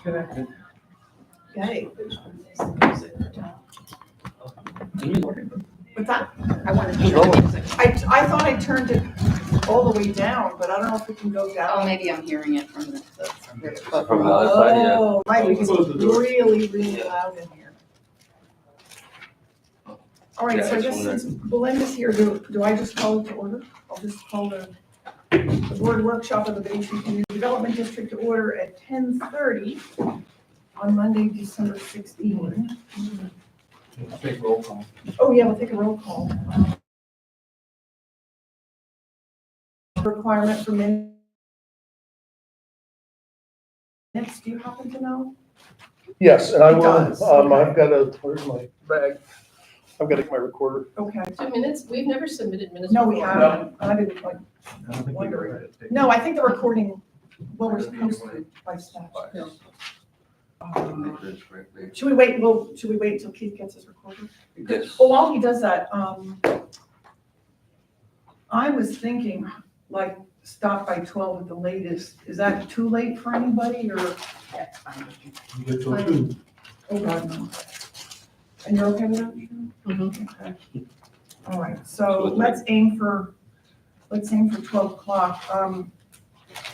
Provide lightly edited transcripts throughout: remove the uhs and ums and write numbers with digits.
Connected. Okay. What's that? I wanted to hear the music. I thought I turned it all the way down, but I don't know if we can go down. Oh, maybe I'm hearing it from the. From the other side, yeah. Oh, right, because Close it's the door. really, really loud in here. All right, Yeah, so I it's guess one there. since Belinda's here, do I just call it to order? I'll just call the board workshop of the Venetian Community Development District to order at 10:30 on Monday, December 16th. Take roll call. Oh, yeah, we'll take a roll call. Requirement for minutes, do you happen to know? Yes, and I It will, does, okay. I've got where's my bag? I've got to get my recorder. Okay. 2 minutes? We've never submitted minutes. No, we before. haven't. I didn't like, I don't think we Wondering. go ahead. no, I think the recording, well, we're supposed to by statute. Should we wait, should we wait until Keith gets his recorder? Yes. Well, while he does that, I was thinking, like, stop by 12 at the latest. Is that too late for anybody, or? That's fine. You get to two. Oh, God, no. And you're okay with that? Mhm. Okay. All right, so let's aim for 12 o'clock.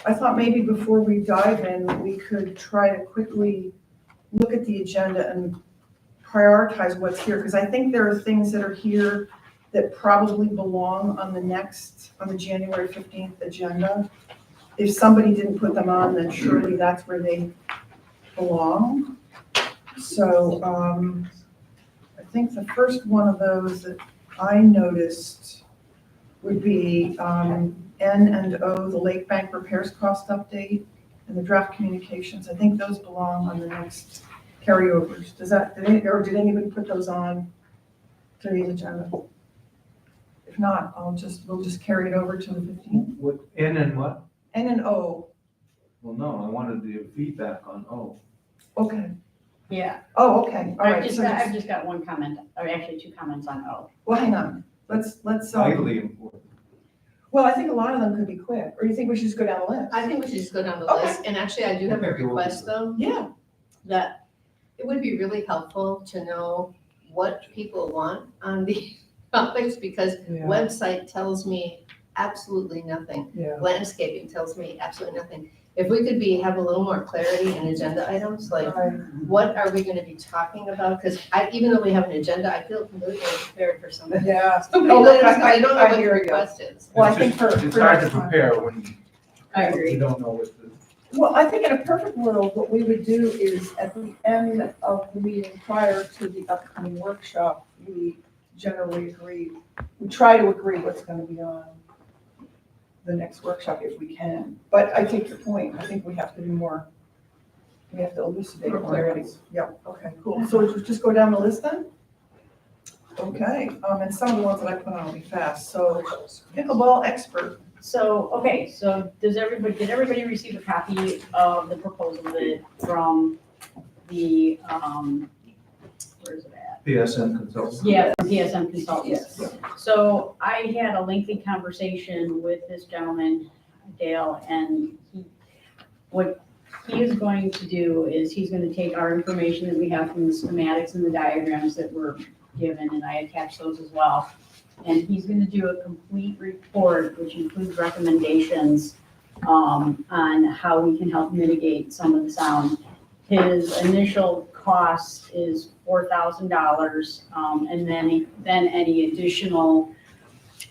I thought maybe before we dive in, we could try to quickly look at the agenda and prioritize what's here, because I think there are things that are here that probably belong on the January 15th agenda. If somebody didn't put them on, then surely that's where they belong. So, I think the first one of those that I noticed would be N&O, the Lake Bank repairs cost update, and the draft communications. I think those belong on the next carryovers. Did anybody put those on today's agenda? If not, we'll just carry it over to the 15th. What, N and what? N&O, Well, no, I wanted the feedback on O. okay. Yeah, Oh, okay, all I've right. just So got, I've just got one comment, or actually 2 comments on O. well, hang on. Let's. Vitally important. Well, I think a lot of them could be quick. Or you think we should just go down the list? I think we should just go down the Okay. list, and actually I do have a request though, Yeah. that it would be really helpful to know what people want on the topics, because website tells me absolutely nothing. Yeah. Landscaping tells me absolutely nothing. If we could have a little more clarity in agenda items, like what are we gonna be talking about? Because even though we have an agenda, I feel completely unprepared for something. Yeah. Somebody Oh, look, let us know. I don't know I what the hear you. request is. Well, I It's think just- for It's hard to next time. prepare when I agree. you don't know what the. Well, I think in a perfect world, what we would do is at the end of the meeting prior to the upcoming workshop, we generally agree, we try to agree what's gonna be on the next workshop if we can. But I take your point. I think we have to we have to elucidate More more. clarity. Yeah, okay, cool. So we just go down the list then? Okay, and some of the ones that I put on will be fast. So pickleball expert. So, okay, so did everybody receive a copy of the proposal from the, where is it at? PSN consultant. Yeah, from PSM Consultants. Yes. So I had a lengthy conversation with this gentleman, Dale, and what he is going to do is he's gonna take our information that we have from the schematics and the diagrams that were given, and I attached those as well. And he's gonna do a complete report, which includes recommendations on how we can help mitigate some of the sound. His initial cost is $4,000, and then any additional,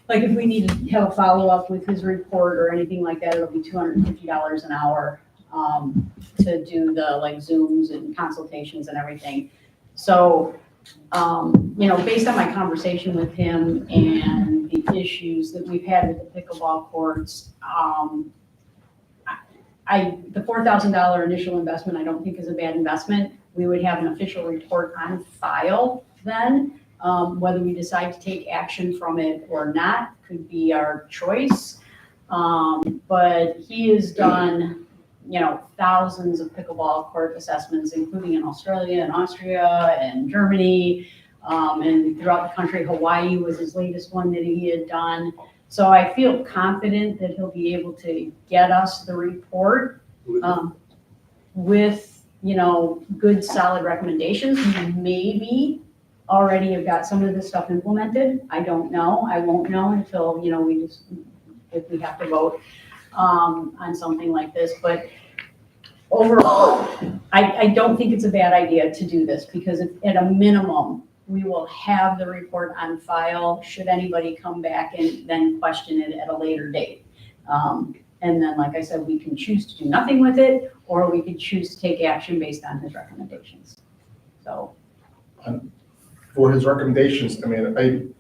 like if we need to have a follow-up with his report or anything like that, it'll be $250 an hour to do the like Zooms and consultations and everything. So, based on my conversation with him and the issues that we've had with the pickleball courts, the $4,000 initial investment, I don't think is a bad investment. We would have an official report on file then. Whether we decide to take action from it or not could be our choice. But he has done, thousands of pickleball court assessments, including in Australia and Austria and Germany, and throughout the country. Hawaii was his latest one that he had done. So I feel confident that he'll be able to get us the report with good solid recommendations. We maybe already have got some of this stuff implemented. I don't know. I won't know until, if we have to vote on something like this. But overall, I don't think it's a bad idea to do this because at a minimum, we will have the report on file should anybody come back and then question it at a later date. And then, like I said, we can choose to do nothing with it, or we can choose to take action based on his recommendations. So. For his recommendations, I mean,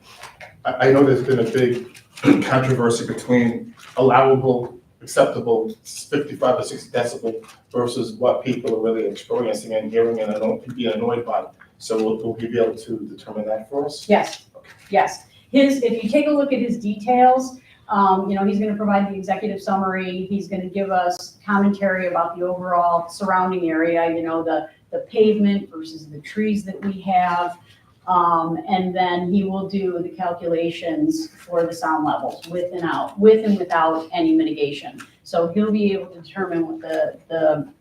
I know there's been a big controversy between allowable, acceptable 55 or 60 decibel versus what people are really experiencing and hearing and being annoyed by. So will he be able to determine that for us? Yes, yes. If you take a look at his details, he's gonna provide the executive summary. He's gonna give us commentary about the overall surrounding area, the pavement versus the trees that we have. And then he will do the calculations for the sound levels with and without any mitigation. So he'll be able to determine what the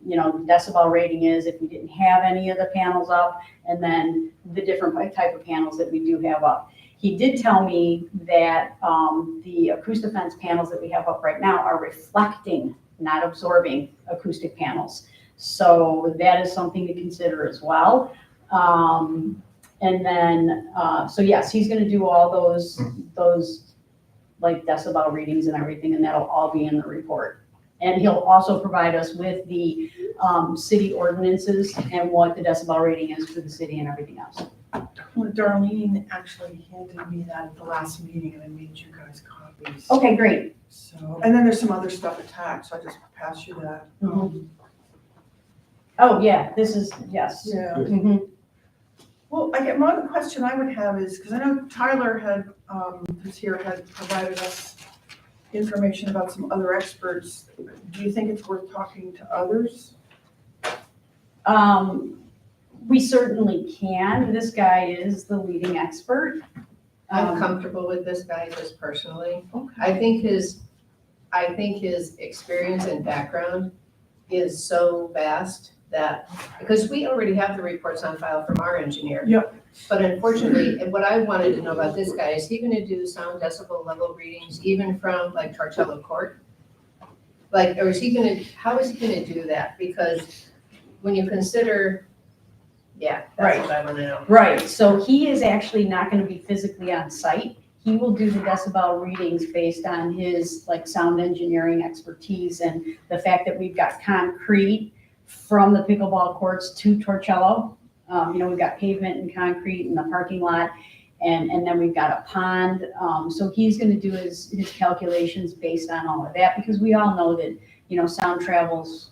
decibel rating is if we didn't have any of the panels up, and then the different type of panels that we do have up. He did tell me that the Acoustifence panels that we have up right now are reflecting, not absorbing acoustic panels. So that is something to consider as well. And then, so yes, he's gonna do all those like decibel readings and everything, and that'll all be in the report. And he'll also provide us with the city ordinances and what the decibel rating is for the city and everything else. Well, Darlene actually handed me that at the last meeting and I made you guys copies. Okay, great. So, and then there's some other stuff attached, so I just passed you that. Oh, yeah, this is, yes. Yeah. Mhm. Well, one question I would have is, because I know Tyler who's here, had provided us information about some other experts. Do you think it's worth talking to others? We certainly can. This guy is the leading expert. I'm comfortable with this guy just personally. Okay. I think his experience and background is so vast that, because we already have the reports on file from our engineer. Yep. But unfortunately, and what I wanted to know about this guy, is he gonna do sound decibel level readings even from like Torcello Court? Like, or how is he gonna do that? Because when you consider, that's what I wanna know. Right, so he is actually not gonna be physically on site. He will do the decibel readings based on his like sound engineering expertise and the fact that we've got concrete from the pickleball courts to Torcello. We've got pavement and concrete in the parking lot, and then we've got a pond. So he's gonna do his calculations based on all of that, because we all know that, sound travels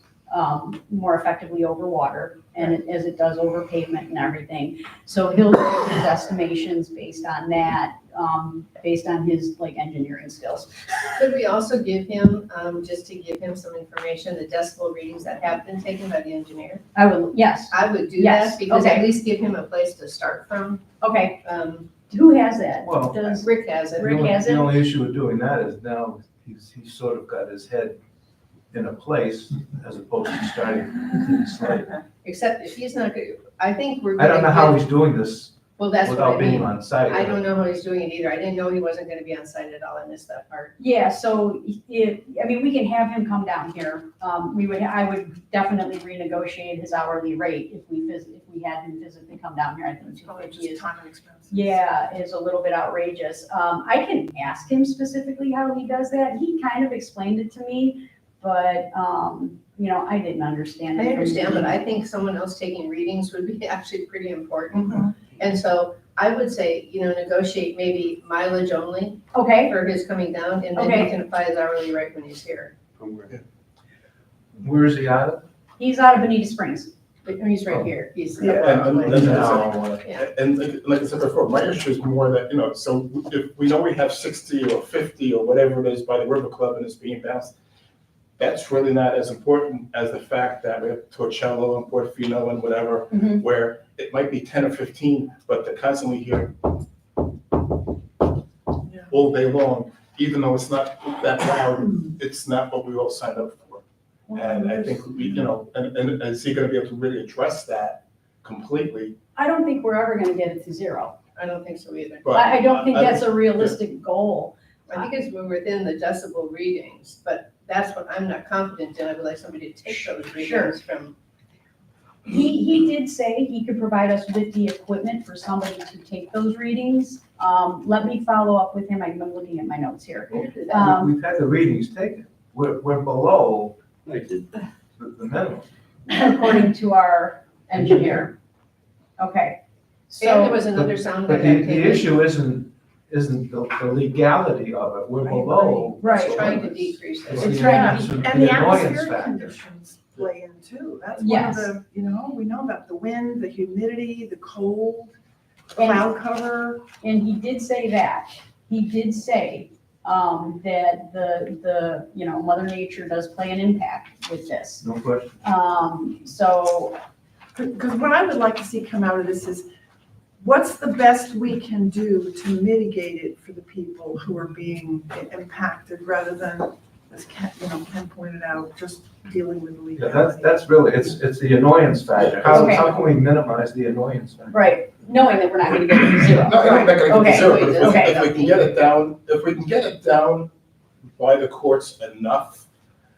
more effectively over water, and as it does over pavement and everything. So he'll do his estimations based on that, based on his like engineering skills. Could we also give him, just to give him some information, the decibel readings that have been taken by the engineer? Yes, I would do Yes, that, because okay. at least give him a place to start from. okay. Who has that? Well, Does Rick has it. Rick has it? The only issue with doing that is now he's sort of got his head in a place as opposed to starting clean slate. Except if he's not, I think we're. I don't know how gonna he's doing this Well, that's what I without being mean. on site. I don't know how he's doing it either. I didn't know he wasn't gonna be on site at all. I missed that part. Yeah, so we can have him come down here. I would definitely renegotiate his hourly rate if we had him physically come down here. I think It's probably $250 just is, time and expense. yeah, is a little bit outrageous. I can ask him specifically how he does that. He kind of explained it to me, but, I didn't understand it. I understand, but I think someone else taking readings would be actually pretty important. Mhm. And so I would say, negotiate maybe mileage only Okay, for his coming down, and then Okay. he can apply his hourly rate when he's here. Where is he out of? he's out of Bonita Springs. But he's right here. He's. Yeah. And Yeah. like I said before, my issue is more that, so if we know we have 60 or 50 or whatever it is by the River Club and it's being bounced, that's really not as important as the fact that we have Torcello and Portofino and whatever, Mhm. where it might be 10 or 15, but they're constantly here all day long, even though it's not that loud, it's not what we all signed up for. And I think, and is he gonna be able to really address that completely? I don't think we're ever gonna get it to zero. I don't think so either. But I don't think that's a realistic goal. I think it's we're within the decibel readings, but that's what I'm not confident in. I would like somebody to take those readings from. He did say he could provide us with the equipment for somebody to take those readings. Let me follow up with him. I'm looking at my notes here. We've had the readings taken. We're below the minimum. According to our engineer. Okay, And there so, was another sound But that got the taken. issue isn't the legality of it. We're below. Right. Trying to decrease It's it. It's the trying annoyance- And the annoyance atmospheric factor. conditions play in too. That's one of Yes. the, we know about the wind, the humidity, the cold, And- cloud cover. and he did say that. He did say, that the, Mother Nature does play an impact with this. No question. So, Because what I would like to see come out of this is, what's the best we can do to mitigate it for the people who are being impacted, rather than, as Ken pointed out, just dealing with the Yeah, legality. that's really, it's the annoyance factor. Okay. How can we minimize the annoyance factor? right, knowing that we're not gonna get it to zero. No, I'm not gonna Okay, get zero, but if okay. if we can get it down, by the courts enough,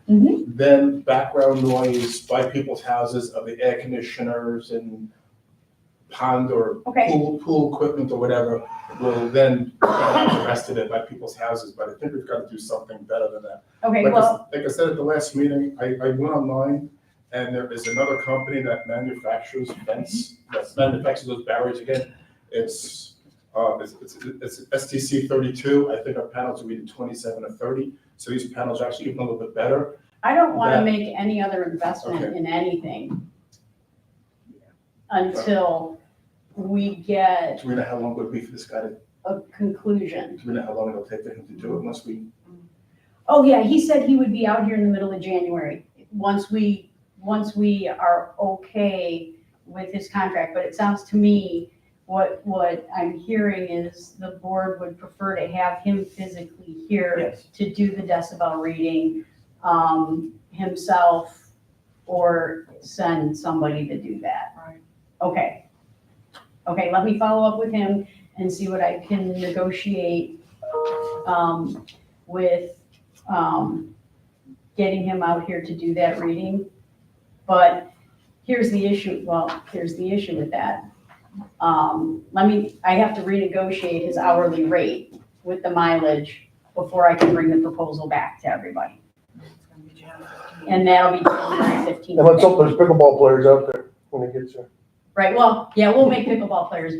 Mhm. then background noise by people's houses of the air conditioners and pond or Okay. pool equipment or whatever will then arrested it by people's houses, but I think we've got to do something better than that. Okay, Like well, I said at the last meeting, I went online, and there is another company that manufactures those barriers again. It's STC 32, I think our panels are either 27 or 30, so these panels are actually even a little bit better. I don't wanna that- make any other investment Okay. in anything until we get Do we know how long it would be for this guy to, a conclusion. do we know how long it'll take for him to do it once we? Oh, yeah, he said he would be out here in the middle of January, once we are okay with his contract, but it sounds to me, what I'm hearing is the board would prefer to have him physically here Yes. to do the decibel reading, himself, or send somebody to do that. Right. Okay. Okay, let me follow up with him and see what I can negotiate, with, getting him out here to do that reading. But here's the issue with that. I have to renegotiate his hourly rate with the mileage before I can bring the proposal back to everybody. It's gonna be January. And that'll be January 15th. And let's hope there's pickleball players out there when it gets there. Right, well, yeah, we'll make pickleball players,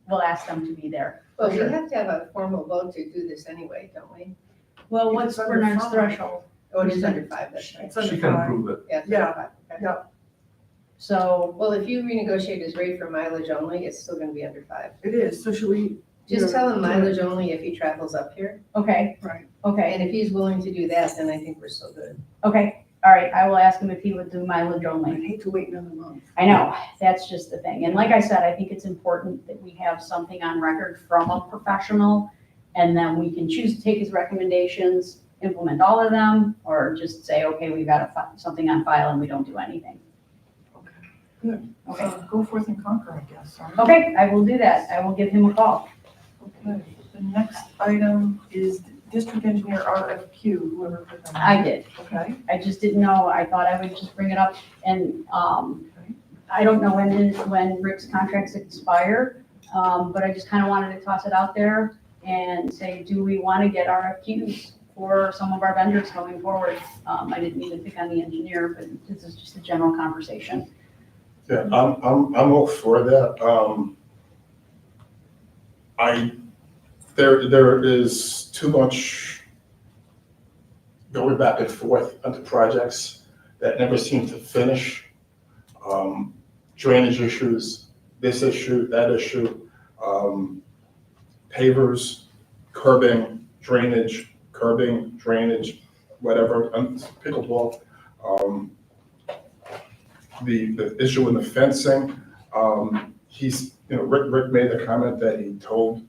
we'll ask them to be there. Well, we have to have a formal vote to do this anyway, don't we? Well, If what's it's under Bernard's five. threshold? Oh, it is under 5, that's right. It's under She can 5. approve it. Yeah, it's Yeah, under 5. Okay. yeah. So, Well, if you renegotiate his rate for mileage only, it's still gonna be under 5. It is, so should we? Just tell him mileage only if he travels up here. okay, Right. okay, And if he's willing to do that, then I think we're still good. okay, all right, I will ask him if he would do mileage I'd only. hate to wait another month. I know, that's just the thing. And like I said, I think it's important that we have something on record from a professional, and then we can choose to take his recommendations, implement all of them, or just say, okay, we've got something on file and we don't do anything. Good. Okay, Go forth and conquer, I guess. Huh? okay, I will do that. I will give him a call. Okay. The next item is district engineer RFQ, whoever put that. I did. Okay. I just didn't know. I thought I would just bring it up. And I don't know when Rick's contracts expire, but I just kind of wanted to toss it out there and say, do we want to get RFQs for some of our vendors going forward? I didn't mean to pick on the engineer, but this is just a general conversation. Yeah, I'm all for that. There is too much going back and forth onto projects that never seem to finish. Drainage issues, this issue, that issue, pavers, curbing, drainage, whatever, pickleball. The issue in the fencing, Rick made the comment that he told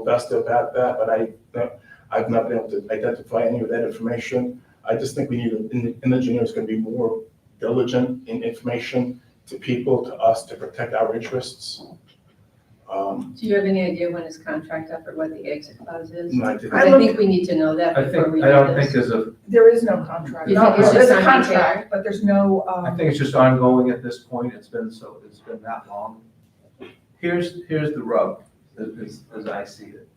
Vesta about that, but I've not been able to identify any of that information. I just think we need an engineer who's gonna be more diligent in information to people, to us, to protect our interests. Do you have any idea when his contract up or what the exit clause is? No, I didn't. I think we need to know that I before we think, I do don't think this. there's a, There is no contract. You think it's There's just a on contract, but there's no, I think it's just ongoing at this point, it's been that long. Here's the rub, as I see it.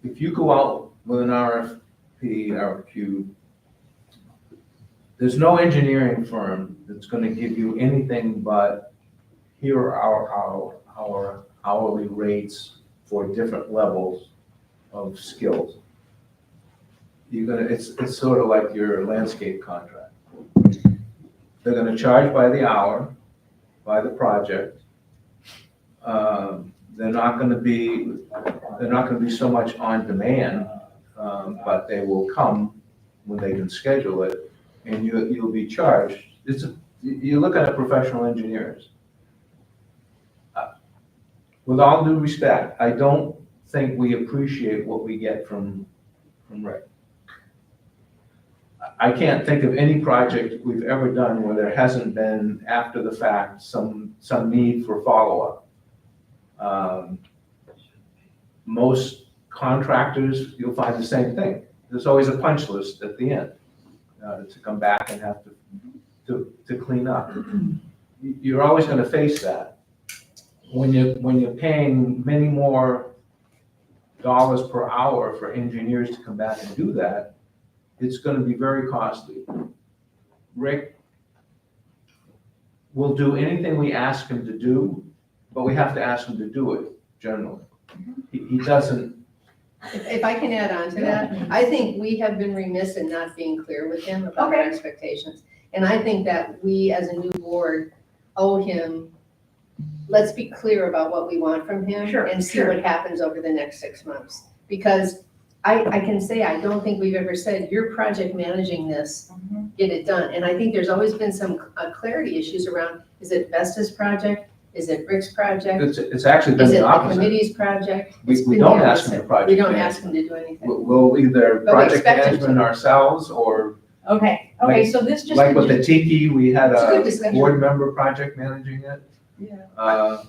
If you go out with an RFP, RFQ, there's no engineering firm that's gonna give you anything but, here are our hourly rates for different levels of skills. It's sort of like your landscape contract. They're gonna charge by the hour, by the project. They're not gonna be so much on demand, but they will come when they can schedule it, and you'll be charged. You're looking at professional engineers. With all due respect, I don't think we appreciate what we get from Rick. I can't think of any project we've ever done where there hasn't been, after the fact, some need for follow-up. Most contractors, you'll find the same thing. There's always a punch list at the end to come back and have to clean up. You're always gonna face that. When you're paying many more dollars per hour for engineers to come back and do that, it's gonna be very costly. Rick will do anything we ask him to do, but we have to ask him to do it generally. He doesn't. If I can add on to that, I think we have been remiss in not being clear with him about our expectations. And I think that we, as a new board, owe him, let's be clear about what we want from him and see what happens over the next 6 months. Because I can say, I don't think we've ever said, you're project managing this, get it done. And I think there's always been some clarity issues around, is it Vesta's project? Is it Rick's project? It's actually been Is it the the opposite. committee's project? We It's been don't the ask him to opposite. project We don't manage. ask him to do anything. We'll either But we project expect him to. management ourselves, or Okay, so this just. like with the Tiki, we had It's a good a discussion. board member project managing it. yeah.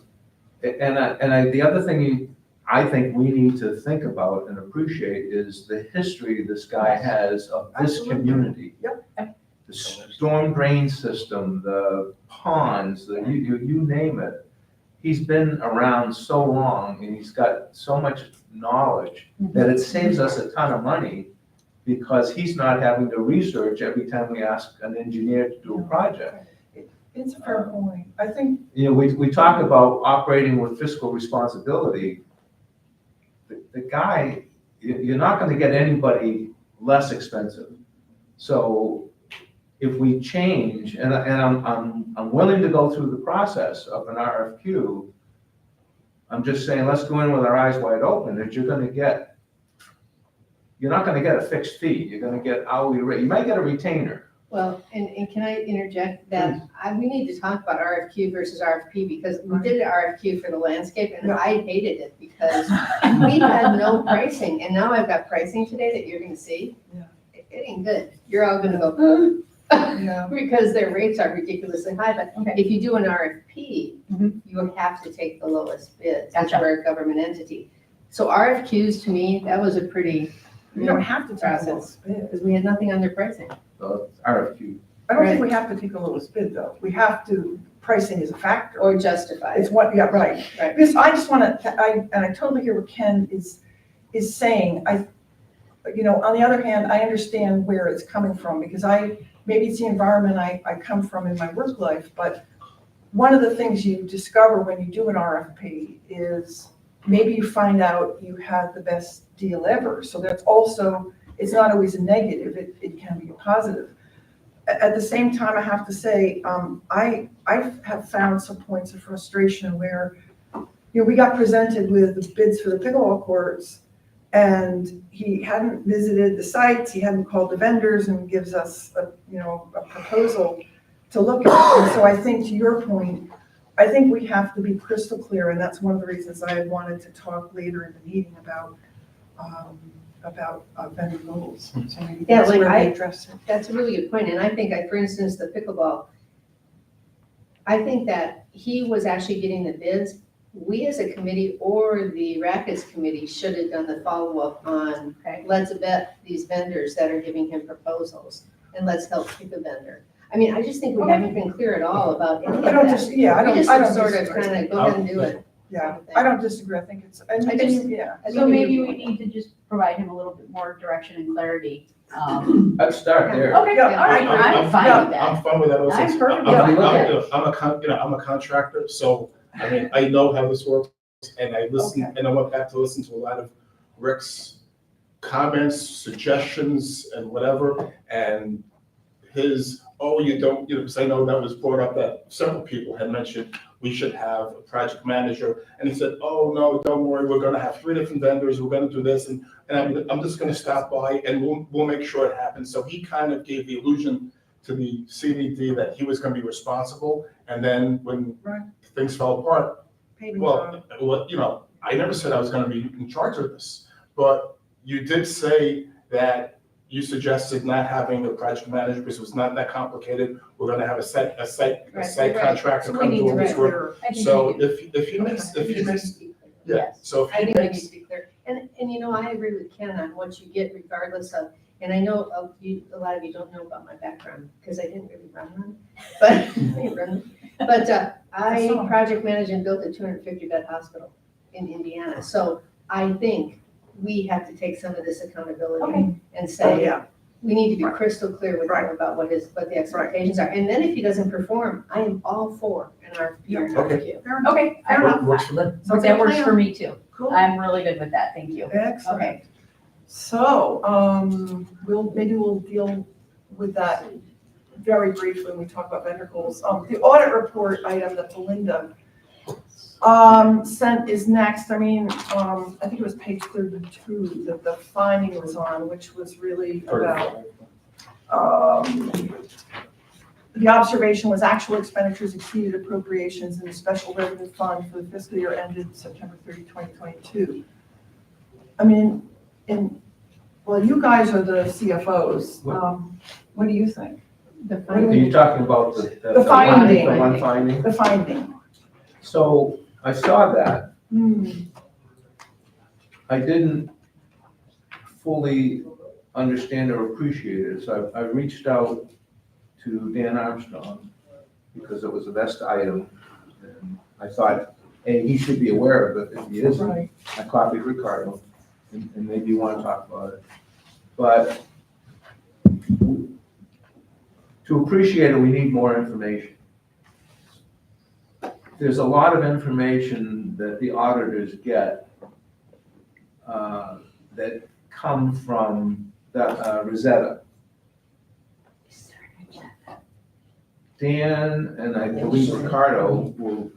The other thing I think we need to think about and appreciate is the history this guy has of this Absolutely. community. Yep. The storm drain system, the ponds, you name it. He's been around so long and he's got so much knowledge that it saves us a ton of money because he's not having to research every time we ask an engineer to do a project. It's a fair point. I think, We talk about operating with fiscal responsibility. The guy, you're not gonna get anybody less expensive. So if we change, and I'm willing to go through the process of an RFQ, I'm just saying, let's go in with our eyes wide open, that you're not gonna get a fixed fee, you're gonna get hourly rate, you might get a retainer. Well, and can I interject that we need to talk about RFQ versus RFP because we did an RFQ for the landscape and I hated it because we had no pricing. And now I've got pricing today that you're gonna see. Yeah. It ain't good. You're all gonna go, yeah, because their rates are ridiculously high. But if you do an RFP, you have to take the lowest bid. That's Gotcha. for a government entity. So RFQs, to me, that was a pretty, you don't have to take the lowest bid. because we had nothing on their pricing. So RFQ. I don't think we have to take the lowest bid, though. We have to, pricing is a factor. Or justify It's it. what, yeah, right. Right. Because I just want to, I totally hear what Ken is saying. On the other hand, I understand where it's coming from because maybe it's the environment I come from in my work life, but one of the things you discover when you do an RFP is maybe you find out you had the best deal ever. So that's also, it's not always a negative, it can be a positive. At the same time, I have to say, I have found some points of frustration where, we got presented with the bids for the pickleball courts and he hadn't visited the sites, he hadn't called the vendors and gives us a proposal to look at. And so I think to your point, I think we have to be crystal clear, and that's one of the reasons I wanted to talk later in the meeting about about vendor goals. So maybe Yeah, that's like where I- we address it. That's a really good point, and I think, for instance, the pickleball, I think that he was actually getting the bids. We as a committee or the rackets committee should have done the follow-up on, let's vet these vendors that are giving him proposals, and let's help pick a vendor. I mean, I just think we Okay. haven't been clear at all about any of I don't that. just, yeah, I We don't, just I don't sort of disagree. kind of go ahead and do it. Yeah, I don't disagree, I think it's, I just- yeah. I So think maybe we need to just provide him a little bit more direction and clarity. I'd start there. Okay, all Yeah. right, I'm fine with that. I'm fine with that also. I'm perfectly fine with I'm, that. you know, I'm a contractor, so, I mean, I know how this works, and I listened, Okay. and I went back to listen to a lot of Rick's comments, suggestions, and whatever, and his, oh, you don't, you know, because I know that was brought up, that several people had mentioned we should have a project manager, and he said, oh, no, don't worry, we're gonna have 3 different vendors, we're gonna do this, and I'm just gonna stop by, and we'll make sure it happens. So he kind of gave the illusion to the CDD that he was gonna be responsible, and then when Right. things fell apart, Paving well, you know, I never said I was gonna be in charge of this, but you did say that you suggested not having a project manager because it was not that complicated. We're gonna have a site Right. contractor So we come need do to all this write- work. I think So we do. if he makes, I if think he it makes, needs to be clear. yeah, Yes. so if I he think it makes, needs to be clear. And you know, I agree with Ken on what you get regardless of, and I know a lot of you don't know about my background, because I didn't really run one, but, I didn't run one. But I saw. project managed and built a 250-bed hospital in Indiana. So I think we have to take some of this accountability Okay. and Oh, say, yeah, we need to be crystal clear with him Right. about what the expectations are. And then if he doesn't perform, I am all for an RFP or an Okay. RFQ. fair enough. Okay, Fair enough. works for me. so that works for me too. Cool, I'm really good with that, thank you. excellent. Okay. So, maybe we'll deal with that very briefly when we talk about vendor goals. The audit report item that Belinda sent is next. I mean, I think it was page 32 that the finding was on, which was really about, the observation was actual expenditures exceeded appropriations in the special revenue fund for the fiscal year ended September 30, 2022. I mean, well, you guys are the CFOs. What do you think? The Are you talking about The finding. The one finding? The finding. So I saw that. Hmm, I didn't fully understand or appreciate it, so I reached out to Dan Armstrong because it was a best item. And I thought, hey, he should be aware of it. If he isn't, right. I copied Ricardo, and maybe you want to talk about it. But to appreciate it, we need more information. There's a lot of information that the auditors get that come from the Rosetta. Dan and I believe Ricardo will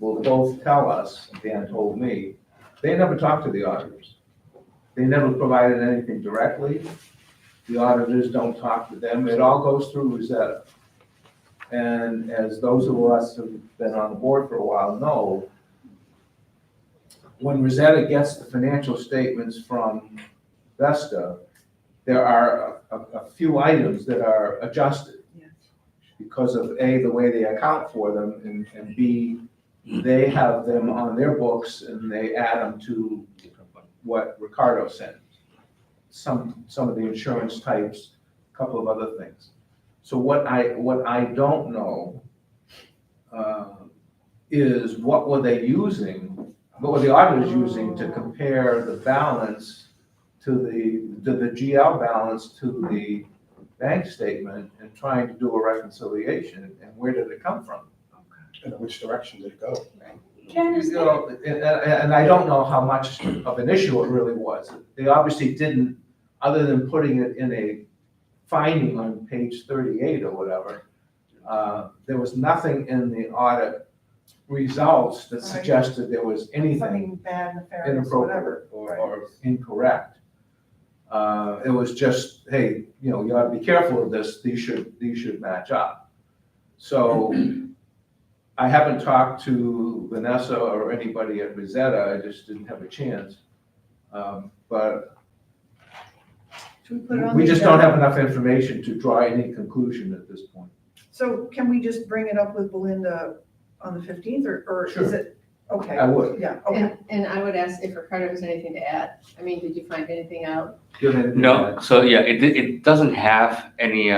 both tell us, Dan told me, they never talked to the auditors. They never provided anything directly. The auditors don't talk to them. It all goes through Rosetta. And as those of us who've been on the board for a while know, when Rosetta gets the financial statements from Vesta, there are a few items that are adjusted because of A, the way they account for them, and B, they have them on their books and they add them to what Ricardo sent. Some of the insurance types, a couple of other things. So what I don't know is what were they using, what were the auditors using to compare the balance to the GL balance to the bank statement and trying to do a reconciliation, and where did it come from? And which direction did it go? Ken, is You know, and I don't know how much of an issue it really was. They obviously didn't, other than putting it in a finding on page 38 or whatever, there was nothing in the audit results that suggested there was anything Something bad, nefarious, whatever. inappropriate or incorrect. It was just, hey, you know, you ought to be careful of this, these should match up. So I haven't talked to Vanessa or anybody at Rosetta, I just didn't have a chance. But Should we put it on We the just don't agenda? have enough information to draw any conclusion at this point. So can we just bring it up with Belinda on the 15th, or is Sure. it, okay, I would. yeah, okay. And I would ask if Ricardo has anything to add. I mean, did you find anything out? Do you have anything to No, add? so yeah, it doesn't have any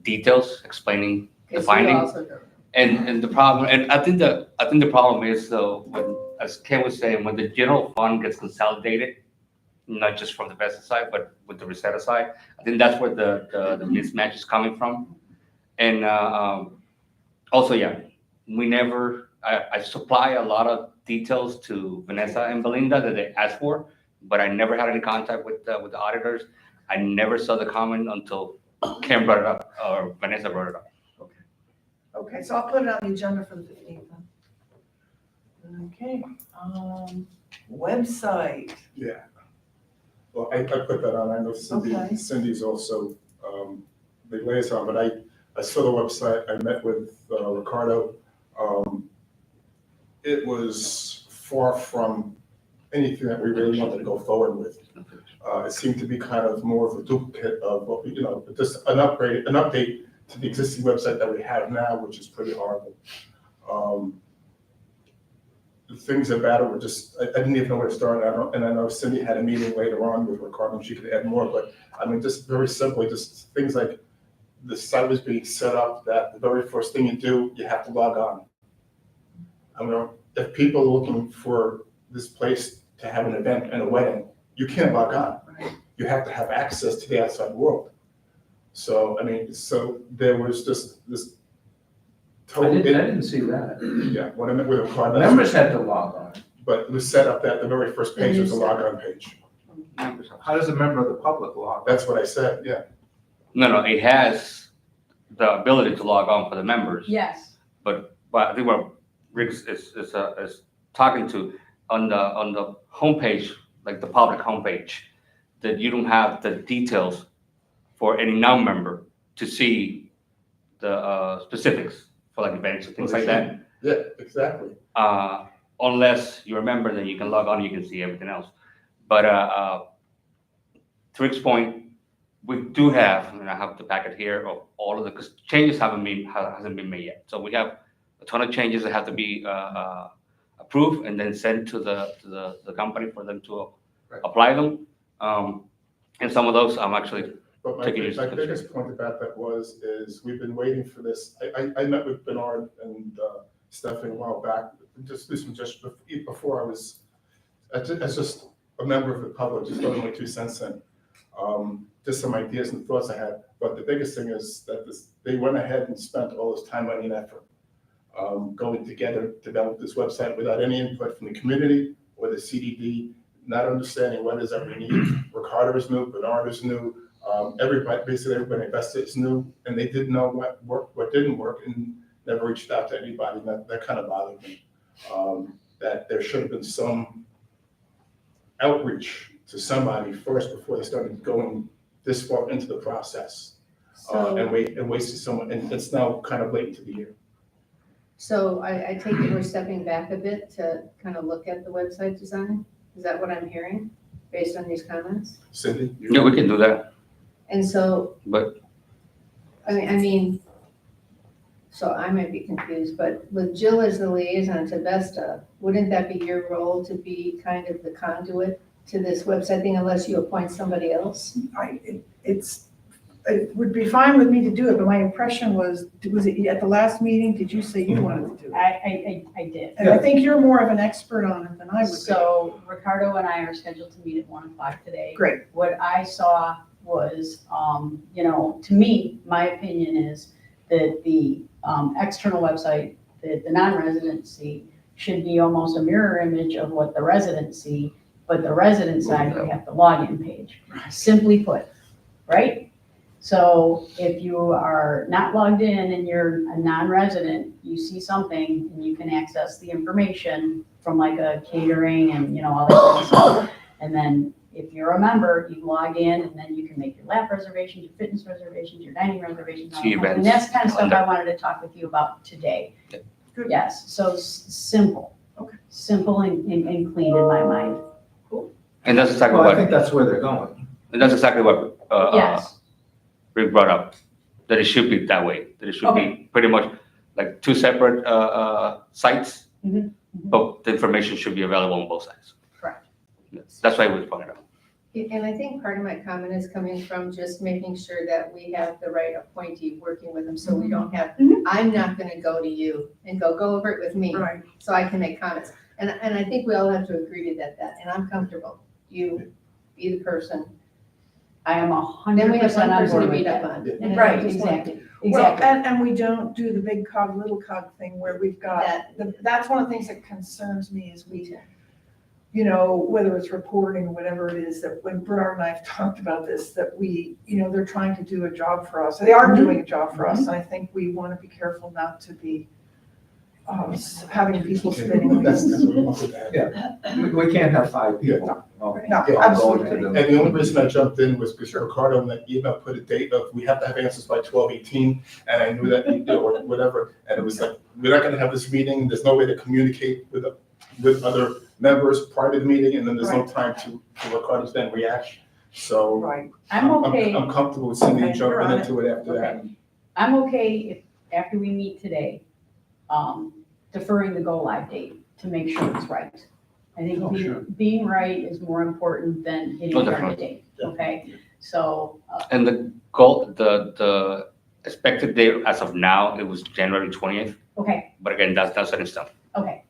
details explaining the 'Cause you finding. also don't. And the problem, and I think the problem is though, when, as Ken was saying, when the general fund gets consolidated, not just from the Vesta side, but with the Resetta side, I think that's where the mismatch is coming from. And also, yeah, I supply a lot of details to Vanessa and Belinda that they asked for, but I never had any contact with the auditors. I never saw the comment until Ken brought it up, or Vanessa brought it up. Okay, so I'll put it on the agenda for the 15th then. Okay, website. Yeah. Well, I put that on, I know Okay. Cindy's also, the liaison, but I saw the website, I met with Ricardo. It was far from anything that we really wanted to go forward with. It seemed to be kind of more of a duplicate of what we, just an update to the existing website that we have now, which is pretty horrible. The things about it were just, I didn't even know where to start. And I know Cindy had a meeting later on with Ricardo, and she could add more, but I mean, just very simply, just things like the site was being set up, that the very first thing you do, you have to log on. I mean, if people are looking for this place to have an event and a wedding, you can't log on. You have to have access to the outside world. So, I mean, so there was just this I total. didn't see that. Yeah, when I met with Ricardo. Members had to log on. But it was set up that the very first page was a log-on page. How does a member of the public log on? That's what I said, yeah. No, it has the ability to log on for the members. Yes. But I think what Rick is talking to, on the homepage, like the public homepage, that you don't have the details for any non-member to see the specifics for like events and things like that. Yeah, exactly. Unless you're a member, then you can log on, you can see everything else. But to Rick's point, we do have, and I have the packet here of all of the, because changes hasn't been made yet. So we have a ton of changes that have to be approved and then sent to the company for them to apply them. And some of those I'm actually, But my biggest point about that is we've been waiting for this. I met with Bernard and Stephanie a while back, just before I was, as just a member of the public, just throwing my 2 cents in. Just some ideas and thoughts I had. But the biggest thing is that they went ahead and spent all this time, money, and effort going together to develop this website without any input from the community or the CDD, not understanding what it is that we need. Ricardo is new, Bernard is new, basically everybody invested is new, and they didn't know what worked, what didn't work, and never reached out to anybody. That kind of bothered me. That there should have been some outreach to somebody first before they started going this far into the process. And wasted someone, and it's now kind of late into the year. So I take it we're stepping back a bit to kind of look at the website design? Is that what I'm hearing, based on these comments? Cindy? yeah, we can do that. And so, But I mean, so I might be confused, but with Jill as the liaison to Vesta, wouldn't that be your role to be kind of the conduit to this website thing unless you appoint somebody else? It would be fine with me to do it, but my impression was it at the last meeting, did you say you wanted to do it? I did. And I think you're more of an expert on it than I would be. So Ricardo and I are scheduled to meet at 1:00 today. Great. What I saw was, to me, my opinion is that the external website, the non-residency, should be almost a mirror image of what the residents see, but the resident side would have the login page. Simply put, right? So if you are not logged in and you're a non-resident, you see something and you can access the information from like a catering and, all that kind of stuff. And then if you're a member, you log in and then you can make your lap reservations, your fitness reservations, your dining reservations. See events. And that's the kind of stuff I wanted to talk with you about today. Good. Yes, so simple. Okay. Simple and clean in my mind. and that's exactly Well, I what think that's where they're going. and that's exactly what Yes, Rick brought up, that it should be that way, that it should be pretty much like two separate sites, Mhm. but the information should be available on both sides. correct. That's why we pointed out. And I think part of my comment is coming from just making sure that we have the right appointee working with them, so we don't have, Mhm. I'm not gonna go to you and go over it with me, Right, so I can make comments. And I think we all have to agree to that, and I'm comfortable, you be the person. I am Then 100% we have one on person board to with meet up that. on. Yeah. And I Right, just want- exactly, well, exactly. and we don't do the big cog, little cog thing where we've got, that's one of the things that concerns me is we, you know, whether it's reporting or whatever it is, that when Bernard and I have talked about this, that we, you know, they're trying to do a job for us. They are doing a job for us, and I think we want to be careful not to be having people spinning That's wheels. what we wanted to have. We can't have 5 people. all- No, all going absolutely. to And the- the only reason I jumped in was because Ricardo in that email put a date of, we have to have answers by 12/18, and I knew that, you know, or whatever, and it was like, we're not gonna have this meeting, there's no way to communicate with other members prior to the meeting, and then there's no time to Ricardo's then react, so. Right, I'm okay. I'm comfortable with Cindy Okay, you're on jumping it. into it after that. Okay. I'm okay if, after we meet today, deferring the go-live date to make sure it's right. I think Oh, sure. being right is more important than hitting Oh, a target definitely. date, okay? So, And the goal, the expected date as of now, it was January 20th, okay, but again, that's set in stone. okay.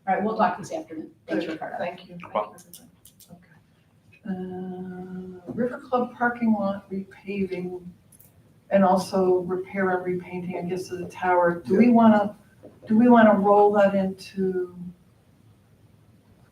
All right, we'll talk this afternoon. Thanks, Ricardo. thank you. problem. Okay. River Club parking lot repaving and also repair and repainting, I guess, of the tower. Do we wanna roll that into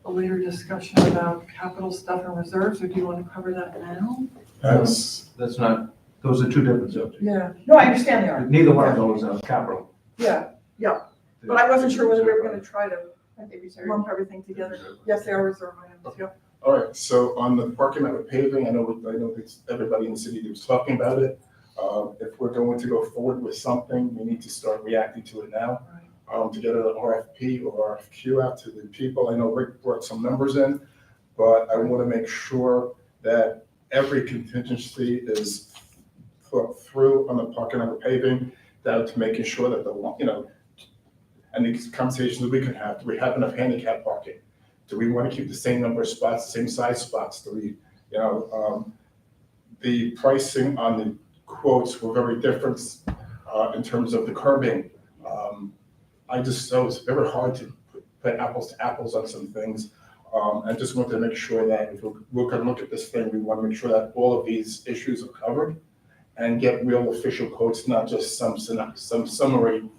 a later discussion about capital stuff and reserves, or do you wanna cover that now? That's, That's not, those are two different subjects. Yeah, no, I understand they are. Neither one of those are capital. Yeah, but I wasn't sure whether we were gonna try to Are they reserved? lump everything together. Yes, they are reserved items, yeah. all right, so on the parking lot with paving, I know it's, everybody in the city was talking about it. If we're going to go forward with something, we need to start reacting to it now. To get an RFP or RFQ out to the people. I know Rick brought some numbers in, but I want to make sure that every contingency is thought through on the parking lot paving, down to making sure that you know, and these conversations we can have, do we have enough handicap parking? Do we want to keep the same number of spots, the same size spots? Do we, you know, the pricing on the quotes were very different in terms of the curbing. So it's very hard to put apples to apples on some things. I just want to make sure that if we're going to look at this thing, we want to make sure that all of these issues are covered and get real official quotes, not just some summary.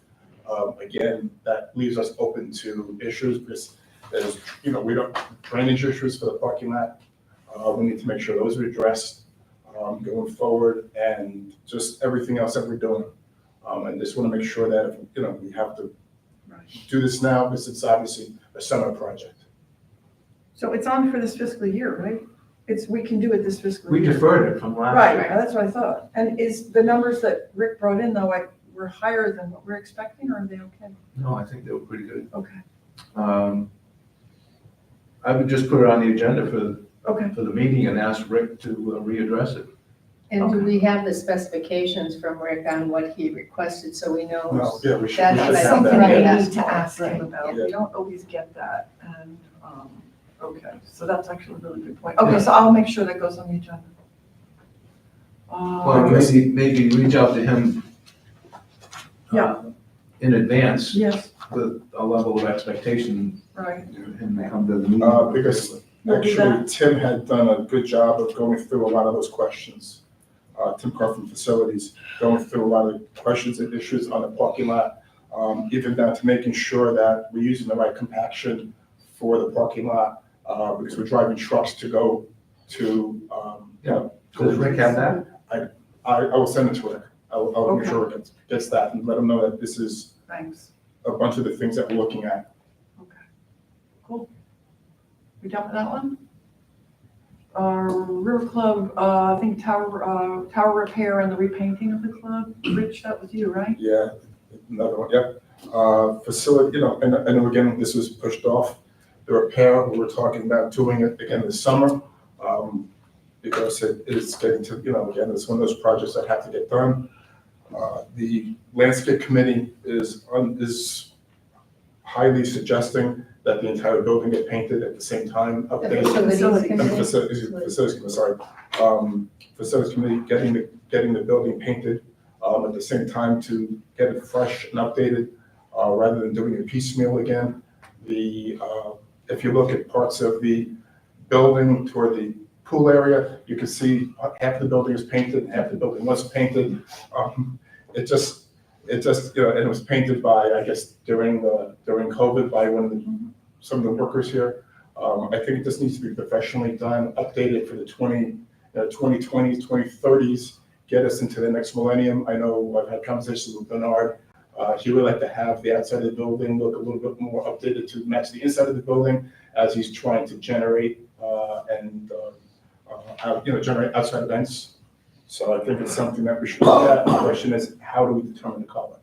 Again, that leaves us open to issues because there's, you know, we don't, drainage issues for the parking lot. We need to make sure those are addressed going forward and just everything else that we're doing. I just want to make sure that, if, you know, we have to do this now because it's obviously a summer project. So it's on for this fiscal year, right? We can do it this fiscal We year. deferred it from last Right, year. that's what I thought. And is the numbers that Rick brought in though, like, were higher than what we're expecting, or are they okay? No, I think they were pretty good. Okay, I would just put it on the agenda okay. for the meeting and ask Rick to readdress it. And do we have the specifications from Rick on what he requested, so we know? No, yeah, we should That's have what I that. Something think I we need have to to ask ask him him, about. yeah. We don't always get that, and, okay, so that's actually a really good point. Okay, so I'll make sure that goes on the agenda. Well, maybe reach out to him. Yeah. In advance Yes, with a level of expectation right. and come to the meeting. Because We'll do actually, Tim had done a good job of going through a lot of those questions. Tim Carr from Facilities, going through a lot of questions and issues on the parking lot, even down to making sure that we're using the right compaction for the parking lot, because we're driving trucks to go to, you know. Does Rick have that? I will send it to Rick. I'll make Okay. sure Rick gets that and let him know that this is Thanks. a bunch of the things that we're looking at. Okay. Cool. We done with that one? River Club, I think tower repair and the repainting of the club. Rich, that was you, right? Yeah, another one, yeah. Facility, you know, and again, this was pushed off. The repair, we were talking about doing it again this summer. because it is getting to, again, it's one of those projects that have to get done. The landscape committee is highly suggesting that the entire building get painted at the same time, The updated. facilities And committee. Facilities committee, getting the building painted, at the same time to get it fresh and updated, rather than doing it piecemeal again. If you look at parts of the building toward the pool area, you can see half the building is painted, half the building wasn't painted. It just, and it was painted by, I guess, during COVID by some of the workers here. I think it just needs to be professionally done, updated for the 2020s, 2030s, get us into the next millennium. I know I've had conversations with Bernard. He would like to have the outside of the building look a little bit more updated to match the inside of the building as he's trying to generate generate outside events. So I think it's something that we should look at. The question is, how do we determine the color?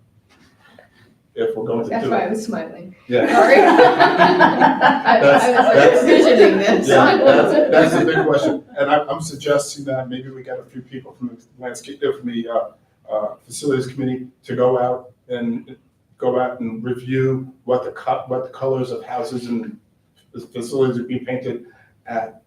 If we're going to That's do why I it. was smiling. Yeah. Sorry. I was envisioning this. Yeah, that's the big question. And I'm suggesting that maybe we get a few people from the landscape, from the facilities committee to go out and review what the colors of houses and facilities are being painted at,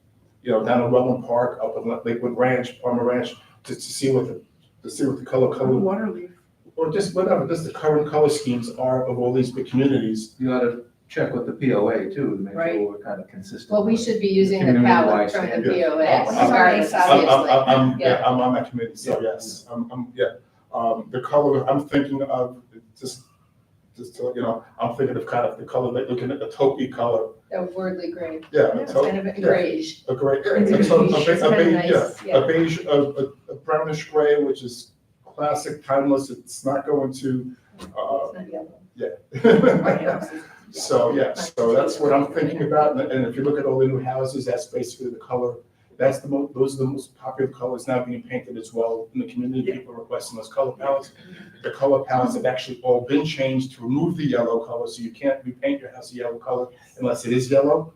down at Wetland Park, up in Lakewood Ranch, Palmer Ranch, to see what the color, Waterleaf. or just whatever, just the current color schemes are of all these big communities. You ought to check with the POA too, to make Right. sure we're kind of consistent. Well, we should be using the Community-wide palette from the standard. POA, I'm- regardless, obviously. I'm on that committee, so yes, the color, I'm thinking of, I'm thinking of kind of the color, like looking at the taupey color. A wordly gray, Yeah. it's kind of a grayish. A gray, It's a kind of nice, yeah. beige, a brownish gray, which is classic, timeless. It's not going to, It's not yellow. yeah. So that's what I'm thinking about. And if you look at all the new houses, that's basically the color. Those are the most popular colors now being painted as well in the community. People are requesting those color palettes. The color palettes have actually all been changed to remove the yellow color, so you can't repaint your house a yellow color unless it is yellow.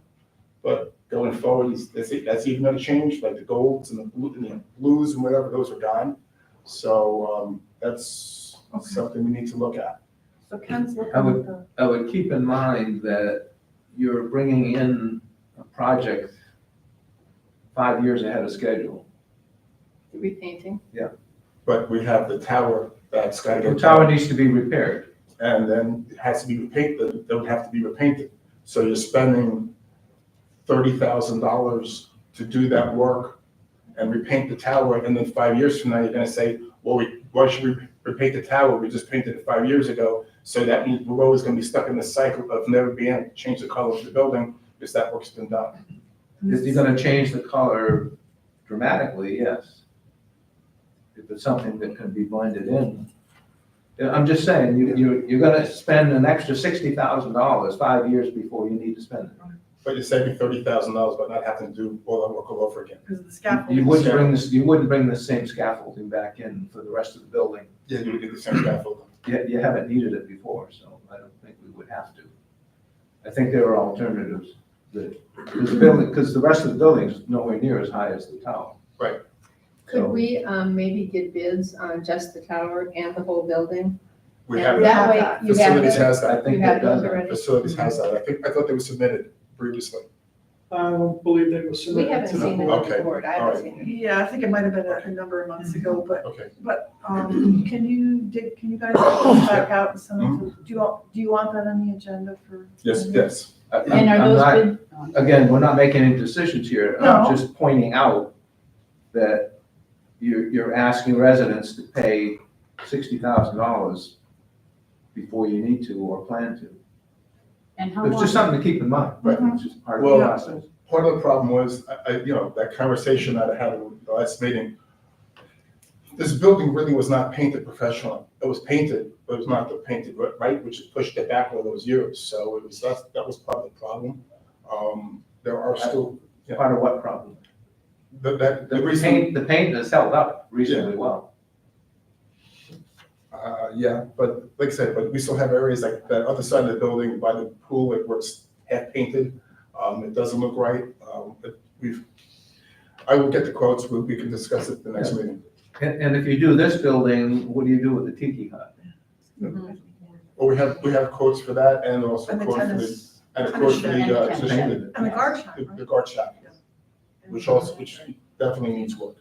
But going forward, that's even going to change, like the golds and the blues and whatever, those are gone. So that's something we need to look at. So Ken's looking I at would- the, I would keep in mind that you're bringing in a project 5 years ahead of schedule. Repainting. But we have the tower that's got to The get. tower needs to be repaired. And then it has to be repainted, that would have to be repainted. So you're spending $30,000 to do that work and repaint the tower, and then 5 years from now, you're gonna say, well, why should we repaint the tower? We just painted it 5 years ago. So that means we're always gonna be stuck in the cycle of never being able to change the color of the building because that work's been done. If you're gonna change the color dramatically, yes. If it's something that can be blended in. Yeah, I'm just saying, you're gonna spend an extra $60,000 5 years before you need to spend it. But you're saving $30,000 but not having to do all that work all over again. because of the scaffolding. You wouldn't bring the same scaffolding back in for the rest of the building. Yeah, you would do the same scaffolding. You haven't needed it before, so I don't think we would have to. I think there are alternatives because the rest of the building is nowhere near as high as the tower. Could So- we maybe get bids on just the tower and the whole building? We And have, that way you have facilities the- has I that, think You that have those does. already? facilities has that. I thought they were submitted previously. I don't believe they were We submitted haven't to the seen it board. on the Okay, board, I all haven't right. seen it. Yeah, I think it might have been a number of months ago, but Okay. can you guys go back out and send them to, do you want that on the agenda for? Yes. And are I'm those not- bid? Again, we're not making any decisions here. No. I'm just pointing out that you're asking residents to pay $60,000 before you need to or plan to. And how It's just long? something to keep in mind. Right. It's just part of the Well, process. Part of the problem was, that conversation that I had in the last meeting, this building really was not painted professionally. It was painted, but it was not painted right, which pushed it back all those years. So that was part of the problem. There are still, Part of what problem? the The reason, the paint has held up reasonably well. yeah, but like I said, but we still have areas like that other side of the building by the pool, where it's half painted. It doesn't look right. I will get the quotes, we can discuss it at the next meeting. And if you do this building, what do you do with the tiki hut? Well, we have quotes for that and also And the quote for the, tennis, and a quote for And the the, tennis exhibition, shed. and the guard shop, the right? guard shop, which definitely needs work.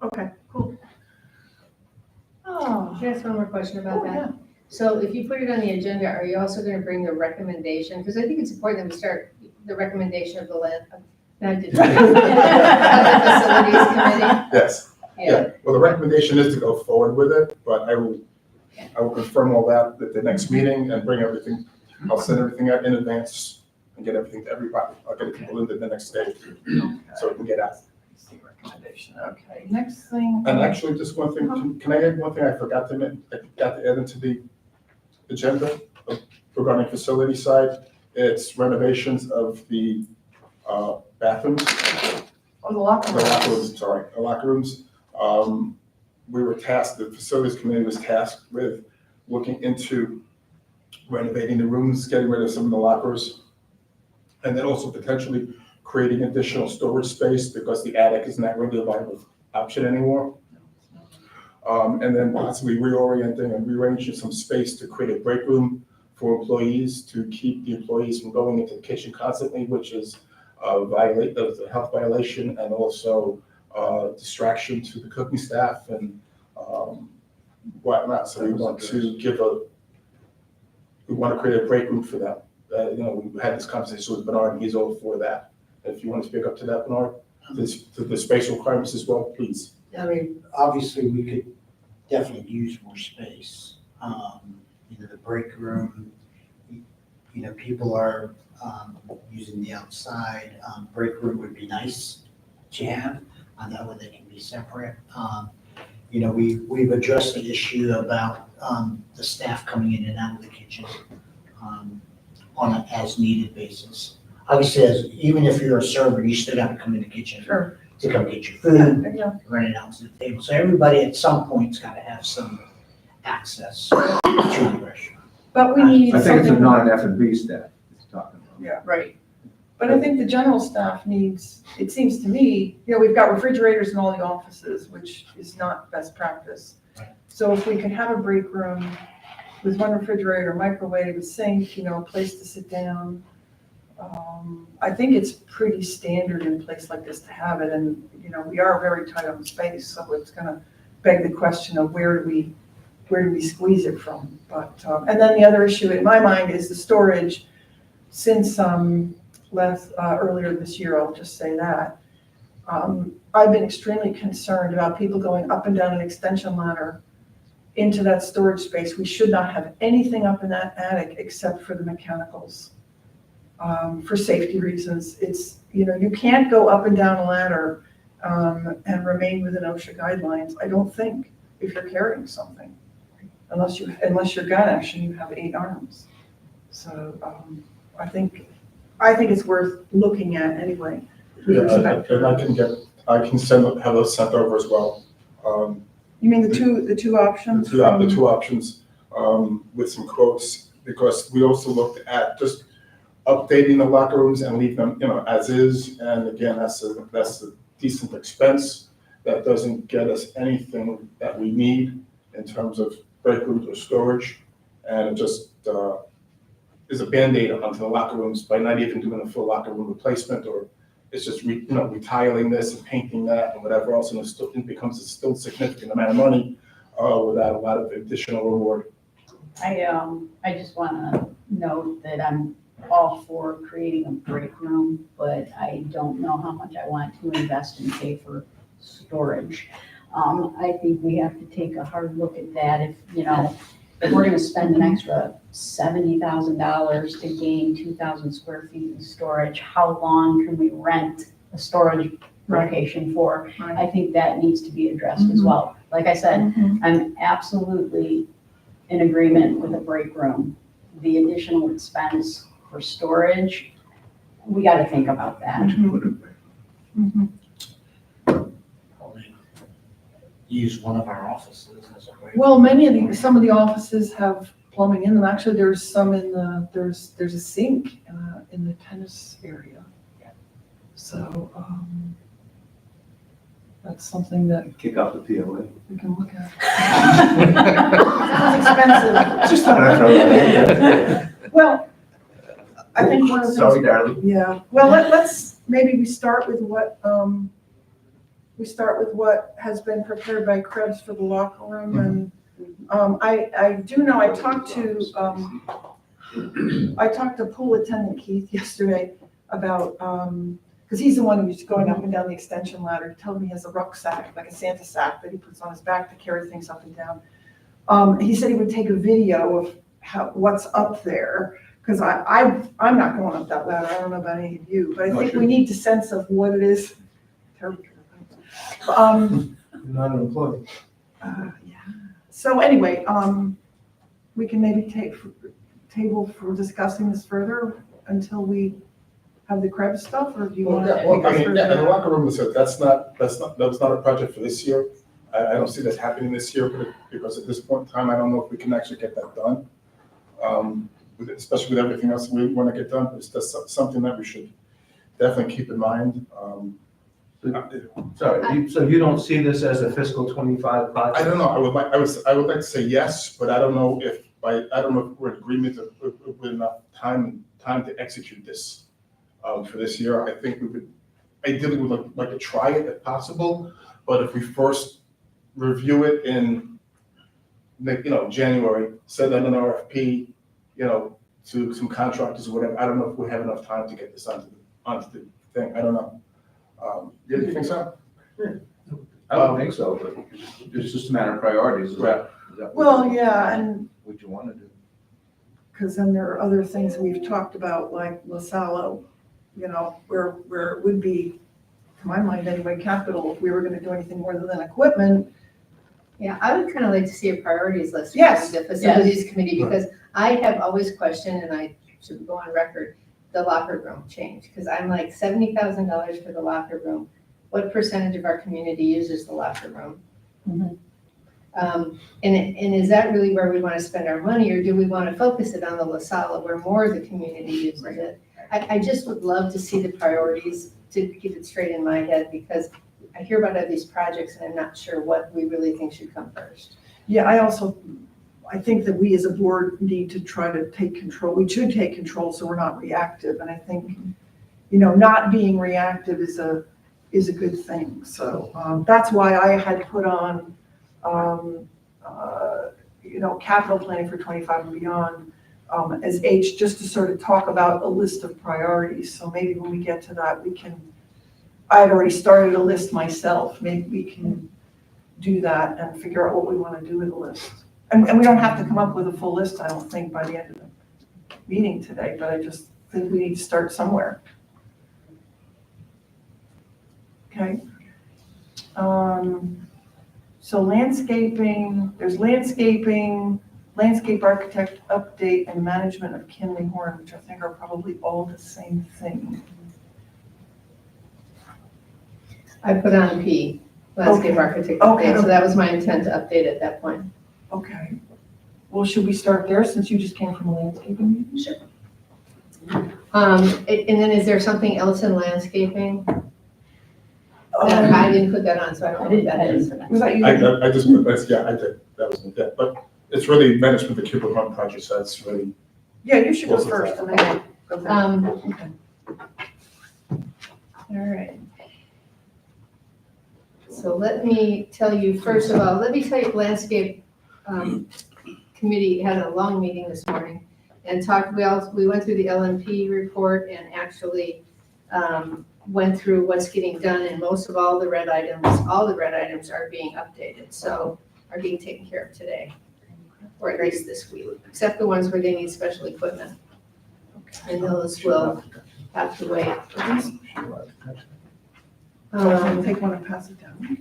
Okay, cool. Oh, Can I ask one more question about oh, that? yeah. So if you put it on the agenda, are you also gonna bring the recommendation? Because I think it's important that we start the recommendation of the land, not the facilities committee. Yes, Yeah, yeah, well, the recommendation is to go forward with it, but I will confirm all that at the next meeting and bring everything, I'll send everything out in advance and get everything to everybody. I'll get it to Belinda the next day, so it can get out. Recommendation, okay, next thing. And actually, just one thing, can I add one thing I forgot to add into the agenda regarding facility side? It's renovations of the bathrooms, Oh, the locker the room. locker rooms, sorry, the locker rooms. We were tasked, the facilities committee was tasked with looking into renovating the rooms, getting rid of some of the lockers, and then also potentially creating additional storage space because the attic is not really a viable option anymore. And then possibly reorienting and rearranging some space to create a break room for employees to keep the employees from going into the kitchen constantly, which is a health violation and also distraction to the cooking staff and whatnot. So we want to create a break room for them. We had this conversation with Bernard, and he's all for that. If you want to speak up to that, Bernard, to the space requirements as well, please. I mean, obviously, we could definitely use more space. The break room, people are using the outside. Break room would be nice to have, that way they can be separate. We've addressed the issue about the staff coming in and out of the kitchen on an as-needed basis. Obviously, even if you're a server, you still gotta come in the kitchen Sure. to come get your food, Yeah. run it out to the table. So everybody at some point's gotta have some access to the restaurant. But we need I think it's a something. non-F&B staff it's talking about. Yeah, right. But I think the general staff needs, it seems to me, we've got refrigerators in all the offices, which is not best practice. So if we could have a break room with one refrigerator, microwave, a sink, a place to sit down. I think it's pretty standard in a place like this to have it, and, we are very tight on space, so it's gonna beg the question of where do we squeeze it from? But, and then the other issue in my mind is the storage. Since, earlier this year, I'll just say that, I've been extremely concerned about people going up and down an extension ladder into that storage space. We should not have anything up in that attic except for the mechanicals. For safety reasons, you can't go up and down a ladder and remain within OSHA guidelines, I don't think, if you're carrying something, unless you're Ganesh and you have 8 arms. So I think it's worth looking at anyway. Yeah, and I can have those sent over as well. You mean the two options? The two options with some quotes, because we also looked at just updating the locker rooms and leave them, as is. And again, that's a decent expense. That doesn't get us anything that we need in terms of break rooms or storage. And it just is a Band-Aid onto the locker rooms by not even doing a full locker room replacement, or it's just retiling this and painting that and whatever else, and it becomes a still significant amount of money without a lot of additional reward. I just wanna note that I'm all for creating a break room, but I don't know how much I want to invest and pay for storage. I think we have to take a hard look at that. If we're gonna spend an extra $70,000 to gain 2,000 square feet of storage, how long can we rent a storage location for? Right. I think that needs to be addressed as well. Like I said, I'm absolutely in agreement with a break room. The additional expense for storage, we gotta think about that. Probably use one of our offices as a break. Well, some of the offices have plumbing in them. Actually, there's some there's a sink in the tennis area. So, that's something that Kick out the POA. we can look at. Sounds expensive. Just thought I'd throw that in there. Well, I think one of the things. Sorry, darling. Yeah, well, let's, maybe we start with what has been prepared by Krebs for the locker room, and, I do know, I talked to pool attendant Keith yesterday about, because he's the one who's going up and down the extension ladder. He told me he has a rucksack, like a Santa sack that he puts on his back to carry things up and down. He said he would take a video of what's up there, because I'm not going up that ladder. I don't know about any of you, but I think we need to sense of what it is. Terrible. You're not an employee. Yeah. So anyway, we can maybe table for discussing this further until we have the Krebs stuff, or do you want to? Yeah, well, I mean, yeah, and the locker room is, that's not a project for this year. I don't see that happening this year, because at this point in time, I don't know if we can actually get that done. Especially with everything else we want to get done, it's just something that we should definitely keep in mind. Sorry, so you don't see this as a fiscal 25 project? I don't know, I would like to say yes, but I don't know if we're in agreement with enough time to execute this for this year. I think ideally would like to try it if possible, but if we first review it in, January, send out an RFP, to some contractors or whatever, I don't know if we have enough time to get this onto the thing, I don't know. Do you think so? I don't think so, but it's just a matter of priorities. Is that Well, yeah, and what you want to do? because then there are other things we've talked about, like LaSallo, where it would be, to my mind anyway, capital, if we were gonna do anything more than equipment. Yeah, I would kind of like to see a priorities list Yes. from the facilities committee, because I have always questioned, and I should go on record, the locker room change, because I'm like $70,000 for the locker room. What percentage of our community uses the locker room? Mhm. And is that really where we want to spend our money, or do we want to focus it on the LaSalle where more of the community uses it? I just would love to see the priorities to keep it straight in my head, because I hear about all these projects and I'm not sure what we really think should come first. Yeah, I think that we as a board need to try to take control. We should take control so we're not reactive. And I think, not being reactive is a good thing. So that's why I had put on, capital planning for 25 and beyond as H, just to sort of talk about a list of priorities. So maybe when we get to that, I had already started a list myself. Maybe we can do that and figure out what we want to do with the list. And we don't have to come up with a full list, I don't think, by the end of the meeting today, but I just think we need to start somewhere. Okay. So landscaping, there's landscape architect update, and management of Kinley Horn, which I think are probably all the same thing. I put on P, landscape architect, Okay. so that was my intent to update at that point. Okay. Well, should we start there since you just came from a landscaping meeting? Sure. And then is there something else in landscaping? That I didn't put that on, so I don't know what that is. Was that you? I just put this, yeah, I did, that was it, but it's really management of the Cuba Run project, so that's really. Yeah, you should go first and then I'll go back. All right. So let me tell you, first of all, landscape committee had a long meeting this morning and we went through the LNP report and actually went through what's getting done, and most of all the red items are being updated, so are being taken care of today, or at least this week, except the ones where they need special equipment. And those will have to wait. Take one and pass it down.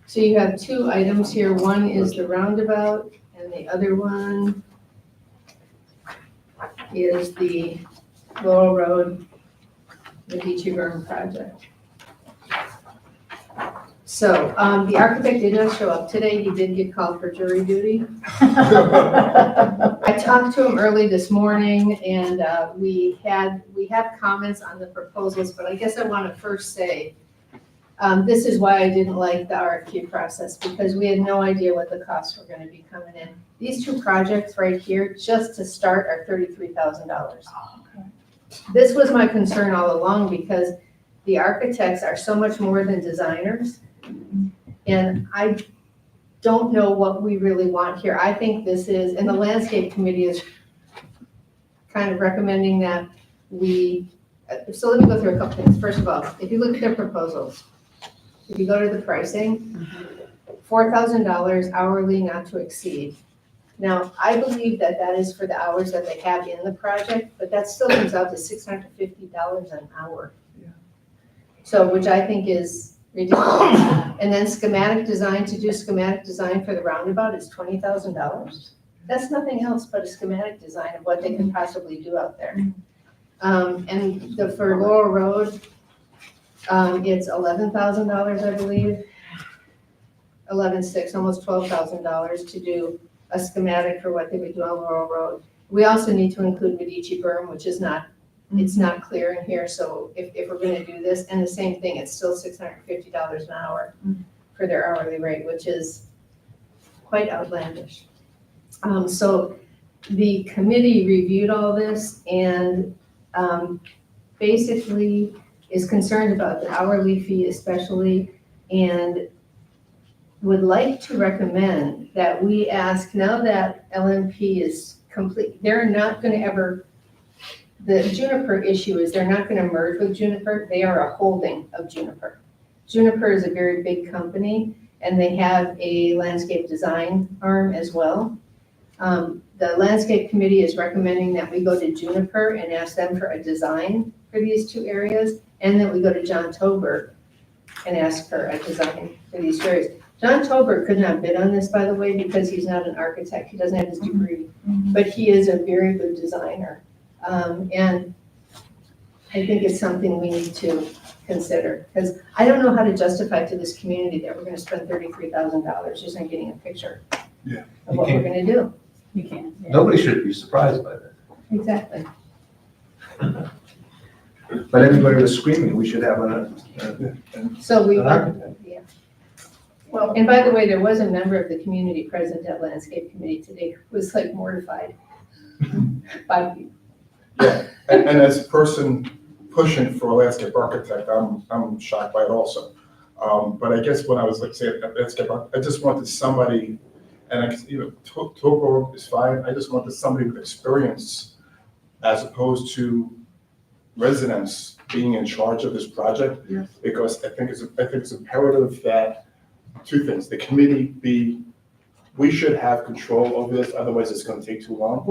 So you have two items here. One is the roundabout, and the other one is the Laurel Road, the Beachy Burn project. So, the architect did not show up today, he did get called for jury duty. I talked to him early this morning, and we have comments on the proposals, but I guess I want to first say, this is why I didn't like the RFQ process, because we had no idea what the costs were going to be coming in. These two projects right here, just to start, are $33,000. This was my concern all along, because the architects are so much more than designers, and I don't know what we really want here. I think this is, and the landscape committee is kind of recommending that so let me go through a couple things. First of all, if you look at their proposals, if you go to the pricing, $4,000 hourly not to exceed. Now, I believe that that is for the hours that they have in the project, but that still comes out to $650 an hour. So, which I think is ridiculous. And then schematic design, to do schematic design for the roundabout is $20,000. That's nothing else but a schematic design of what they can possibly do out there. And for Laurel Road, it's $11,000, I believe. 11,600, almost $12,000 to do a schematic for what they would do on Laurel Road. We also need to include Medici berm, which is not, it's not clear in here, so if we're gonna do this, and the same thing, it's still $650 an hour for their hourly rate, which is quite outlandish. So the committee reviewed all this and basically is concerned about the hourly fee especially, and would like to recommend that we ask, now that LMP is complete, they're not gonna ever, the Juniper issue is they're not gonna merge with Juniper, they are a holding of Juniper. Juniper is a very big company, and they have a landscape design arm as well. The landscape committee is recommending that we go to Juniper and ask them for a design for these two areas, and that we go to John Tober and ask for a design for these two areas. John Tober could not bid on this, by the way, because he's not an architect, he doesn't have his degree, but he is a very good designer. And I think it's something we need to consider, because I don't know how to justify to this community that we're gonna spend $33,000 just on getting a picture Yeah. of what we're gonna do. You can. Yeah. Nobody should be surprised by that. Exactly. But everybody was screaming, we should have So we, an architect. yeah. Well, And by the way, there was a member of the community present at landscape committee today who was like mortified by Yeah, and as a person pushing for a landscape architect, I'm shocked by it also. But I guess when I was like saying landscape architect, I just wanted somebody, and Tobo is fine, I just wanted somebody with experience as opposed to residents being in charge of this project. Yes. Because I think it's imperative that two things, the committee we should have control over this, otherwise it's gonna take too long.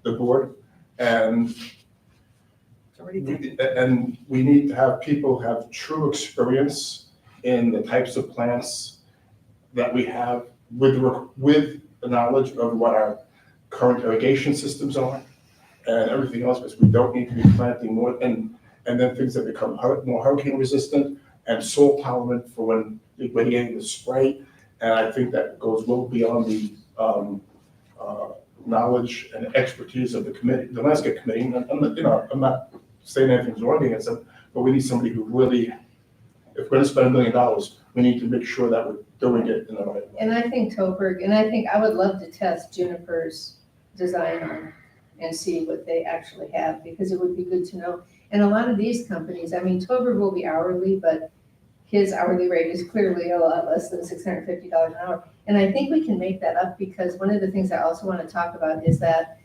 The board, and it's already taken. and we need to have people have true experience in the types of plants that we have with the knowledge of what our current irrigation systems are and everything else, because we don't need to be planting more, and then things that become more hurricane resistant and soil tolerant for when you're getting the spray. And I think that goes well beyond the knowledge and expertise of the committee, the landscape committee. And I'm not saying anything's wrong against them, but we need somebody who really, if we're gonna spend $1 million, we need to make sure that we're doing it in the right way. And I think Toberg, and I think I would love to test Juniper's design on and see what they actually have, because it would be good to know. And a lot of these companies, I mean, Toberg will be hourly, but his hourly rate is clearly a lot less than $650 an hour. And I think we can make that up, because one of the things I also want to talk about is that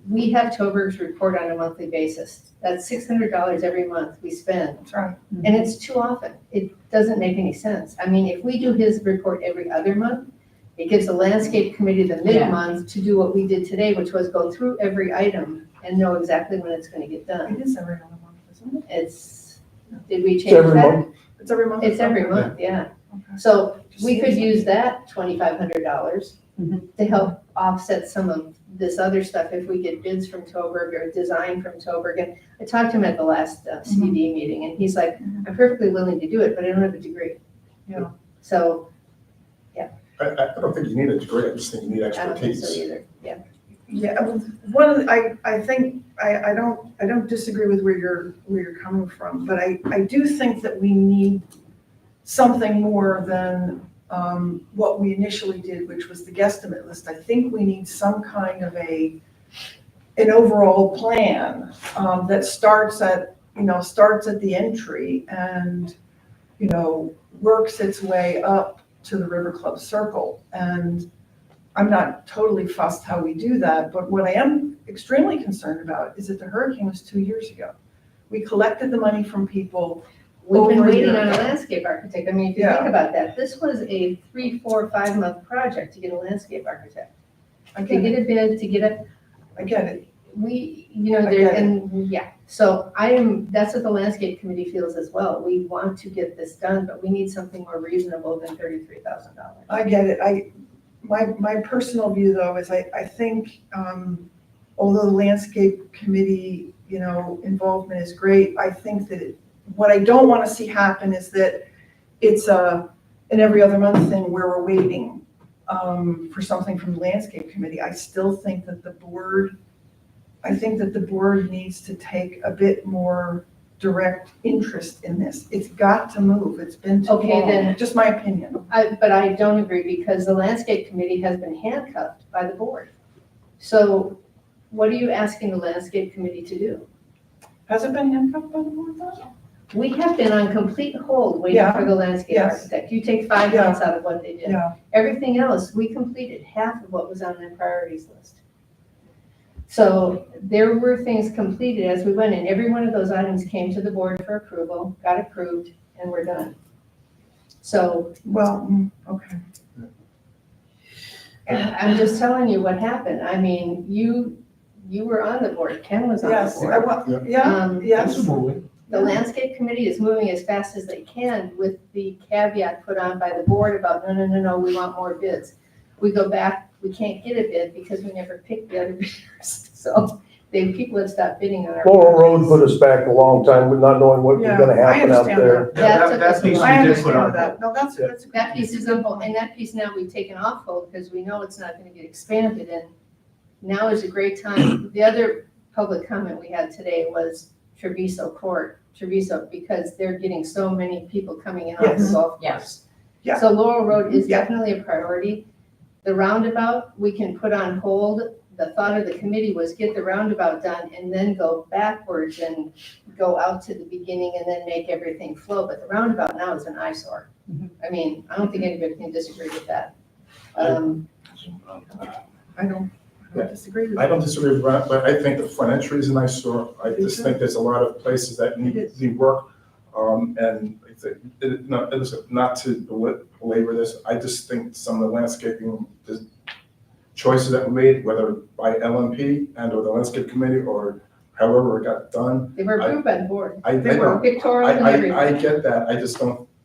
we have Toberg's report on a monthly basis. That's $600 every month we spend. That's right. And it's too often. It doesn't make any sense. I mean, if we do his report every other month, it gives the landscape committee the mid-month to do what we did today, which was go through every item and know exactly when it's going to get done. It is every other month, isn't it? It's, did we It's change every that? month. It's every month. It's every month, yeah. Okay. So we could use that $2,500 to help offset some of this other stuff if we get bids from Toberg or design from Toberg. And I talked to him at the last CDD meeting, and he's like, I'm perfectly willing to do it, but I don't have a degree. Yeah. So I don't think you need a degree, I just think you need I don't think so expertise. either, yeah. Yeah, well, one of the, I think, I don't disagree with where you're coming from, but I do think that we need something more than, what we initially did, which was the guesstimate list. I think we need some kind of an overall plan, that starts at the entry and, works its way up to the River Club Circle. And I'm not totally fussed how we do that, but what I am extremely concerned about is that the hurricane was 2 years ago. We collected the money from people. We've been Over a waiting year on a ago. landscape architect. I mean, if you Yeah. think about that, this was a 3, 4, 5-month project to get a landscape architect. I To get it, get a bid, to get a, I get it. there, I get it. and, yeah. So that's what the landscape committee feels as well. We want to get this done, but we need something more reasonable than $33,000. I get it. My personal view though is I think, although the landscape committee, involvement is great, I think that what I don't want to see happen is that it's an every other month thing where we're waiting, for something from the landscape committee. I still think that the board needs to take a bit more direct interest in this. It's got to move. It's been too Okay, long. then- Just my opinion. But I don't agree because the landscape committee has been handcuffed by the board. So what are you asking the landscape committee to do? Has it been handcuffed by the board though? We have been on complete hold waiting Yeah, for the landscape yes. architect. You take 5 Yeah. months out of what they did. Yeah. Everything else, we completed half of what was on the priorities list. So there were things completed as we went, and every one of those items came to the board for approval, got approved, and we're done. So Well, okay. I'm just telling you what happened. I mean, you were on the board, Ken was on the Yes, board. yeah, Um, yes. It's moving. The landscape committee is moving as fast as they can with the caveat put on by the board about, no, we want more bids. We go back, we can't get a bid because we never picked the other bidders. So people have stopped bidding on our. Laurel Road put us back a long time with not knowing what was Yeah, gonna I happen out understand there. That took us a piece while. we I did put on understand that. No, that's a That piece is on hold, and that piece now we've taken off hold because we know it's not gonna get expanded, and now is a great time. The other public comment we had today was Treviso Court, because they're getting so many people coming in off the Yes. golf course. Yes. Yeah. So Laurel Road is Yeah. definitely a priority. The roundabout, we can put on hold. The thought of the committee was get the roundabout done and then go backwards and go out to the beginning and then make everything flow. But the roundabout now is an eyesore. I mean, I don't think anybody can disagree with that. I don't disagree with I that. don't disagree with that, but I think the front entry is a nice store. I just think there's a lot of places that need It is. the work. And it's not to belabor this, I just think some of the landscaping choices that were made, whether by LMP and or the landscape committee or however it got done. They were approved by the board. I They were know, pictorial and I everything. get that,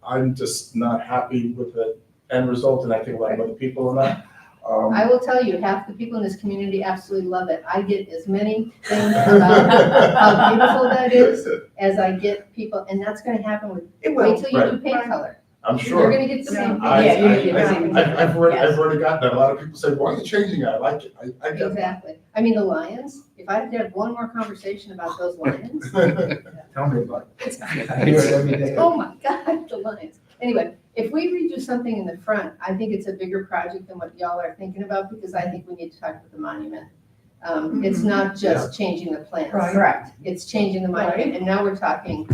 I'm just not happy with the end result, and I think a lot of other people are not. I will tell you, half the people in this community absolutely love it. I get as many things about how beautiful that is as I get people, and that's gonna happen with, It wait will. till you do Right. paint color. I'm You're sure. gonna get the same thing. I've already gotten that. A lot of people say, why are you changing that? I like it. I get Exactly. I mean, the lions, if I had to have one more conversation about those lions, that. Tell me about it's, it. I hear it every day. oh my God, the lions. Anyway, if we redo something in the front, I think it's a bigger project than what y'all are thinking about, because I think we need to talk about the monument. It's not just changing the plans. Right. Correct. It's changing the monument, and now we're talking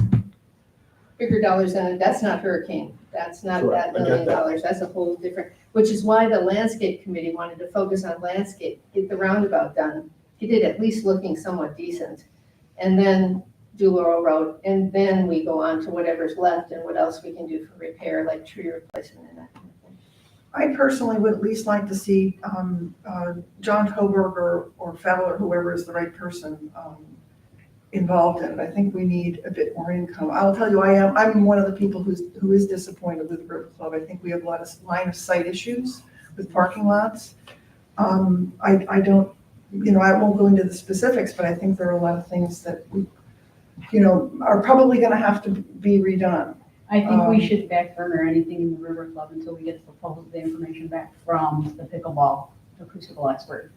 bigger dollars than, that's not hurricane. That's not Correct. that I get $1 million. that. That's a whole different, which is why the landscape committee wanted to focus on landscape, get the roundabout done, get it at least looking somewhat decent, and then do Laurel Road, and then we go on to whatever's left and what else we can do for repair, like tree replacement and that kind of thing. I personally would at least like to see John Hoberg or Fowler, whoever is the right person, involved in it. I think we need a bit more income. I'll tell you, I'm one of the people who is disappointed with the River Club. I think we have a lot of line of sight issues with parking lots. I don't, I won't go into the specifics, but I think there are a lot of things that we, are probably gonna have to be redone. I think we should back burner anything in the River Club until we get the information back from the pickleball acoustical expert.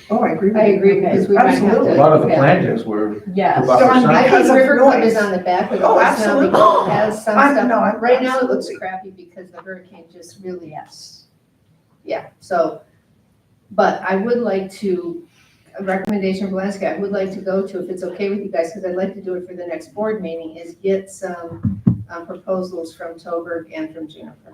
Oh, I agree with I you. agree, because we might have Absolutely. A to. lot of the yeah. plantings were, Yes. About Done the I because think of River Club is noise. on the back of the Oh, list now absolutely. because it has some stuff. No, Right now, it looks absolutely. crappy because the hurricane just really, Yes. yeah, so. But I would like to, a recommendation for landscape, I would like to go to, if it's okay with you guys, because I'd like to do it for the next board meeting, is get some proposals from Toberg and from Juniper.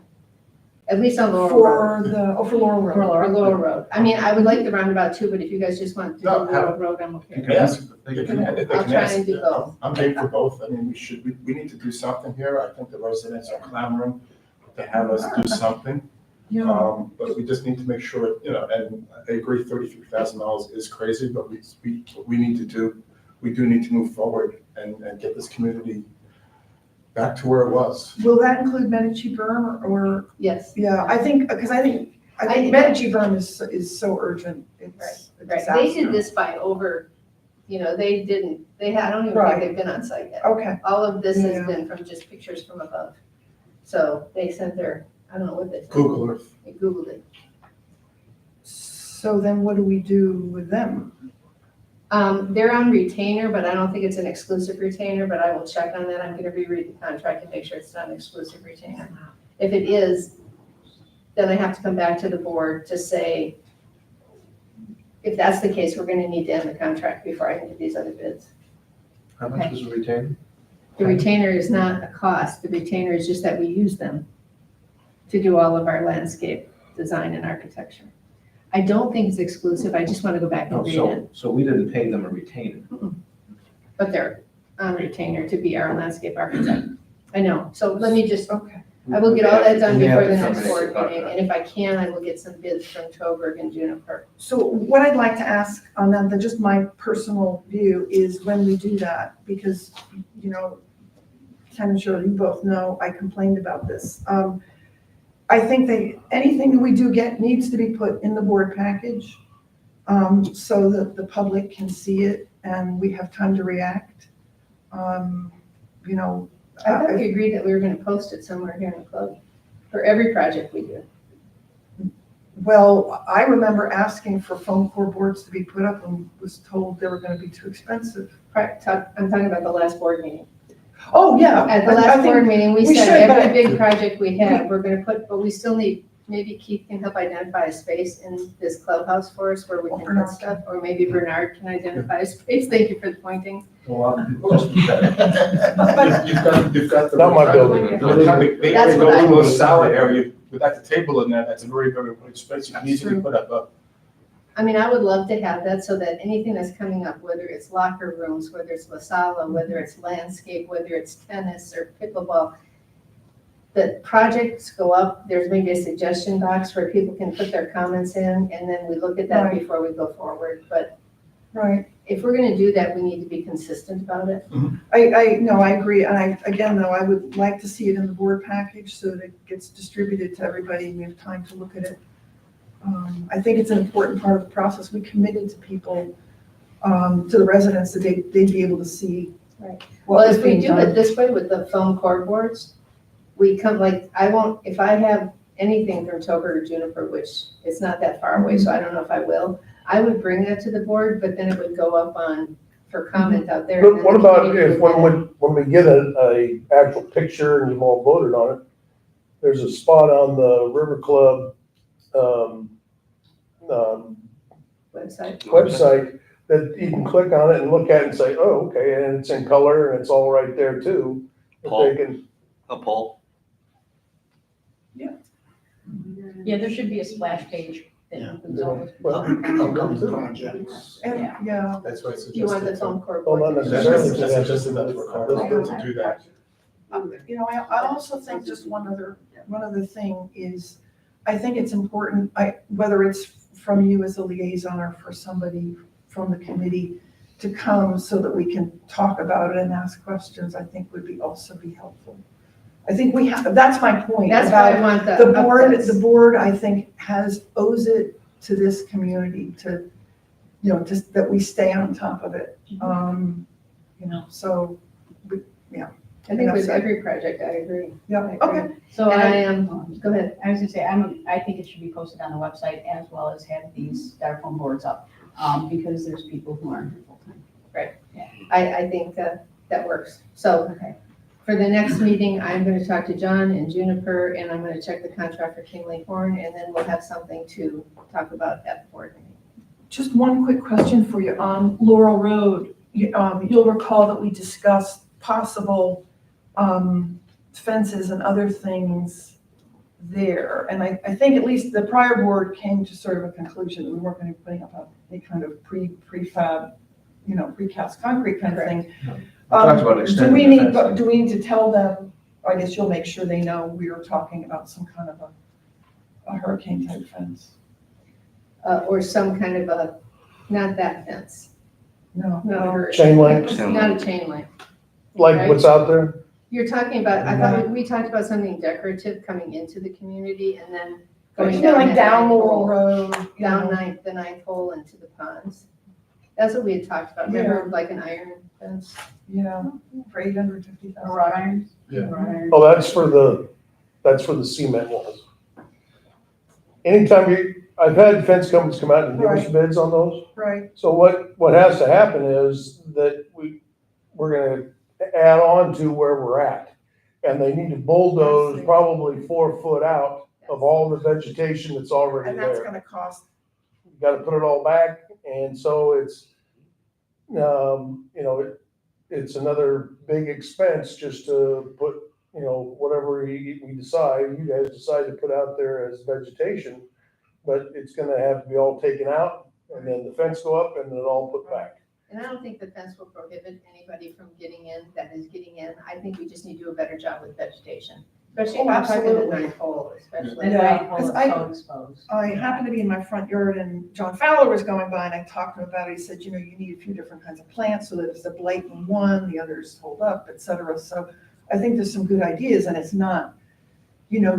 At least on Laurel Road. For Laurel Road. Or Laurel Road. I mean, I would like the roundabout too, but if you guys just want to do No, Laurel Road, I'm You okay. can ask, they They can, can- they I'll can try ask. and do both. I'm game for both. I mean, we need to do something here. I think the residents are clamoring to have us do something. Yeah, But we just need to make sure, and I agree, $33,000 is crazy, but what we need to do, we do need to move forward and get this community back to where it was. will that include Medici berm or, Yes, yeah, I think I- Medici berm is so urgent. It's a right. They disaster. did this by over, they didn't, I don't even Right. think they've been on site yet. Okay, All of this has Yeah. been from just pictures from above. So they sent I don't know what they sent. Google Earth. They Googled it. so then what do we do with them? They're on retainer, but I don't think it's an exclusive retainer, but I will check on that. I'm gonna reread the contract and make sure it's not an exclusive retainer. If it is, then I have to come back to the board to say, if that's the case, we're gonna need to end the contract before I can get these other bids. how much was the retained? The retainer is not a cost, the retainer is just that we use them to do all of our landscape design and architecture. I don't think it's exclusive, I just wanna go back and No, read it, so we didn't pay them a retainer. but they're on retainer to be our landscape architect. I know, so let me just, Okay, I will get all that done We have before the to next terminate board the meeting, contract. and if I can, I will get some bids from Toberg and Juniper. so what I'd like to ask on that, just my personal view, is when we do that, because, Ken and Shirley, you both know, I complained about this. I think anything that we do get needs to be put in the board package, so that the public can see it and we have time to react. I thought we agreed that we were gonna post it somewhere here in the club, for every project we do. Well, I remember asking for foam core boards to be put up and was told they were gonna be too expensive. I'm talking about the last board meeting. Oh, yeah. At the I last think- board meeting, we we said should, but every big project we have, we're gonna put, but we still need, maybe Keith can help identify a space in this clubhouse for us where we Or can Bernard put stuff, or maybe Bernard can identify a space. Thank you for the pointing. Well, just be better. You've got the. Not my building. They That's go what I- to a salad area, without the table in there, that's a very, very good space, you can easily put up I mean, I would love to have that so that anything that's coming up, whether it's locker rooms, whether it's La Sala, whether it's landscape, whether it's tennis or pickleball, the projects go up, there's maybe a suggestion box where people can put their comments in, and then we look at that Right. before we go forward. But Right. if we're gonna do that, we need to be consistent about it. No, I agree. And again, though, I would like to see it in the board package so that it gets distributed to everybody and we have time to look at it. I think it's an important part of the process. We committed to people, to the residents, that they'd be able to see. Right. what Well, was if we being do done. it this way with the foam core boards, we come, I won't, if I have anything from Tober or Juniper, which it's not that far away, so I don't know if I will, I would bring that to the board, but then it would go up for comment out there. and But then what the about committee if, would when we get a actual picture and you've all voted on it, there's a spot on the River Club, website. website that you can click on it and look at it and say, oh, okay, and it's in color and it's all right there too. If they can, A poll. Yeah, there should be a splash page that opens all the. well, Upcoming projects. And, yeah, That's why I You want the suggested. foam core Well, board. not That's necessarily. why I suggested that to Ricardo, to do that. I also think just one other thing is, I think it's important, whether it's from you as a liaison or for somebody from the committee to come so that we can talk about it and ask questions, I think would also be helpful. I think that's my point. That's why I about want the the updates. board, I think, owes it to this community to, just that we stay on top of it. So, yeah. I think with every project, I agree. Yeah, okay, So And I I, am, go ahead. I was gonna say, I think it should be posted on the website as well as have these styrofoam boards up, because there's people who aren't here full-time. I think that works. So Okay. for the next meeting, I'm going to talk to John and Juniper, and I'm going to check the contract for Kingley Horn, and then we'll have something to talk about at the board meeting. just one quick question for you. On Laurel Road, you'll recall that we discussed possible fences and other things there. And I think at least the prior board came to sort of a conclusion that we weren't going to be putting up any kind of prefab, precast concrete kind of thing. talked about extending the fence. Do we need to tell them, I guess you'll make sure they know we are talking about some kind of a hurricane type fence? Or some kind of a, not that fence. No. Not a hurricane. Chain link, It's not a chain link. like what's out there? You're talking about, I thought we talked about something decorative coming into the community and then But going you know, down like that down ninth Laurel hole. Road, Down the ninth hole into the ponds. That's what we had talked about. Remember, like an iron fence? Yeah, for Or $850,000. wrought irons? Yeah. Wrought irons. Oh, that's for the cement walls. Anytime I've had fence companies come out and give us bids on those. Right, So what has to happen is that we're gonna add on to where we're at. And they need to bulldoze probably 4 foot out of all the vegetation that's already and that's there. gonna cost, Gotta put it all back, and so it's, it's another big expense just to put, whatever we decide, you guys decide to put out there as vegetation. But it's gonna have to be all taken out, and then the fence go up, and then it all put back. And I don't think the fence will prohibit anybody from getting in, that is getting in. I think we just need to do a better job with vegetation. Especially if we're talking the absolutely. ninth hole, especially. The Yeah, ninth hole 'cause is I- so exposed. I happened to be in my front yard and John Fowler was going by and I talked to him about it. He said, you need a few different kinds of plants so that if the blight in one, the others hold up, et cetera. So I think there's some good ideas and it's not,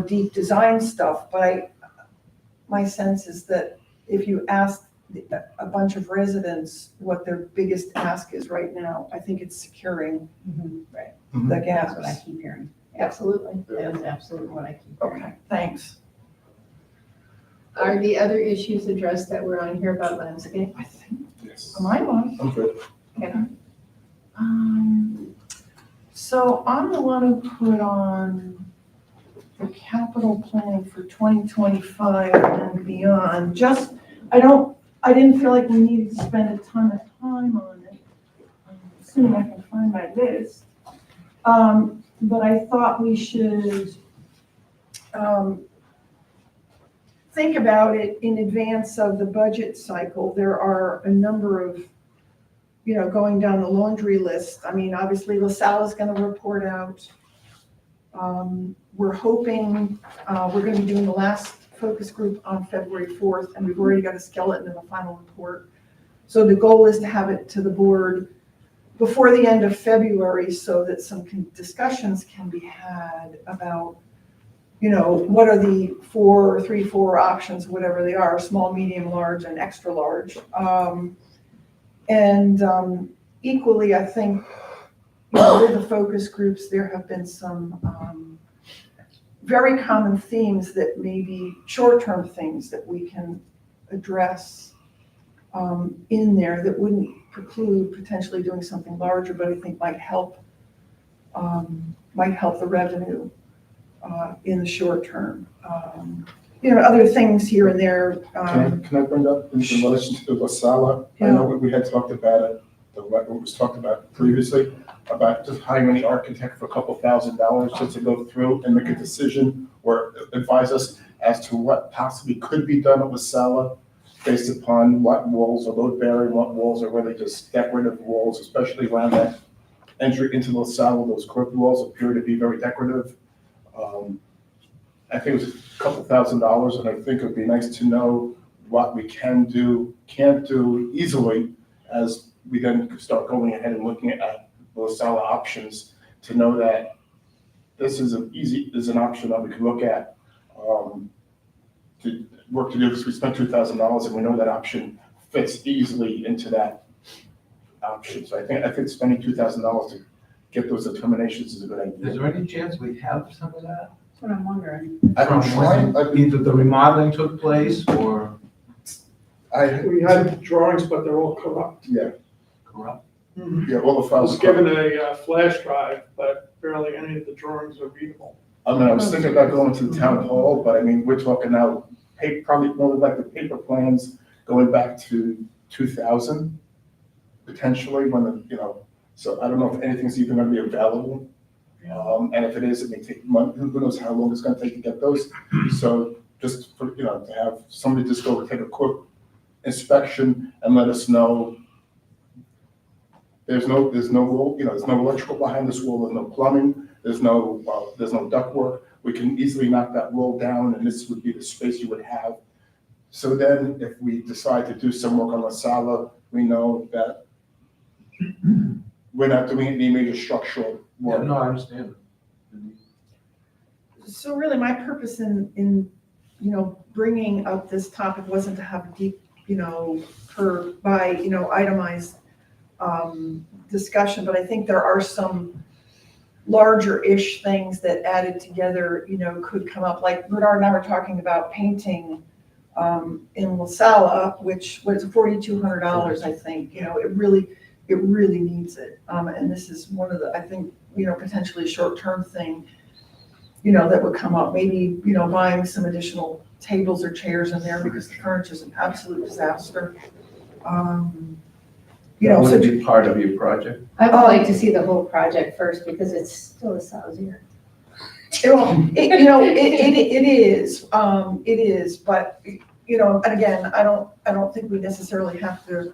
deep design stuff, but my sense is that if you ask a bunch of residents what their biggest ask is right now, I think it's securing Right, the that's what I gaps. keep hearing. Absolutely. That is absolutely what I keep hearing. Okay, thanks. Are the other issues addressed that were on here about landscape? I think, Yes. am I on? I'm good. So I'm the one who put on the capital plan for 2025 and beyond. I didn't feel like we needed to spend a ton of time on it. Soon I can find my list. But I thought we should think about it in advance of the budget cycle. There are a number of going down the laundry list. I mean, obviously LaSalle is going to report out. We're hoping, we're going to be doing the last focus group on February 4th, and we've already got a skeleton in the final report. So the goal is to have it to the board before the end of February so that some discussions can be had about, what are the 4 options, whatever they are, small, medium, large, and extra large. Equally, I think, with the focus groups, there have been some very common themes that may be short-term things that we can address in there that wouldn't preclude potentially doing something larger, but I think might help the revenue in the short term. Other things here and there. Can I bring up in relation to the LaSalle? I know we had talked about it, what was talked about previously, about just hiring an architect for a couple $1,000 just to go through and make a decision or advise us as to what possibly could be done at LaSalle based upon what walls are load bearing, what walls are really just decorative walls, especially around that entry into LaSalle. Those curved walls appear to be very decorative. I think it was a couple $1,000, and I think it would be nice to know what we can do, can't do easily as we then start going ahead and looking at LaSalle options to know that this is an option that we can look at to work to do, because we spent $2,000 and we know that option fits easily into that option. So I think spending $2,000 to get those determinations is a good Is idea. there any chance we have some of that? That's what I'm wondering. I've been trying, Either the remodeling took place or We had drawings, but they're all corrupt. corrupt. yeah, all the I files. was given a flash drive, but barely any of the drawings are readable. I mean, I was thinking about going to the town hall, but I mean, we're talking now, probably more like the paper plans going back to 2000, potentially, when the, so I don't know if anything's even gonna be available. And if it is, it may take months, who knows how long it's gonna take to get those. So just for, to have somebody just go take a quick inspection and let us know. There's no, there's no electrical behind this wall, there's no plumbing, there's no ductwork. We can easily knock that wall down and this would be the space you would have. So then if we decide to do some work on La Sala, we know that we're not doing any major structural Yeah, work. no, I understand. So really, my purpose in, bringing up this topic wasn't to have a deep, itemized discussion, but I think there are some larger-ish things that added together, could come up. Like Bernard and I were talking about painting in La Sala, which was $4,200, I think. It really needs it. And this is one of the, I think, potentially a short-term thing, that would come up. Maybe, buying some additional tables or chairs in there because the furniture is an absolute disaster. That So would be part of your project. I would like to see the whole project first because it's still a sousier. it is, but, and again, I don't think we necessarily have to,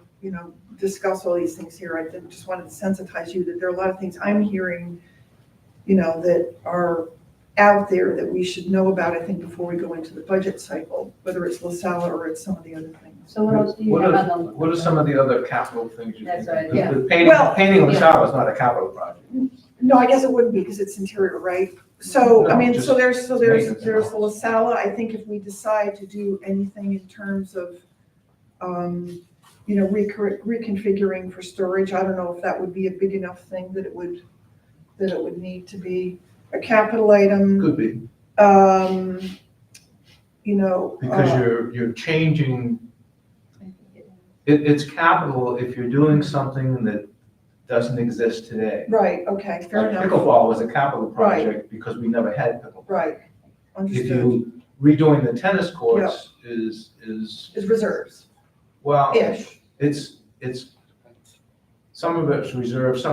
discuss all these things here. I just wanted to sensitize you that there are a lot of things I'm hearing, that are out there that we should know about, I think, before we go into the budget cycle, whether it's La Sala or it's some of the other things. So what else do you What have are- on the? What are some of the other capital things you That's think? right, yeah. The painting, Well- painting La Yeah. Sala is not a capital project. No, I guess it wouldn't be because it's interior, right? So, I No, mean, just there's maintenance. the La Sala. I think if we decide to do anything in terms of, reconfiguring for storage, I don't know if that would be a big enough thing that it would need to be a capital item. Could be, because you're changing, it's capital if you're doing something that doesn't exist today. Right, okay, fair Like enough. pickleball was a capital Right. project because we never had pickleball. Right, If understood. you redoing the tennis courts is, Is reserves, well, ish. it's, some of it's reserved,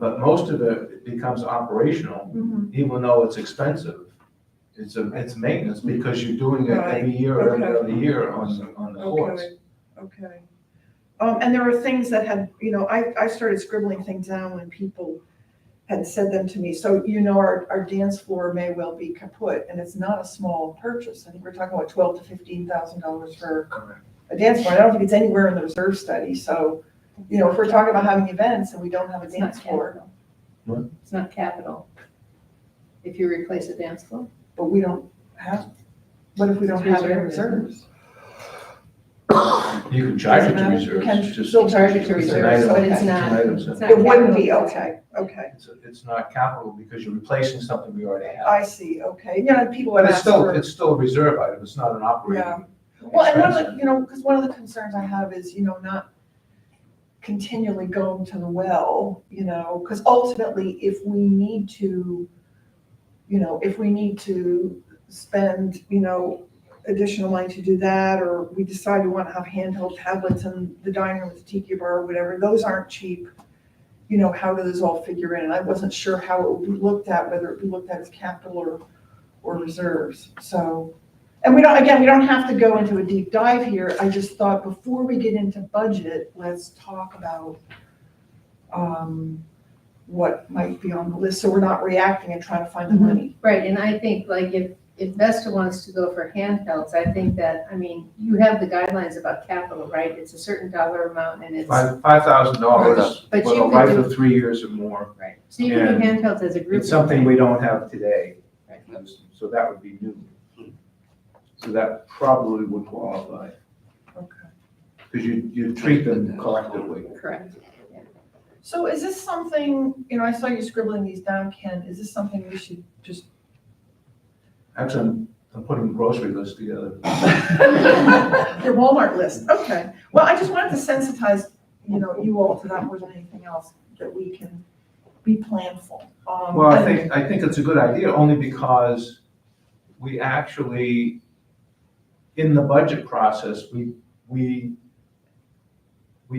but most of it becomes operational, Mhm. even though it's expensive. It's maintenance because you're doing it Right, every year or every okay. other year on the courts. Okay. And there were things that had, I started scribbling things down when people had said them to me. So, our dance floor may well be kaput, and it's not a small purchase. I think we're talking about $12,000 to $15,000 for Correct. a dance floor. I don't think it's anywhere in the reserve study. So, if we're talking about having events and we don't have a It's not dance floor, capital. What? It's not capital. If you replace a dance floor. but we don't have, what if we don't have it in reserves? You can charge it to Doesn't matter. reserves. You can it's just- still charge it to it's an reserves, item. but it's It's not- an item. it's not It wouldn't be, capital. okay. It's not capital because you're replacing something we already have. I see, okay. People But have it's asked for. it's still a reserve item, it's not an operating. Well, and one expense. of the, because one of the concerns I have is, not continually going to the well, because ultimately, if we need to spend, additional money to do that, or we decide we want to have handheld tablets in the dining room with the tiki bar or whatever, those aren't cheap. How do those all figure in? And I wasn't sure how it would be looked at, whether it would be looked at as capital or reserves. So, and we don't have to go into a deep dive here. I just thought before we get into budget, let's talk about what might be on the list, so we're not reacting and trying to find the money. Right, and I think like if Vesta wants to go for handhelds, I think that, you have the guidelines about capital, right? It's a certain dollar amount and it's, $5,000 But with you a could life do- of 3 years or more. right. So you can do handhelds as a group. It's something we don't have today, Right. so that would be new. So that probably would qualify, Okay. because you treat them collectively. Correct. So is this something, I saw you scribbling these down, Ken, is this something we should just? Actually, I'm putting a grocery list together. Your Walmart list, okay. Well, I just wanted to sensitize, you all to that more than anything else, that we can be planful. Well, I think it's a good idea, only because we actually, in the budget process, we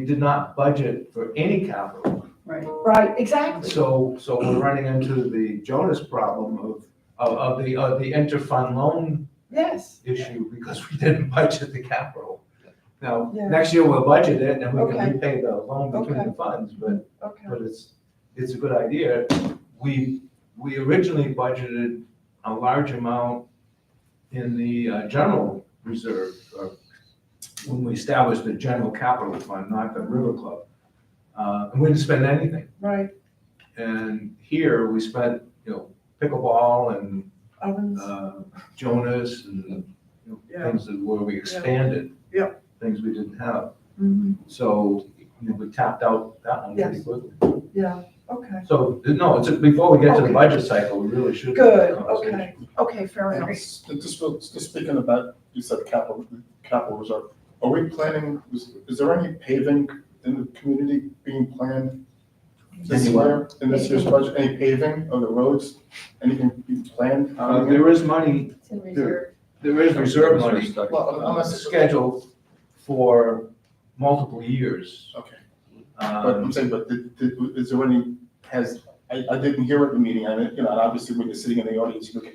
did not budget for any capital. Right, exactly. So we're running into the Jonas problem of the inter-fund loan Yes, issue because we didn't budget the capital. Now, Yeah. next year we'll budget it and we Okay. can repay the loan between Okay. the funds, but okay, it's a good idea. We originally budgeted a large amount in the general reserve, when we established the general capital fund, not the river club. And we didn't spend anything. right, And here we spent, pickleball and ovens, Jonas and Yeah. things where we expanded. Yeah. Things we didn't have. mhm, So, we tapped out that one pretty Yes. quickly. yeah, okay. So, no, before we get to the Okay. budget cycle, we really should. have Good, a conversation. okay, fair And enough. just speaking about, you said capital reserve, are we planning, is there any paving in the community being planned this Any what? year, in this year's budget, any paving of the roads, anything be planned? There is money, It's in reserve. there is reserve money Well, unless, scheduled for multiple years. okay, but Um, I'm saying, but is there any, I didn't hear at the meeting, and obviously when you're sitting in the audience, you look at,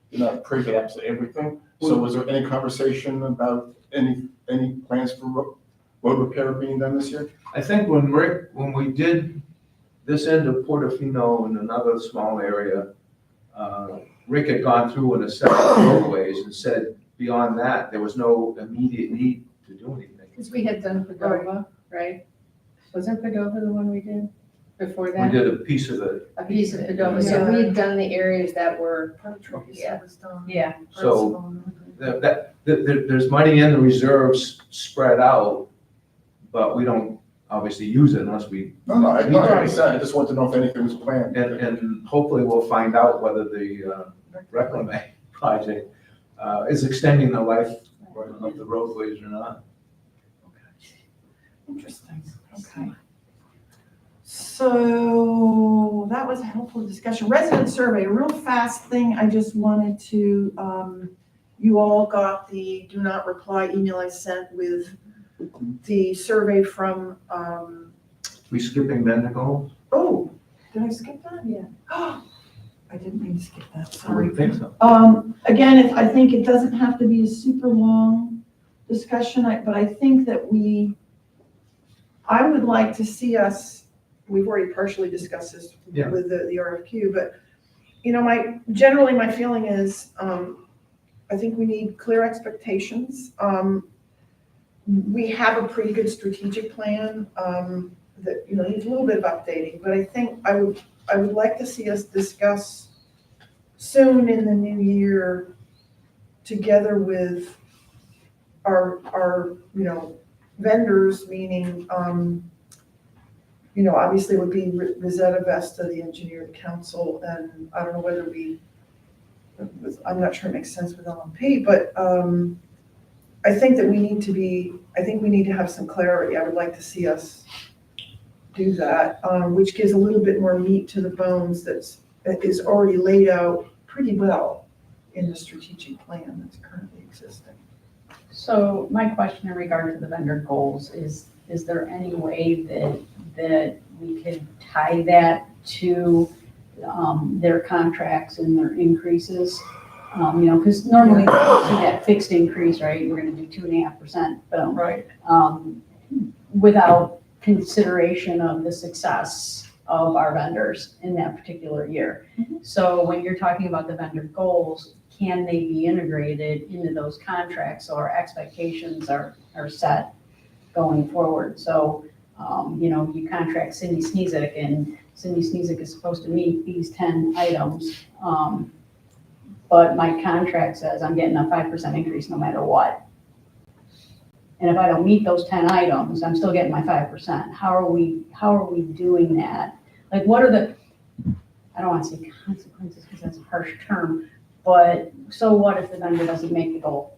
you're not privy to absolutely everything. So was there any conversation about any plans for road repair being done this year? I think when we did this end of Portofino and another small area, Rick had gone through and assessed roadways and said beyond that, there was no immediate need to do anything. Because we had done Padova, right? Wasn't Padova the one we did before We that? did a piece of it. A piece of Padova, so we had done the areas that were, Part of Trophy Yeah. was done. yeah. So there's money in the reserves spread out, but we don't obviously use it unless we, No, I understand, I just want to know if anything was planned. and hopefully we'll find out whether the Reclame project is extending the life of the roadways or not. Interesting, okay. So that was a helpful discussion. Resident survey, a real fast thing. I just wanted to, you all got the do not reply email I sent with the survey from, We skipping Bendigo? oh, did I skip that? Yeah. I didn't mean to skip that, I sorry. would think so. Again, I think it doesn't have to be a super long discussion, but I think that I would like to see us, we've already partially discussed this Yeah. with the RFQ, but, generally my feeling is, I think we need clear expectations. We have a pretty good strategic plan, that, needs a little bit of updating, but I think I would like to see us discuss soon in the new year, together with our vendors, meaning, obviously it would be Rosetta Vesta, the engineer, the council, and I don't know whether I'm not sure it makes sense with LMP, but I think that we need to have some clarity. I would like to see us do that, which gives a little bit more meat to the bones that is already laid out pretty well in the strategic plan that's currently existing. So my question in regard to the vendor goals is there any way that we could tie that to their contracts and their increases? Because normally you see that fixed increase, right? We're gonna do 2.5%, boom. Right. Without consideration of the success of our vendors in that particular year. So when you're talking about the vendor goals, can they be integrated into those contracts so our expectations are set going forward? So, you contract Cindy Sneezek and Cindy Sneezek is supposed to meet these 10 items. But my contract says I'm getting a 5% increase no matter what. And if I don't meet those 10 items, I'm still getting my 5%. How are we doing that? Like, what are the, I don't want to say consequences because that's a harsh term, but so what if the vendor doesn't make the goal?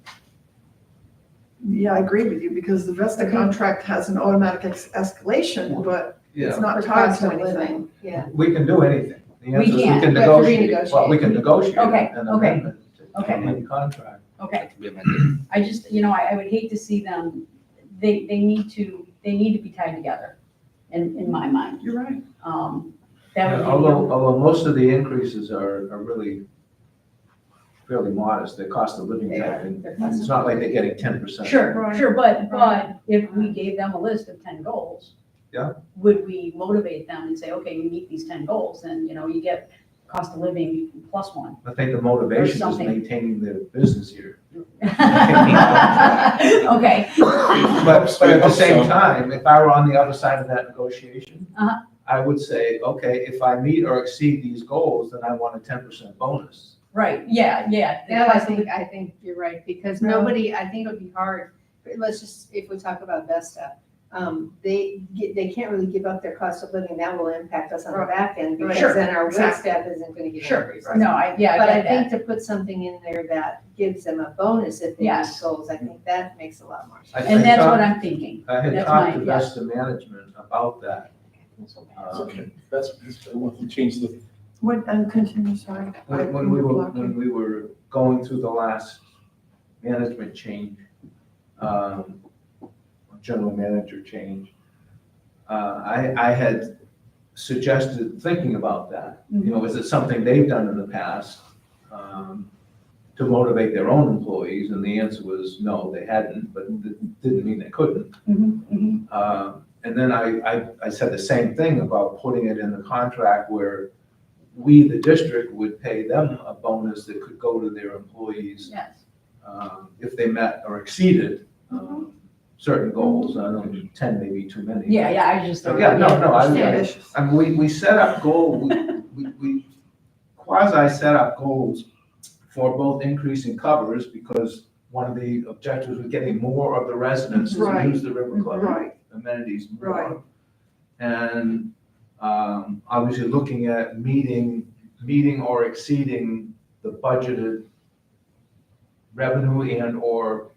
Yeah, I agree with you, because the Vesta contract has an automatic escalation, but it's Yeah, not For tied cost to of anything. living, yeah. we can do anything. The answer is can't. can We have to negotiate. Well, we can negotiate Okay, an okay, amendment to okay. the contract. Okay, To be amended. I just, I would hate to see them, they need to be tied together, in my mind. You're right. That would Yeah, be. although most of the increases are really fairly modest, the cost of living They type are. thing. They're cost It's of not like they're getting 10%. Sure, Right. sure, but Right. if we gave them a list of 10 goals. Yeah. Would we motivate them and say, okay, you meet these 10 goals, and, you get cost of living +1. I think the motivation is something. maintaining the business here. Okay, But at the hope same so. time, if I were on the other side of that negotiation, Uh-huh. I would say, okay, if I meet or exceed these goals, then I want a 10% bonus. right, yeah. Now, I think you're right, because nobody, I think it would be hard, let's just, if we talk about Vesta, they can't really give up their cost of living, that will impact us on the Right. back end, because Sure. then our wait Exactly. staff isn't gonna get Sure, increased. no, I But get I that. think to put something in there that gives them a bonus if they meet Yes. goals, I think that makes a lot more sense. And that's what I'm thinking. I had That's talked to mine, yes. Vesta management about that. It's okay, that's, I want to change the, What, and continue, sorry. When we were going through the last management change, general manager change, I had suggested thinking about that. Is it something they've done in the past to motivate their own employees? And the answer was no, they hadn't, but it didn't mean they couldn't. Mhm, mhm. And then I said the same thing about putting it in the contract where we, the district, would pay them a bonus that could go to their employees Yes, if they met or exceeded certain goals. I know 10 may be too many. yeah, I was just. So, yeah, no, Ambitious. I mean, we set up goals, we quasi set up goals for both increasing covers, because one of the objectives was getting more of the residents to Right. use the River Club Right, amenities more. Right. And obviously looking at meeting or exceeding the budgeted revenue and or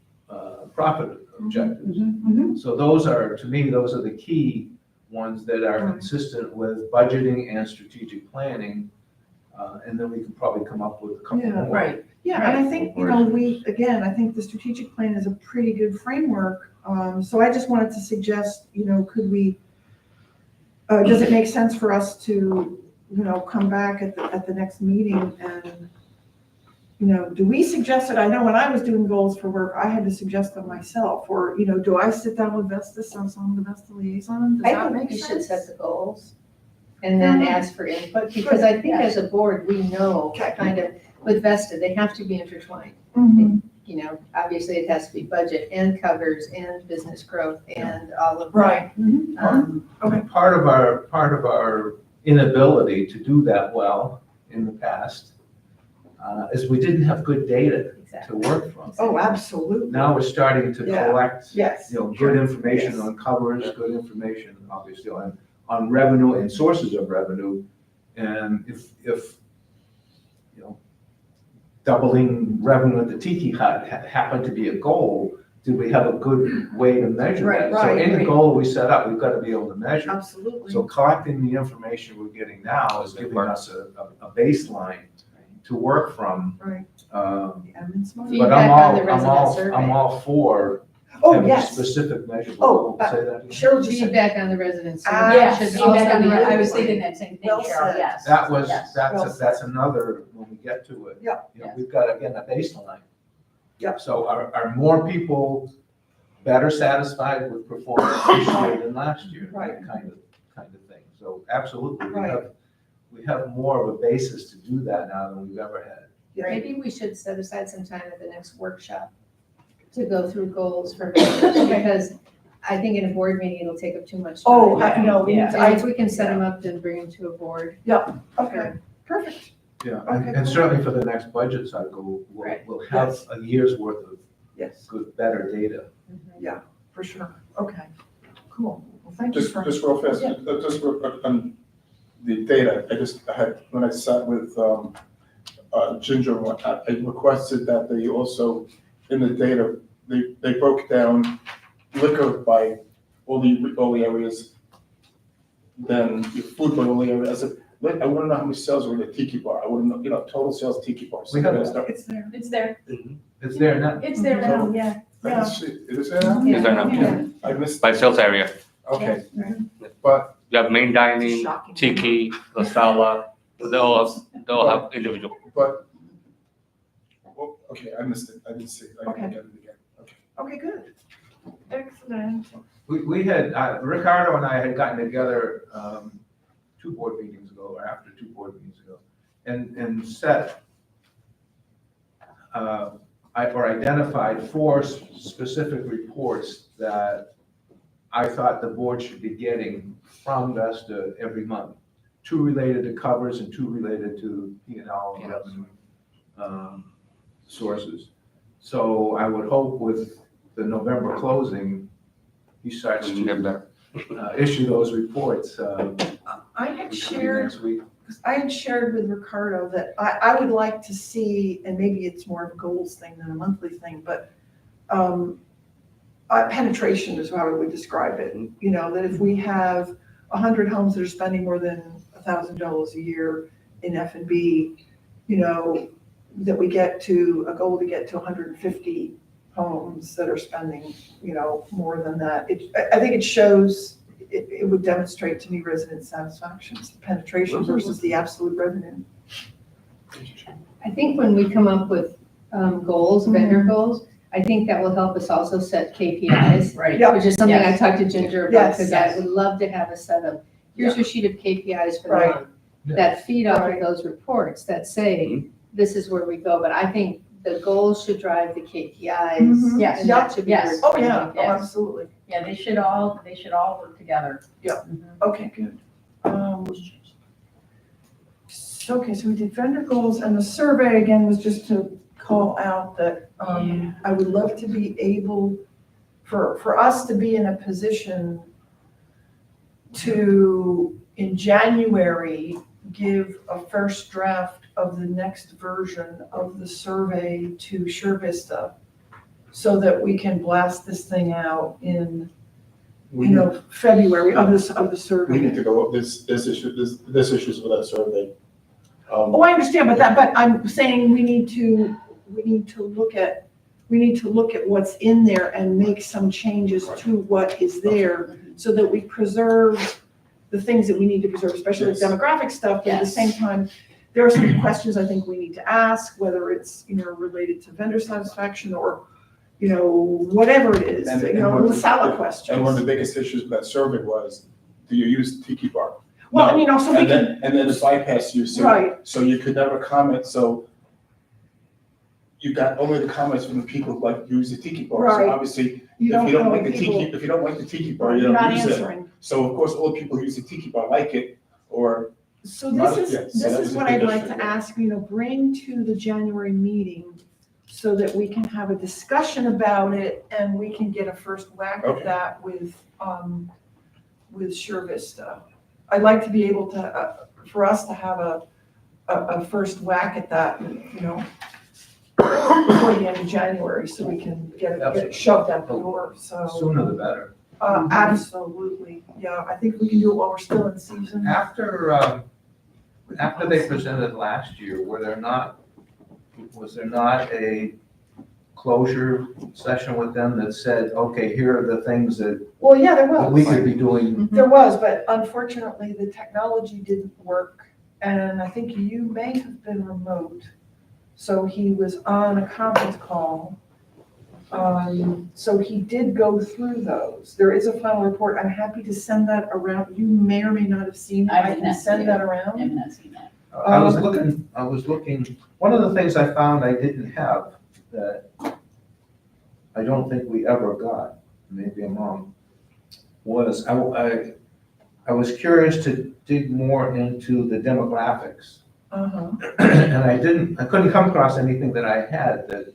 profit objectives. Mhm, mhm. So those are, to me, those are the key ones that are Right. consistent with budgeting and strategic planning. And then we can probably come up with a couple Yeah. more. Right, yeah, and I think, I think the strategic plan is a pretty good framework. So I just wanted to suggest, could we, does it make sense for us to, come back at the next meeting and, do we suggest it? I know when I was doing goals for work, I had to suggest them myself, or, do I sit down with Vesta, so some of the Vesta liaison? Does I that think make we should sense? set the goals and then ask for input, because I think as a board, we know Okay. kind of, with Vesta, they have to be intertwined. Mhm. Obviously it has to be budget and covers and business growth and all of that. Right. Mhm. Part of our inability to do that well in the past is we didn't have good data Exactly. to work from. Oh, absolutely. Now we're starting to Yeah. collect, Yes. good information Yes. on covers, good information, obviously, on revenue and sources of revenue. And if doubling revenue at the Tiki Hut happened to be a goal, do we have a good way to measure Right, that? So right, any right. goal we set up, we've got to be able to measure. Absolutely. So collecting the information we're getting now is giving us a baseline to work from. Right. But And it's smart. Feedback on the resident survey. I'm all for Oh, having yes. specific measures. Oh, Say that again? Cheryl just said, Feedback on the residents. Yes, Should feedback on the, also be- I was thinking that same thing, Well Cheryl, said. yes. That was, Yes. Well that's another, when we get to it. Yeah. We've got, again, a baseline. Yeah. So are more people better satisfied with performance this year than last year? Right. That kind of thing. So absolutely, Right. we have more of a basis to do that now than we've ever had. Maybe we should set aside some time at the next workshop to go through goals for residents, because I think in a board meeting, it'll take up too much time. oh, I know, Yeah. And if we can set them up and bring them to a board. okay, perfect. Yeah, Okay, and cool. certainly for the next budget cycle, Right. we'll have a year's worth of Yes. good, better data. for sure. Okay, cool. Well, thank you Just for. real fast, Yeah. just on the data, I had, when I sat with Ginger, and whatnot, I requested that they also, in the data, they broke down liquor by all the areas, then the food by all the areas. I said, look, I wanna know how many sales are in the tiki bar, I wanna know, total sales tiki bar. We have that. It's there. It's there, It's there now. it's there now, yeah. I can see, it is there now? Is there now? Yeah. I missed, By sales area. okay, Yeah. but, You have main dining, Shocking. tiki, la sala, they all have individual. well, okay, I missed it, I didn't see it, I Okay. can get it again, okay. Okay, good. Excellent. We had, Ricardo and I had gotten together 2 board meetings ago, or after 2 board meetings ago, and set, or identified 4 specific reports that I thought the board should be getting from Vesta every month. 2 related to covers and 2 related to P&L and revenue sources. So I would hope with the November closing, he starts We can get to better. issue those reports I had shared, next week. with Ricardo that I would like to see, and maybe it's more of a goals thing than a monthly thing, but penetration is how I would describe it. You know, that if we have 100 homes that are spending more than $1,000 a year in F&B, you know, that we get to, a goal to get to 150 homes that are spending, you know, more than that. I think it shows, it would demonstrate to me resident satisfaction, the penetration versus the absolute revenue. I think when we come up with goals, vendor goals, I think that will help us also set KPIs. Right. Yeah. Which is something I Yes. talked to Ginger about, Yes. because I would love to have a set of, here's your sheet of KPIs for the Right. month. That feed off of Right. those reports that say, this is where we go, but I think the goals should drive the KPIs. Mhm. Yes. And that should be. Yes. Oh, yeah, oh, Yes. absolutely. Yeah, they should all work together. Okay, good. Okay, so we did vendor goals, and the survey again was just to call out that I would love to be able, for us to be in a position to, in January, give a first draft of the next version of the survey to Sure Vista, so that we can blast this thing out in, We you know, February of the We need survey. to go, this issues with that survey. Oh, I understand, but I'm saying we need to look at what's in there and make some changes to what is there, so that we preserve the things that we need to preserve, especially the Yes. demographic stuff, but at the same time, there are some questions I think we need to ask, whether it's, you know, related to vendor satisfaction or, you know, whatever it is, And- you and know, one of the the- salad And one of questions. the biggest issues with that survey was, do you use Tiki Bar? Well, No. and you know, so we And can, then, and then it bypassed you, so, Right. so you could never comment, so you got only the comments from the people who like use the Tiki Bar. Right. So obviously, if you you don't don't know like the people, Tiki, if you don't like the Tiki Bar, you you're not don't use it. answering. So of course, all the people who use the Tiki Bar like it, or, So Not- this yeah, is, so this that is was a what big I'd like issue, to yeah. ask, you know, bring to the January meeting so that we can have a discussion about it and we can get a first whack at Okay. that with Sure Vista. I'd like to be able to, for us to have a first whack at that, you know, before the end of January, so we can get it shoved out the door, so. Sooner the better. Absolutely, yeah, I think we can do it while we're still in season. After they presented last year, was there not a closure session with them that said, okay, here are the things that Well, yeah, there we was. could be doing? There was, but unfortunately, the technology didn't work, and I think you may have been remote. So he was on a conference call. So he did go through those. There is a final report. I'm happy to send that around. You may or may not have seen it. I I have can not send seen that I around. have not seen that. I was looking, one of the things I found I didn't have that I don't think we ever got, maybe I'm wrong, was I was curious to dig more into the demographics. Uh-huh. And I couldn't come across anything that I had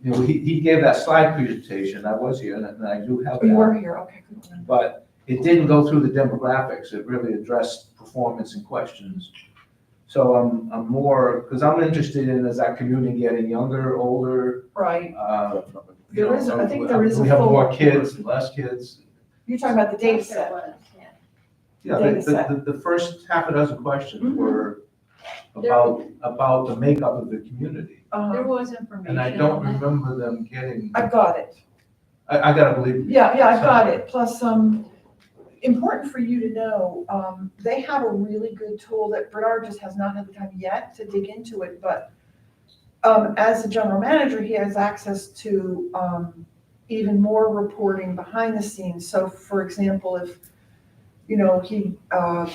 you know, he gave that slide presentation, I was here, and I do have Oh, you were that. here, okay, good. But it didn't go through the demographics, it really addressed performance and questions. So I'm more, because I'm interested in, is that community getting younger, older? Right, You There is- know, I think there is a we have more full- kids, less kids. you're talking about the data Yes, there set. was, yeah. Yeah, Data set. the first half a dozen questions Mhm. were about the makeup of the community. There was information. And I don't remember them getting, I've got it. I gotta believe you. Yeah, I've got it. Plus, important for you to know, they have a really good tool that Bernard just has not had the time yet to dig into it, but as the general manager, he has access to even more reporting behind the scenes. So for example, if, you know,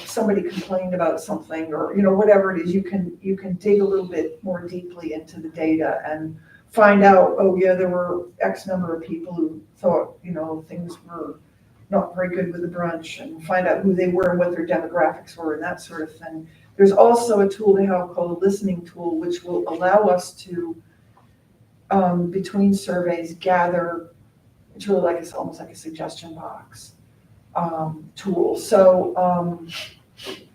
somebody complained about something or, you know, whatever it is, you can dig a little bit more deeply into the data and find out, oh yeah, there were X number of people who thought, you know, things were not very good with the brunch, and find out who they were and what their demographics were and that sort of thing. There's also a tool they have called a listening tool, which will allow us to, between surveys, gather, it's really like, it's almost like a suggestion box tool. So,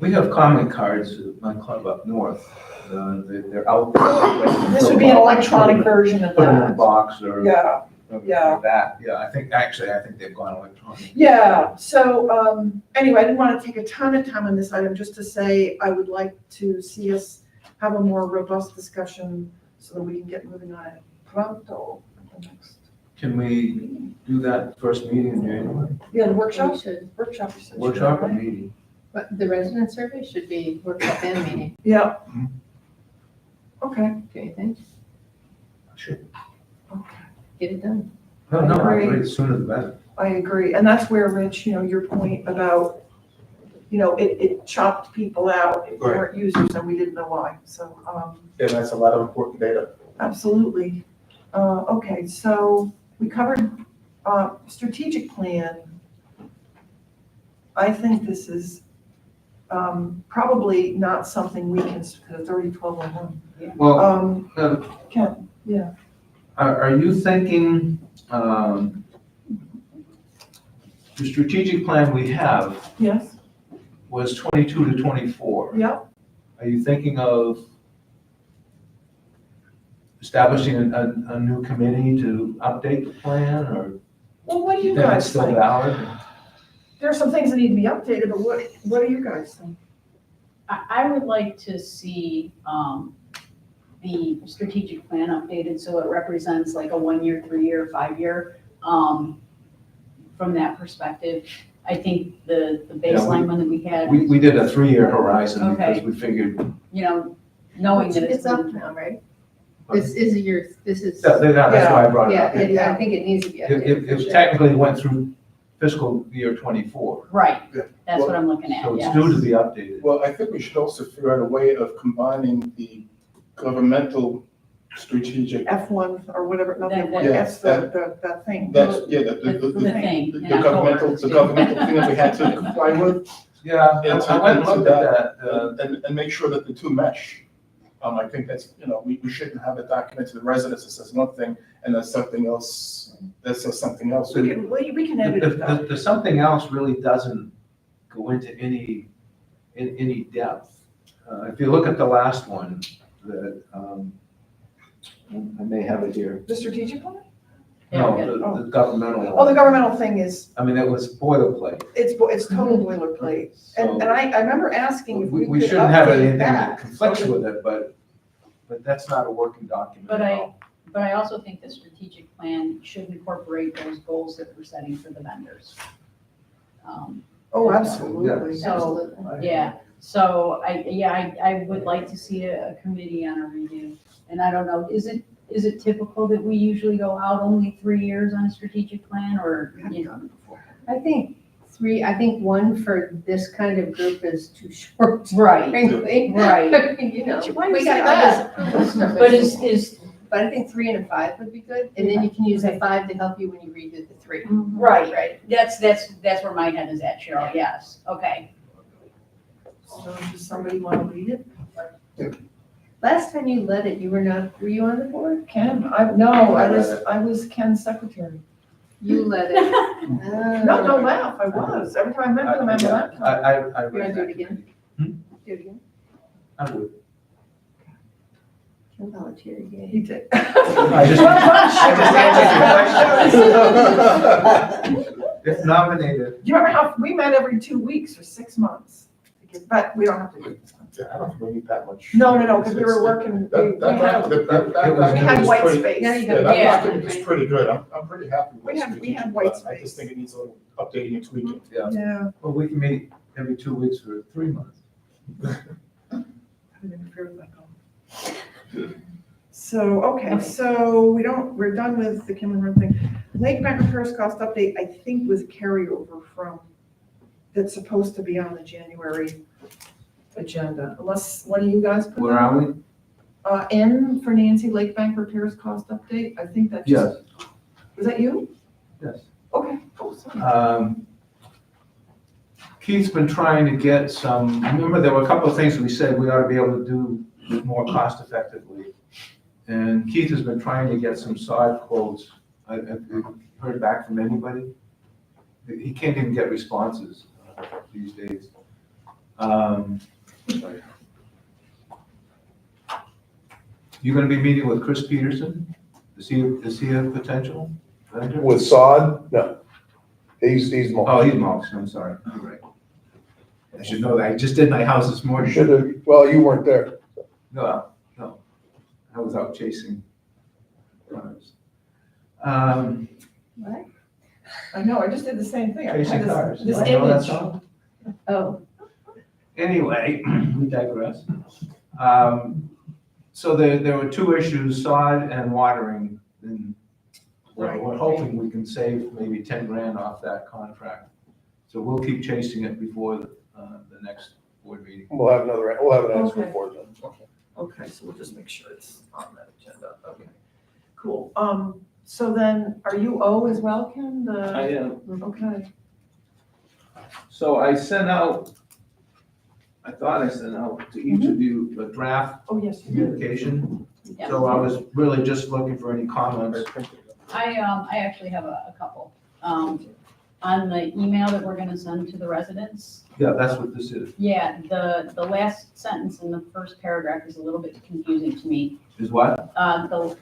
We have comment cards at my club up north, they're out there. this would be an electronic version of Put them in a that. box or. Yeah, or yeah. that, yeah, I think they've gone electronic. yeah. So, anyway, I didn't want to take a ton of time on this item, just to say I would like to see us have a more robust discussion so that we can get moving on it pronto. The next- Can we do that first meeting in January? Yeah, the We workshop, should, workshop. you said, Workshop or right? meeting? but the resident survey should be workshop and meeting, Yeah. Mhm. Okay. do you think? Sure. Get it done. No, I agree, the sooner the better. I agree, and that's where, Rich, you know, your point about, you know, it chopped people out, if they Right. weren't users, and we didn't know why, so, And that's a lot of important data. absolutely. Okay, so we covered, strategic plan. I think this is, probably not something we can, because it's already 12:01. Well, Ken, yeah, are you thinking, the strategic plan we have yes, was 22 to 24. yeah, Are you thinking of establishing a new committee to update the plan, or well, what do you think it's guys still think? valid? There are some things that need to be updated, but what do you guys think? I would like to see, the strategic plan updated so it represents like a 1-year, 3-year, 5-year, from that perspective. I think the baseline one that we had, We did a 3-year horizon because Okay. we figured, you know, knowing that It's up now, right? This is that's why I brought it yeah, up. I think it needs to be updated. for It sure. technically went through fiscal year 24, Right, Yeah. that's what I'm looking at, so it's yes. due to be updated. Well, I think we should also figure out a way of combining the governmental strategic, F1 or whatever, not the That- F1, Yeah, that's the thing. that's, yeah, The thing. in the governmental, October. the governmental thing that we had to comply with, Yeah, And I went and to looked at that, and make sure that the two mesh. I think that's, you know, we shouldn't have a document to the residents that says one thing and then something else, that says something else. We can edit it though. the something else really doesn't go into any depth. If you look at the last one, that, I may have it here. The strategic plan? Yeah, No, okay. the governmental Oh, the one. governmental thing is, I mean, it was boilerplate. it's total boilerplate. And So I remember asking if we we could shouldn't have update anything that that. conflicts with it, but that's not a working document But at all. But I also think the strategic plan should incorporate those goals that we're setting for the vendors. Oh, absolutely. So, yeah, so I would like to see a committee on a review. And I don't know, is it typical that we usually go out only 3 years on a strategic plan, or, you know? I think 1 for this kind of group is too short, Right, frankly. right. I mean, you know, Why do you we say got that? all this stuff. But I think 3 and a 5 would be good, and then you can use the 5 to help you when you redo the 3. Right, Right. that's where my head is at, Cheryl, yes, okay. So does somebody want to read it? Last time you led it, you were not, were you on the board? Ken, I was Ken's secretary. You led it. No, don't laugh, I was. Every time I met him, I'm like, I You wanna read do it that. again? Hmm? Do it again? I would. Can volunteer again. he did. I just answered your question. If nominated, Do you remember how, we met every 2 weeks for 6 months? But we don't have to do this. Yeah, I don't think we need that much. No, because we were working, we had white space. Now you Yeah, got- that Yeah. document is pretty good. I'm pretty happy with We this. had- we had white I just space. think it needs a little updating and tweaking. Yeah. well, we can meet every 2 weeks for 3 months. I didn't interfere with that. So, okay, so we're done with the Kim and Run thing. Lake Bank repairs cost update, I think was carryover from, that's supposed to be on the January agenda, unless, what do you guys put? Where are we? N for Nancy, Lake Bank repairs cost update, I think that just. Yes, Was that you? yes. Okay, oh, sorry. Keith's been trying to get some, remember there were a couple of things we said we ought to be able to do more cost effectively. And Keith has been trying to get some sod quotes. Have you heard back from anybody? He can't even get responses these days. You gonna be meeting with Chris Peterson? Is he a potential vendor? With sod, no. He's Oh, mulch. he's Moxon, I'm sorry, you're right. I should know that, I just did my house this You morning. should have, well, you weren't there. No, I was out chasing cars. What? I know, I just did the same thing. I had Chasing cars. this You know that image. song? Oh, Anyway, we digress. So there were 2 issues, sod and watering. And we're hoping we can save maybe 10 grand off that contract. So we'll keep chasing it before the next board meeting. We'll have an answer Okay. for it then. Okay, so we'll just make sure it's on that agenda, okay. Cool, so then, are you O as well, Ken, I am. okay, So I thought I sent out to each of you a draft oh, yes, you did. communication. Yeah. So I was really just looking for any comments. I actually have a couple. On the email that we're gonna send to the residents, Yeah, that's what this is. yeah, the last sentence in the first paragraph is a little bit confusing to me. Is what?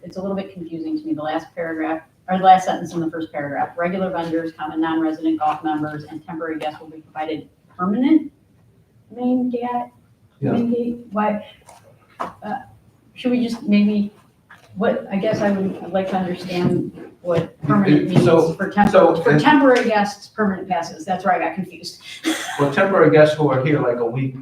It's a little bit confusing to me, the last paragraph, or the last sentence in the first paragraph. Regular vendors, common non-resident golf members, and temporary guests will be provided permanent main gate? Yeah. Main gate, why? Should we just maybe, I guess I would like to understand what permanent means So- for so- temporary guests, permanent passes. That's where I got confused. Well, temporary guests who are here like a week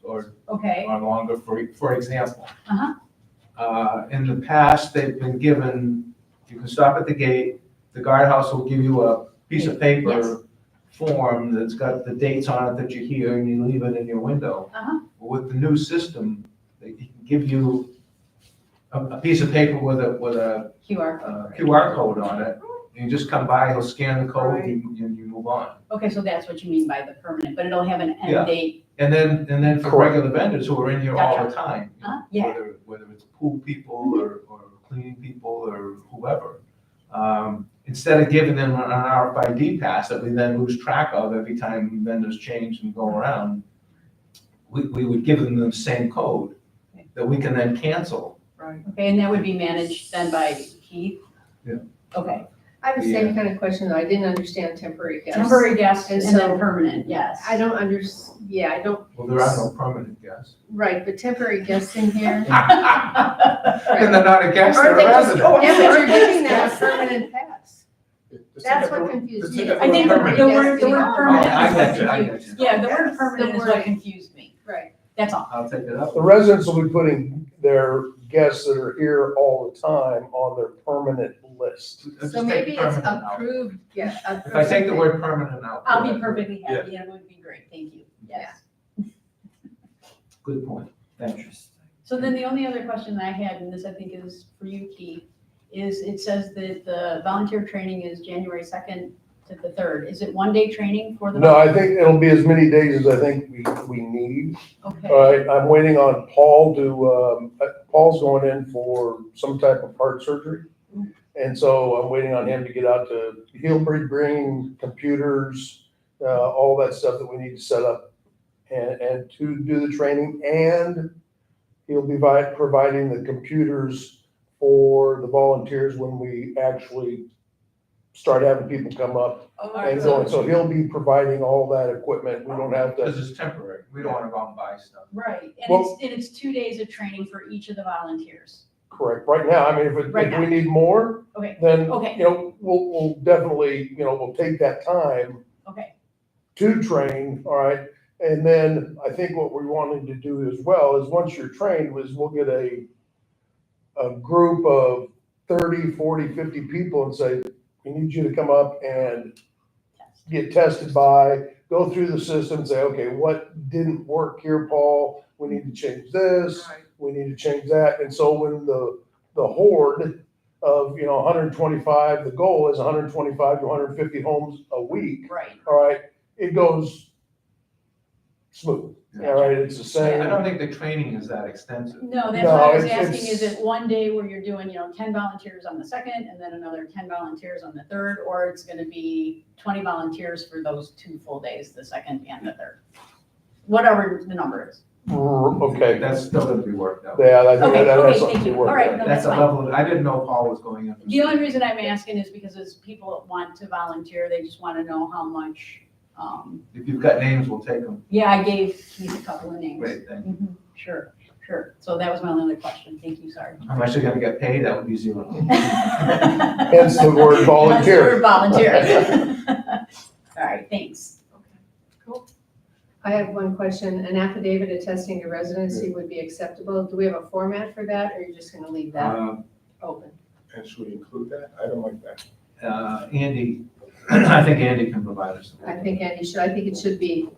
or Okay, longer, for example. Uh-huh. In the past, they've been given, you can stop at the gate, the guardhouse will give you a piece of Yes. paper form that's got the dates on it that you're here, and you leave it in your window. Uh-huh. With the new system, they can give you a piece of paper with a QR code. QR code on it. You just come by, he'll scan the code, and you move on. Okay, so that's what you mean by the permanent, but it'll have an Yeah. end date. And then for Correct. regular vendors who are in here all the time, Yeah, whether it's pool people or cleaning people or whoever. Instead of giving them an RFID pass that we then lose track of every time vendors change and go around, we would give them the same code that we can then cancel. Right. okay, and that would be managed then by Keith? Yeah. Okay, I have the same kind of question, though. I didn't understand temporary guests. temporary guests And and then so- permanent, yes. I don't I don't, Well, there are no permanent guests. right, but temporary guests in here. And they're not a guest, they're Aren't a they just- resident. oh, Yeah, but you're giving them Yes. a permanent pass. That's what confused me. I think the Temporary word guests getting- permanent. Oh, I is get you, I what get confused- you. Yeah, the word Yes. permanent is The what word. confused me. Right. That's all. I'll take it up. The residents will be putting their guests that are here all the time on their permanent list. Just So take maybe it's permanent out. approved, yeah. If I take the word permanent out. I'll be perfectly happy, and it would be great, thank you, yes. Good point, thank you. So then the only other question that I had, and this I think is for you, Keith, is it says that the volunteer training is January 2nd to the 3rd. Is it 1-day training for the? No, I think it'll be as many days as I think we need. Okay. All right, I'm waiting on Paul Paul's going in for some type of heart surgery. And so I'm waiting on him to get out he'll be bringing computers, all that stuff that we need to set up and to do the training. And he'll be providing the computers for the volunteers when we actually start having people come up and going. So he'll be providing all that equipment. We don't have to. Because it's temporary. We don't want to go out and buy stuff. Right, and Well- it's 2 days of training for each of the volunteers. Correct. Right now, I mean, Right if we need more, Okay, then, Okay. we'll definitely, we'll take that time okay, to train, all right? And then I think what we wanted to do as well is once you're trained we'll get a group of 30, 40, 50 people and say, we need you to come up and get tested go through the system, say, okay, what didn't work here, Paul? We need to change this, we need to change that. And so when the horde of, 125, the goal is 125 to 150 homes a week, right. all right, it goes smooth, all right, it's the same. I don't think the training is that extensive. No, that's No, what I was it's- asking, is it 1 day where you're doing, 10 volunteers on the 2nd and then another 10 volunteers on the 3rd, or it's gonna be 20 volunteers for those 2 full days, the 2nd and the 3rd? Whatever the number is. Okay, That's still going to be worked out. yeah, I think Okay, that okay, has something thank to you. work All right, out. no, That's a fine. level, I didn't know Paul was going in. for The only reason I'm asking is because as people want to volunteer, they just wanna know how much, If you've got names, we'll take them. yeah, I gave Keith a couple of names. Great, thank you. Mhm, Sure. So that was my only question. Thank you, sorry. How much are going to get paid? That would be zero. Hence the word volunteer. That's the word volunteer. All right, thanks. I have one question. An affidavit attesting to residency would be acceptable. Do we have a format for that, or are you just gonna leave that open? And should we include that? I don't like that. Andy, I think Andy can provide us. I think Andy should, I think it should be,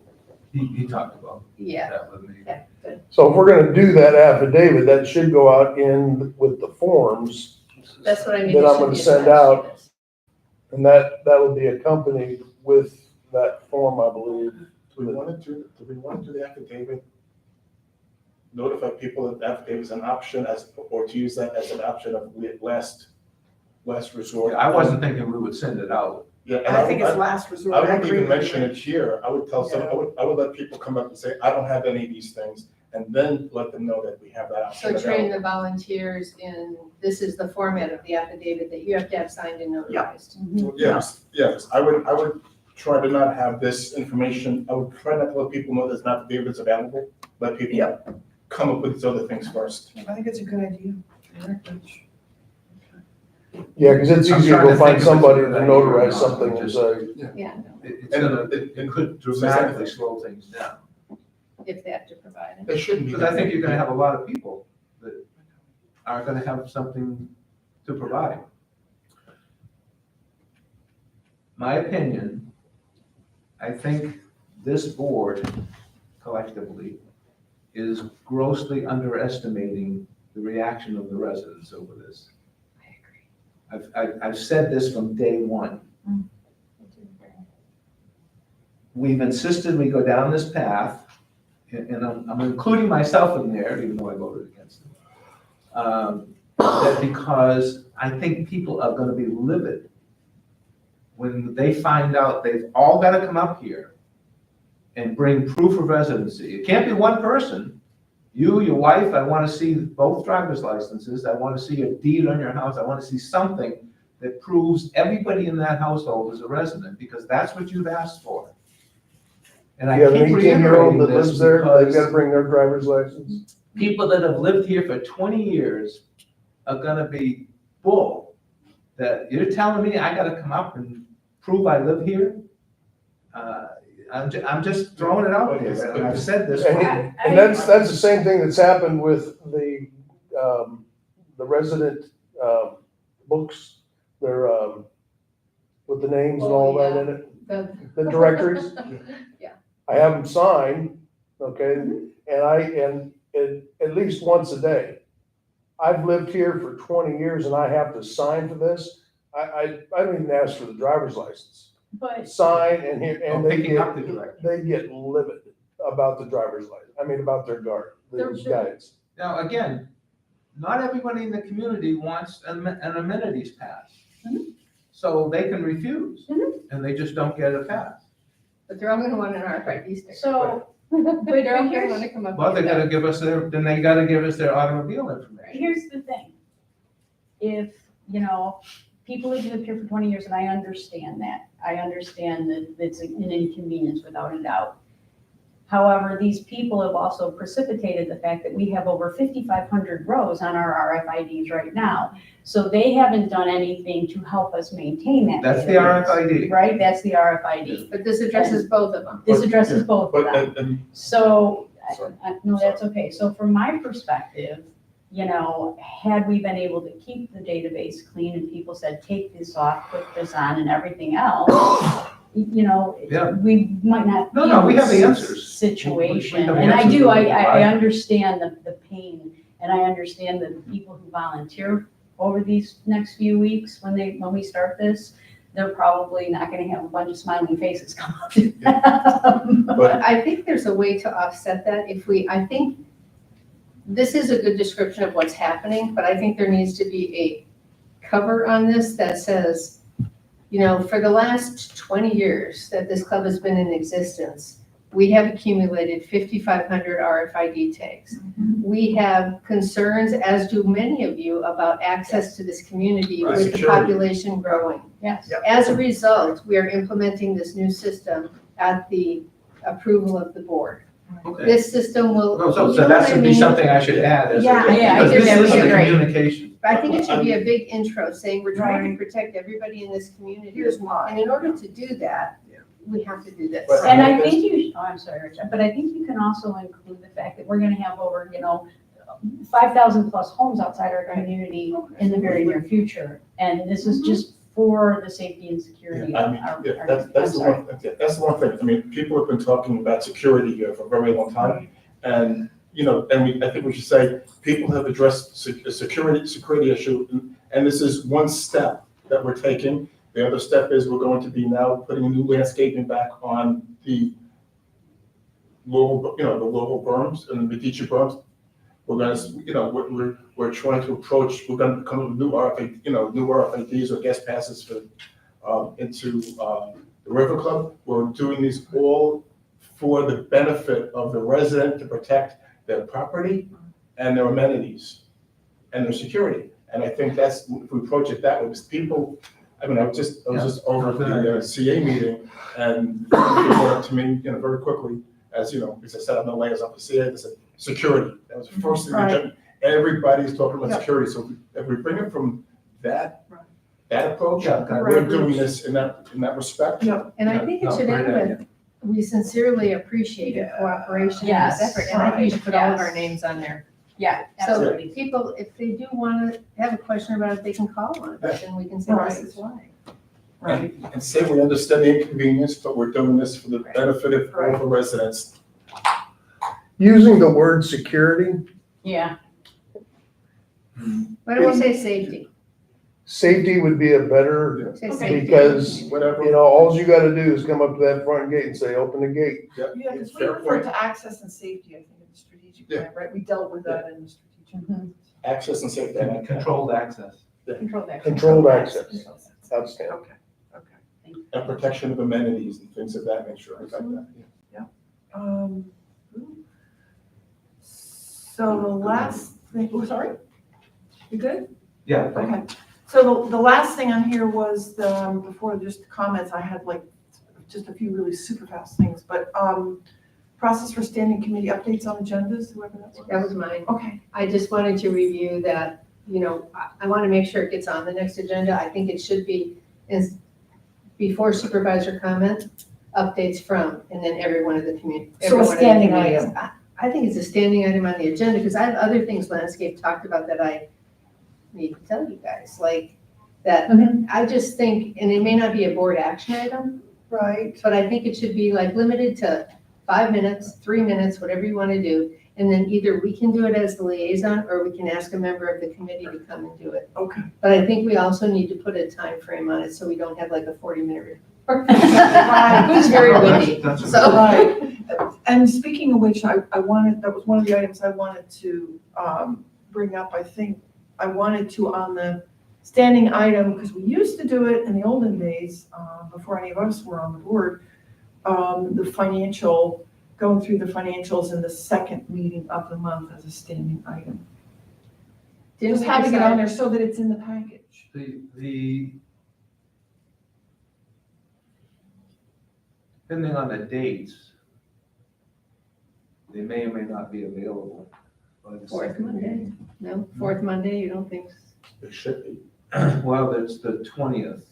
He talked about yeah, that with me. yeah, good. So if we're gonna do that affidavit, that should go out in with the forms, That's what I mean. Then it I'm should gonna be send attached to out- this. and that will be accompanied with that form, I believe. Do we want to do the affidavit? Notify people that the affidavit is an option or to use that as an option of last resort? I wasn't thinking we would send it out. Yeah, and I think it's last resort. I wouldn't agree even with mention you. it here. I would tell some, I would let people come up and say, I don't have any of these things, and then let them know that we have that So option. train available. the volunteers in, this is the format of the affidavit that you have to have signed and notarized. Yes, I would try to not have this information, I would try not to let people know there's an affidavit is available, let people come up with these other things first. I think it's a good idea. Yeah, because it's I'm easy to trying go to find think if it's a somebody to good idea or notarize not, something and just- say, Yeah, It could dramatically slow things down. if they have to provide it. They shouldn't be. Because I think you're going to have a lot of people that are going to have something to provide. My opinion, I think this board collectively is grossly underestimating the reaction of the residents over this. I agree. I've said this from day one. We've insisted we go down this path, and I'm including myself in there, even though I voted against it. That because I think people are gonna be livid when they find out they've all gotta come up here and bring proof of residency. It can't be one person. You, your wife, I wanna see both driver's licenses, I wanna see a deed on your house, I wanna see something that proves everybody in that household is a resident, because that's what you've asked for. And I you have an keep 18-year-old reiterating that this lives there, they've got to because bring their driver's license. people that have lived here for 20 years are gonna be bull. That you're telling me I gotta come up and prove I live here? I'm just throwing it out there, and I've said this. And that's the same thing that's happened with the resident, books, they're, with the names and all that in it, the directories. Yeah. I have them signed, okay, and at least once a day. I've lived here for 20 years and I have to sign for this. I don't even ask for the driver's license. But sign and here, and they Picking up the get, direction. they get livid about the driver's license, about their guard, They're the sure. guides. Now, again, not everybody in the community wants an amenities pass. So they can refuse, and they just don't get a pass. But they're all gonna want an RFID sticker. so, They're all gonna here's- wanna come up Well, they with gotta that. give us then they gotta give us their automobile information. here's the thing. If, you know, people have lived here for 20 years, and I understand that. I understand that it's an inconvenience without a doubt. However, these people have also precipitated the fact that we have over 5,500 rows on our RFIDs right now. So they haven't done anything to help us maintain that. That's the database, RFID. Right, that's the RFID. But this addresses both of them. This addresses both of But, them. and, So, Sorry. no, that's okay. So from my perspective, you know, had we been able to keep the database clean and people said, take this off, put this on and everything else, you know, Yeah. we might not. No, be no, in we have the this answers. Situation. We have the And I answers do, that we can I provide. understand the pain, and I understand the people who volunteer over these next few weeks when we start this, they're probably not gonna have a bunch of smiling faces come up to them. But I think there's a way to offset that I think this is a good description of what's happening, but I think there needs to be a cover on this that says, you know, for the last 20 years that this club has been in existence, we have accumulated 5,500 RFID tags. We have concerns, as do many of you, about access to this community Right. with the Security. population growing. Yes. As a result, we are implementing this new system at the approval of the board. Okay. This system will. Well, So you know that what I should be mean? something I should add as a. Yeah, I because think that this would is be a great. communication. I think it should be a big intro saying we're trying to protect everybody in this community. Here's And mine. in order to do that, we have to do this. But- And I think I'm sorry, Richard, but I think you can also include the fact that we're gonna have over, 5,000 plus homes outside our community in the very near future. And this is just for the safety and security I of mean, our, yeah, that's I'm the sorry. one, that's the one thing. I mean, people have been talking about security here for a very long time. And, I think we should say, people have addressed a security issue. And this is one step that we're taking. The other step is we're going to be now putting a new landscaping back on the lower berms and the Medici berms. We're gonna, we're trying to approach, we're gonna come up with new RFIDs or guest passes for, into, the River Club. We're doing these all for the benefit of the resident, to protect their property and their amenities and their security. And I think that's, if we approach it that way, because people, I was just over at the CA meeting, and it brought up to me, very quickly, as because I said, I'm the layers up the CA, they said, security. That was the first thing. Right. Everybody's talking about Yeah. security, so if we bring it from that approach, Yeah, we're doing this in that respect. Yeah. And I think it No, should great end idea. with, we sincerely appreciate your cooperation and Yes. this effort. And I think we should put all of our Yes. names on there. Yeah, So absolutely. people, if they do want to have a question about it, they can call one of us and we can say, this is why. Right. And say we understand the inconvenience, but we're doing this for the benefit of all the residents. Using the word security, Yeah, Why don't we say safety? safety would be a better, Say Okay. safety. because, Whatever. all you gotta do is come up to that front gate and say, open the gate. Yeah, because we Fair refer point. to access and safety, I think, in the strategic Yeah. plan, right? We dealt with that in the strategic plan. Access and safety. And controlled access. control that. Controlled access, outstanding. Okay, okay. And protection of amenities and things of that nature. I got that, yeah. So the last thing, oh, sorry? You good? Yeah, thank you. Okay. So the last thing on here was before just the comments, I had like just a few really super fast things, but process for standing committee updates on agendas, whoever that was. That was mine. Okay, I just wanted to review that, I want to make sure it gets on the next agenda. I think it should be before supervisor comment, updates from, and then every one of the community. So a standing item. I think it's a standing item on the agenda because I have other things landscape talked about that I need to tell you guys, like that. I just think, and it may not be a board action item, right. but I think it should be like limited to 5 minutes, 3 minutes, whatever you want to do. And then either we can do it as the liaison or we can ask a member of the committee to come and do it. Okay. But I think we also need to put a time frame on it so we don't have like a 40-minute It was very windy, That's- so. Right. And speaking of which, I wanted, that was one of the items I wanted to bring up. I think I wanted to on the standing item, because we used to do it in the olden days, before any of us were on the board, the financial, going through the financials in the second meeting of the month as a standing item. Didn't Just we having it on decide- there so that it's in the package. The, depending on the dates, they may or may not be available. by the Fourth second Monday? meeting. No, fourth Monday, you don't think? It should be. Well, it's the 20th.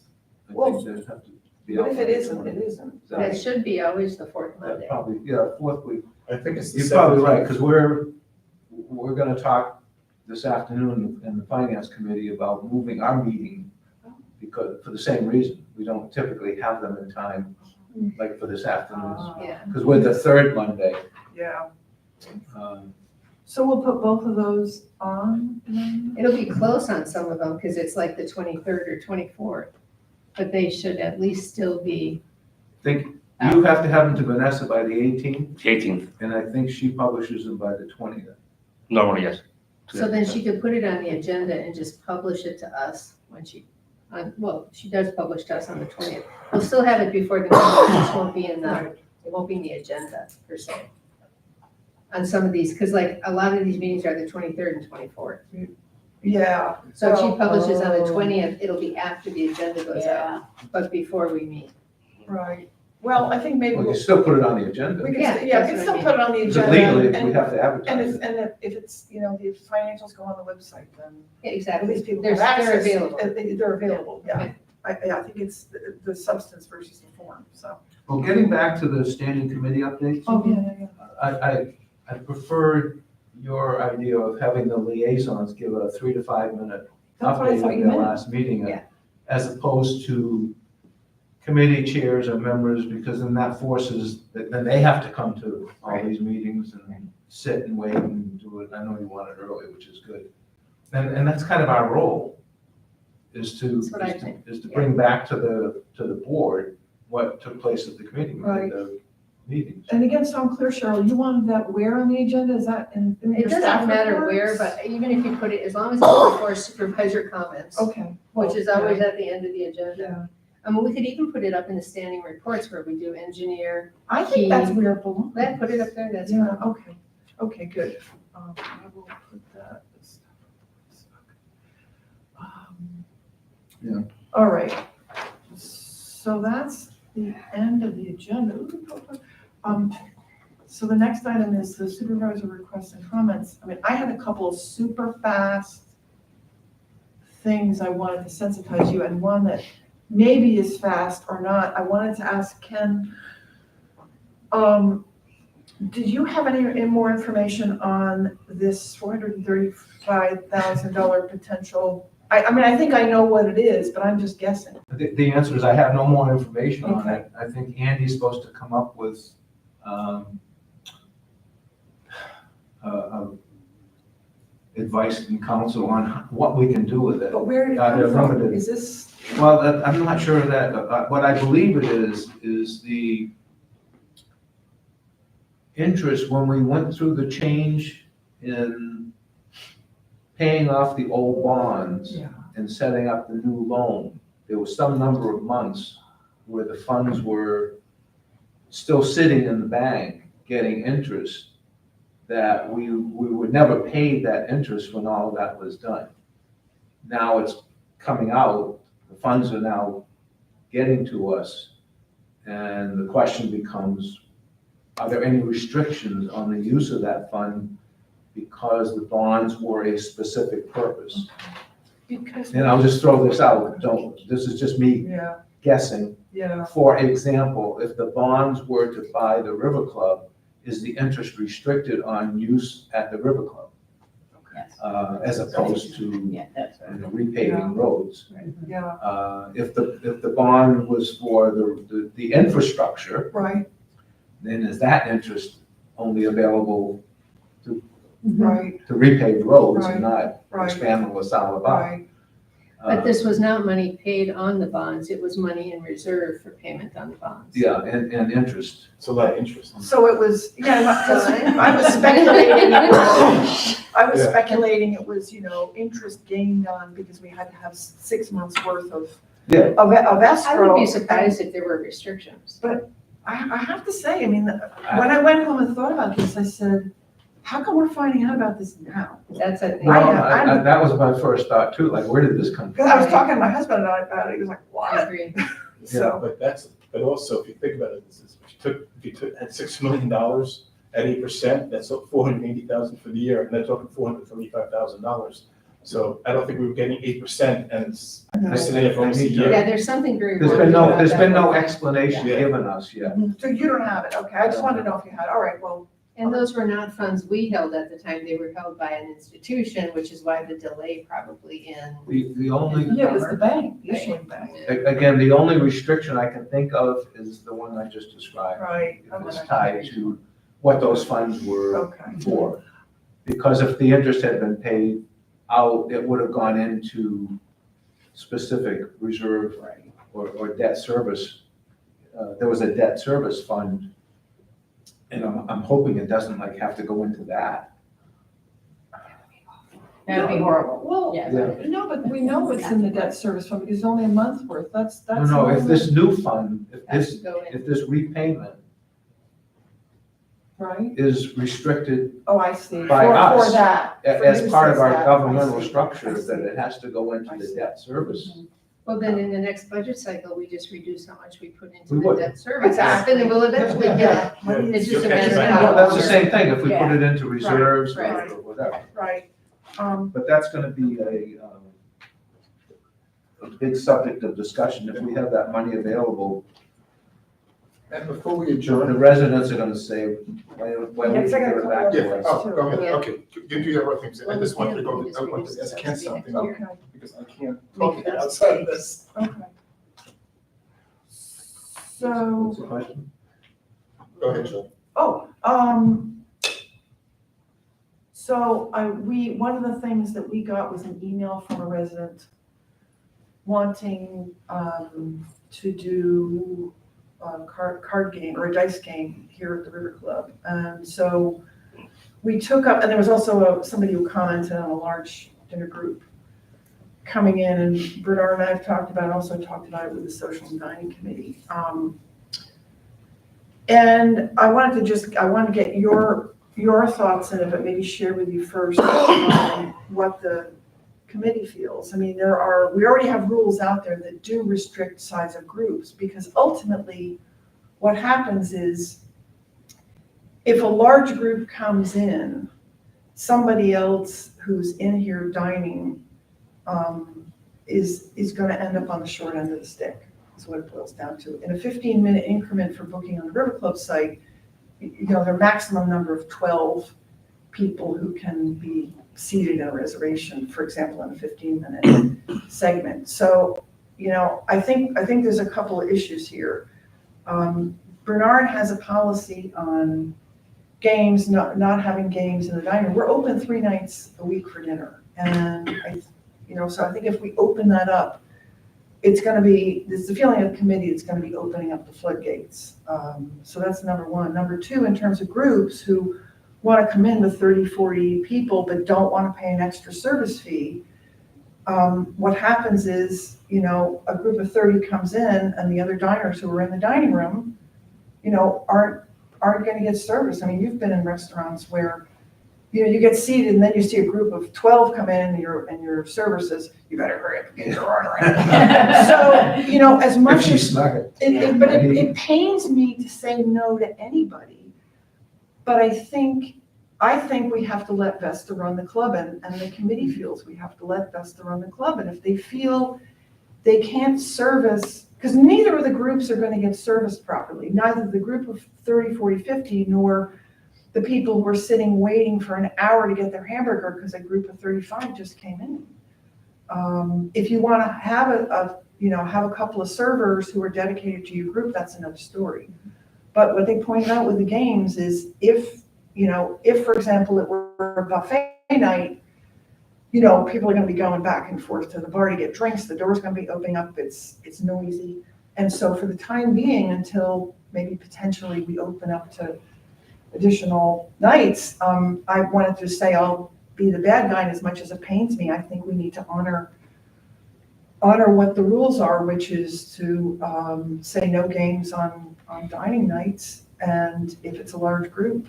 I Well, think they have to be But out if by it the isn't, 20th. it isn't. That should be always the fourth That Monday. probably, yeah, fourth week. I think it's the You're probably 17th. right, because we're gonna talk this afternoon in the finance committee about moving our meeting because, for the same reason, we don't typically have them in time, like for this afternoon. Yeah. Because we're the third Monday. Yeah. um, So we'll put both of those on then? It'll be close on some of them because it's like the 23rd or 24th, but they should at least still be. Think, you have to have them to Vanessa by the 18th, 18th, and I think she publishes them by the 20th. normally, yes. So then she could put it on the agenda and just publish it to us when well, she does publish to us on the 20th. We'll still have it before the meeting, it just won't be in the, it won't be in the agenda per se. On some of these, because like a lot of these meetings are the 23rd and 24th. Yeah. So if she Well, publishes on the oh. 20th, it'll be after the agenda goes out, but before we meet. Right. Well, I think maybe We we'll, can still put it on the agenda. we can, Yeah, yeah, we that's can what still I put it on the Because agenda. legally, we and- have to And advertise if, it. if it's, the financials go on the website, then Yeah, at exactly. least people They're, have access. they're available. They're available, yeah. Okay. I think it's the substance versus the form, so. Well, getting back to the standing committee updates. Oh, yeah. I prefer your idea of having the liaisons give a 3 to 5 minute That's what I update thought of you their meant. last meeting. Yeah. As opposed to committee chairs or members, because then that forces, then they have to come to all Right. these meetings and sit and wait and do it. I know you want it early, which is good. And that's kind of our role, is to, That's what I think, is to bring back to the board what took place at the committee, Right. the meetings. And again, so I'm clear, Cheryl, you wanted that where on the agenda? Is that in It your staff doesn't matter where, reports? but even if you put it, as long as it's before supervisor comments, Okay. which is Well, always at the end of the agenda. Yeah. I mean, we could even put it up in the standing reports where we do engineer. I think that's where it belongs. Let, put it up there, that's Yeah, fine. okay, okay, good. I will put that. Yeah. All right, so that's the end of the agenda. So the next item is the supervisor requests and comments. I mean, I had a couple of super fast things I wanted to sensitize you, and one that maybe is fast or not. I wanted to ask Ken, did you have any more information on this $435,000 potential? I mean, I think I know what it is, but I'm just guessing. The answer is I have no more information on Okay. it. I think Andy's supposed to come up with advice and counsel on what we can do with it. But where did it They're come from? limited. Is this, Well, I'm not sure of that, but what I believe it is the interest when we went through the change in paying off the old bonds yeah, and setting up the new loan, there was some number of months where the funds were still sitting in the bank getting interest that we would never pay that interest when all of that was done. Now it's coming out, the funds are now getting to us, and the question becomes, are there any restrictions on the use of that fund because the bonds were a specific purpose? because, And I'll just throw this out, this is just me yeah, guessing. yeah, For example, if the bonds were to buy the River Club, is the interest restricted on use at the River Club? Yes. As opposed to Yeah, that's right. repaving roads? yeah, If the bond was for the infrastructure, right, then is that interest only available right, to repave roads and not right, expand the LaSalle Bar? right. But this was not money paid on the bonds, it was money in reserve for payment on the bonds. Yeah, and interest. It's a lot of interest. So it was, yeah, I was speculating, I was Yeah. speculating it was, interest gained on, because we had to have 6 months worth of, Yeah. of escrow. I would be surprised if there were restrictions. I have to say, when I went home and thought about this, I said, how come we're finding out about this now? That's a thing. Well, I- that was my first thought too, like, where did this come from? Because I was talking to my husband about it, he was like, I what? agree. So, But also, if you think about it, if you took, had $6 million at 8%, that's up $480,000 for the year, and they're talking $435,000. So I don't think we were getting 8%, and it's estimated for almost a Yeah. Yeah, year. there's something very. There's worrying about there's that been no whole thing. explanation Yeah. given us yet. so you don't have it, okay, I just wanted to know if you had, all right, well, And those were not funds we held at the time, they were held by an institution, which is why the delay probably in. The only, yeah, it was the bank, the issuing bank. again, the only restriction I can think of is the one I just described. Right, It was okay. tied to what those funds were Okay. for. Because if the interest had been paid out, it would have gone into specific reserve or debt service. There was a debt service fund, and I'm hoping it doesn't have to go into that. That would be horrible. Well, Yeah. no, but we know what's in the debt service fund, because it's only a month's worth, that's. No, if this new fund, Has to go in. if this repayment Right, is restricted oh, I see, By for us, that. for as you part of says our that. I governmental see, structure, I that see. it has to go into I the see. debt service. Well, then in the next budget cycle, we just reduce how much we put into We the would. debt service. Exactly. And then we'll eventually Yeah. get Yeah, it. It's just a you'll catch matter of it back. how. Well, that's the long. same thing, if we put Yeah. it into reserves right. or whatever. Right, But that's gonna be a big subject of discussion. If we have that money available, And before we the adjourn. residents are gonna say, why don't Yeah, we it's like a give it back couple to of- us? Oh, go ahead, Yeah. okay, you do your other things, I Well, just wanted to we go, just I wanted reduced to ask it Ken to be next something, year. okay, because I can't Make talk it up. outside of this. okay. So, What's the question? Go ahead, Joe. So one of the things that we got was an email from a resident wanting, to do a card game or a dice game here at the River Club. And so we took up, and there was also somebody who commented on a large dinner group coming in, and Bernard and I have also talked about it with the Social and Dining Committee. And I wanted to get your thoughts in it, but maybe share with you first what the committee feels. I mean, we already have rules out there that do restrict size of groups, because ultimately what happens is if a large group comes in, somebody else who's in here dining is going to end up on the short end of the stick, is what it boils down to. In a 15-minute increment for booking on the River Club site, their maximum number of 12 people who can be seated in a reservation, for example, in a 15-minute segment. So, I think there's a couple of issues here. Bernard has a policy on games, not having games in the dining room. We're open 3 nights a week for dinner. And so I think if we open that up, it's the feeling of the committee, it's going to be opening up the floodgates. So that's number one. Number two, in terms of groups who want to come in with 30, 40 people, but don't want to pay an extra service fee, what happens is, a group of 30 comes in and the other diners who are in the dining room, aren't going to get service. I mean, you've been in restaurants where, you get seated and then you see a group of 12 come in and your server says, you better hurry up and get your order in. So, as If much she as, snuck it. it pains me to say no to anybody, but I think we have to let Vesta run the club, and the committee feels we have to let Vesta run the club. And if they feel they can't service, because neither of the groups are going to get serviced properly, neither the group of 30, 40, 50, nor the people who are sitting waiting for an hour to get their hamburger because a group of 35 just came in. If you want to have a couple of servers who are dedicated to your group, that's another story. But what they pointed out with the games is if for example, it were a buffet night, you know, people are gonna be going back and forth to the bar to get drinks, the door's gonna be opening up, it's noisy. And so for the time being, until maybe potentially we open up to additional nights, I wanted to say I'll be the bad guy, and as much as it pains me, I think we need to honor what the rules are, which is to, say no games on dining nights, and if it's a large group,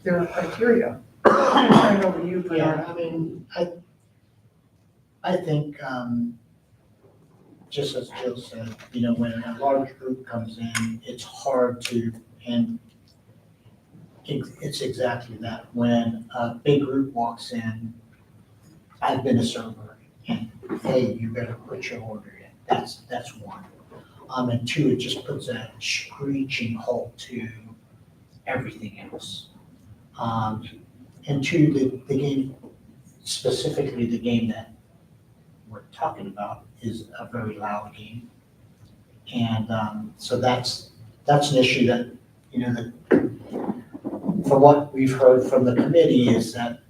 there are criteria. I'm gonna turn it over to you, Yeah, Bernardo. I mean, I think, just as Jill said, you know, when a large group comes in, it's hard to, and it's exactly that. When a big group walks in, I've been a server, and hey, you better put your order in. That's one. And two, it just puts a screeching halt to everything else. And two, the game, specifically the game that we're talking about is a very loud game. And so that's an issue that, you know, from what we've heard from the committee is that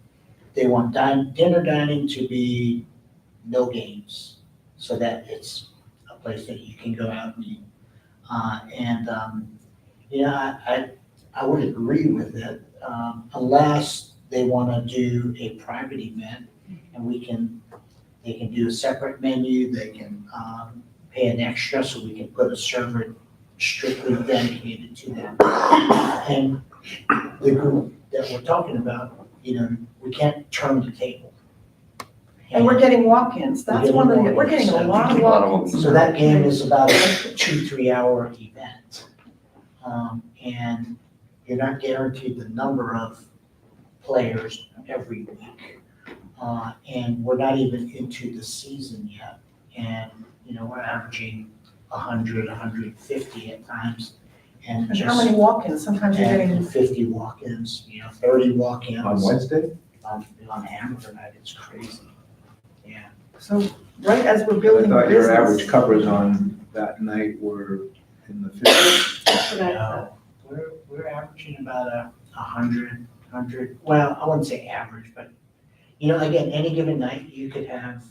they want dinner dining to be no games, so that it's a place that you can go out and eat. I would agree with it, unless they want to do a private event and they can do a separate menu, they can pay an extra so we can put a server strictly dedicated to them. And the group that we're talking about, you know, we can't turn the table. And we're getting walk-ins, that's one of the, we're getting a lot of walk-ins. So that game is about a 2-3 hour event. And you're not guaranteed the number of players every week. And we're not even into the season yet. And, you know, we're averaging 100, 150 at times. And And how many walk-ins? Sometimes you're getting, 50 walk-ins, you know, 30 walk-ins. On Wednesday? On hamburger night, it's crazy. Yeah. so right as we're I building the thought your average business. covers on that night were in the 50s. That's what I No, thought. we're averaging about 100, well, I wouldn't say average, but, you know, again, any given night, you could have,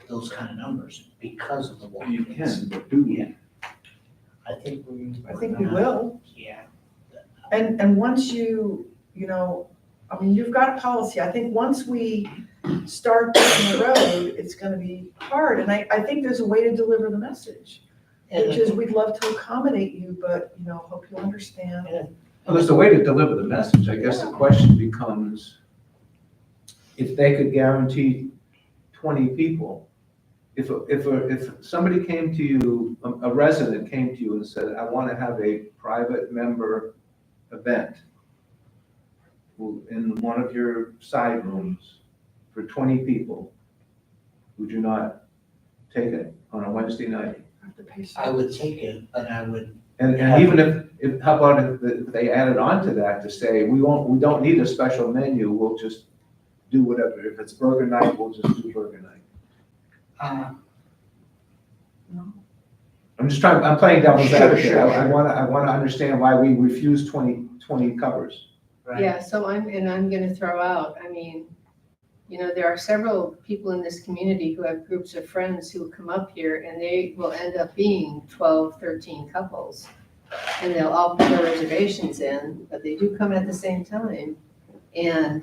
those kind of numbers because of the You walk-ins. can, but do you? I think we. I think we will. Yeah. And once you know, I mean, you've got a policy. I think once we start down the road, it's gonna be hard. And I think there's a way to deliver the message, which is we'd love to accommodate you, but, you know, hope you understand. Well, there's a way to deliver the message. I guess the question becomes, if they could guarantee 20 people, if somebody came to you, a resident came to you and said, I want to have a private member event in one of your side rooms for 20 people, would you not take it on a Wednesday night? I would take it, but I would, And even if, how about if they added on to that to say, we don't need a special menu, we'll just do whatever. If it's burger night, we'll just do burger night. I'm playing devil's Sure, advocate. sure, I wanna understand why we refuse 20 covers. right? Yeah, so I'm gonna throw out, I mean, you know, there are several people in this community who have groups of friends who come up here and they will end up being 12, 13 couples. And they'll all put their reservations in, but they do come at the same time. And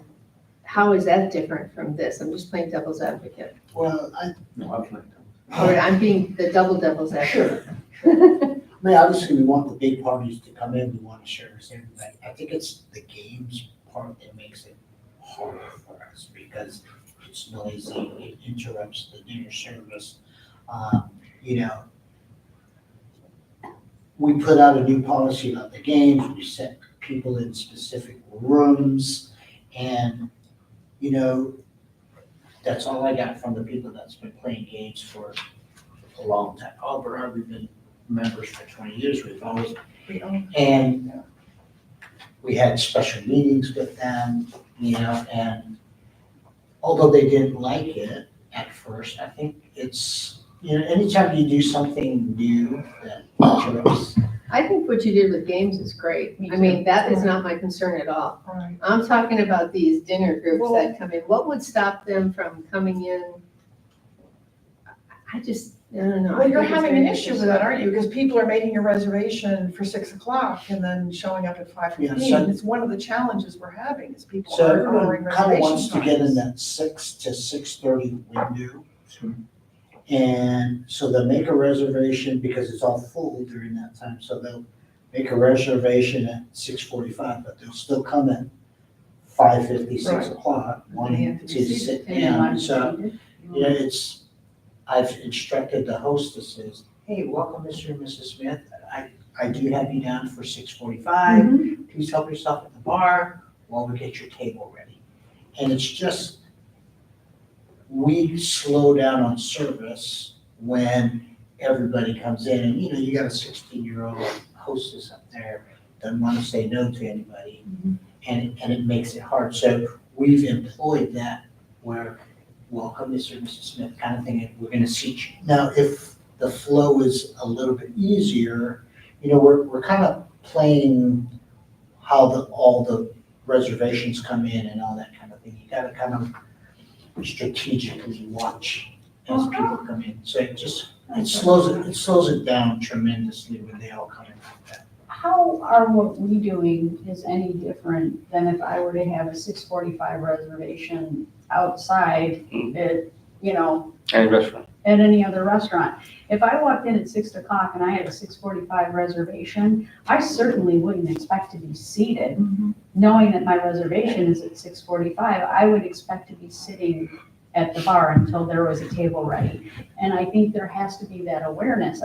how is that different from this? I'm just playing devil's advocate. Well, No, I'm playing devil's. Or I'm being the double devil's advocate. I mean, obviously, we want the big parties to come in, we want to service everybody. I think it's the games part that makes it harder for us because it's noisy, it interrupts the dinner service. You know, we put out a new policy about the games, we set people in specific rooms, and, you know, that's all I got from the people that's been playing games for a long time. Oh, Bernard, we've been members for 20 years, we've always, and we had special meetings with them, you know, and although they didn't like it at first, I think it's, you know, anytime you do something new that interrupts. I think think what you did with games is great. Me I too. mean, that is not my concern at all. All right. I'm talking about these dinner groups that come in. What would stop them from coming in? I don't know. Well, you're I think it's having an very issue with that, aren't you? Because people are making a reservation for 6 o'clock and then showing up at 5:15. Yeah, so- It's one of the challenges we're having is people So aren't honoring everyone kind of reservation wants to get in times. that 6 to 6:30 window. And so they'll make a reservation because it's all full during that time. So they'll make a reservation at 6:45, but they'll still come at 5:50, 6 Right. o'clock, They wanting have to be to seated. sit And down. lunch So, needed. I've instructed the hostesses, hey, welcome, Mr. and Mrs. Smith. I do have you down for 6:45. Please help yourself at the bar while we get your table ready. And it's just, we slow down on service when everybody comes in. And, you got a 16-year-old hostess up there, doesn't want to say no to anybody. And it makes it hard. So we've employed that where, welcome, Mr. and Mrs. Smith, kind of thing, and we're gonna seat you. Now, if the flow is a little bit easier, we're kind of playing how all the reservations come in and all that kind of thing. You gotta kind of strategically watch as people come in. So it slows it down tremendously when they all come in like that. How are what we doing is any different than if I were to have a 6:45 reservation outside at, Any restaurant. at any other restaurant? If I walked in at 6 o'clock and I had a 6:45 reservation, I certainly wouldn't expect to be seated. Knowing that my reservation is at 6:45, I would expect to be sitting at the bar until there was a table ready. And I think there has to be that awareness,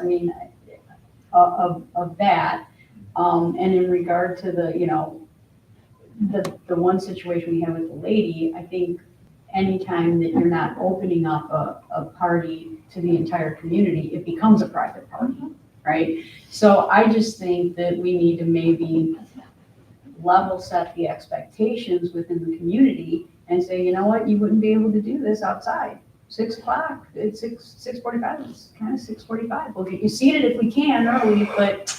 of that. And in regard to the one situation we have with the lady, I think anytime that you're not opening up a party to the entire community, it becomes a private party, right? So I just think that we need to maybe level set the expectations within the community and say, you know what, you wouldn't be able to do this outside. 6 o'clock, it's 6:45, it's kind of 6:45. We'll get you seated if we can early, but,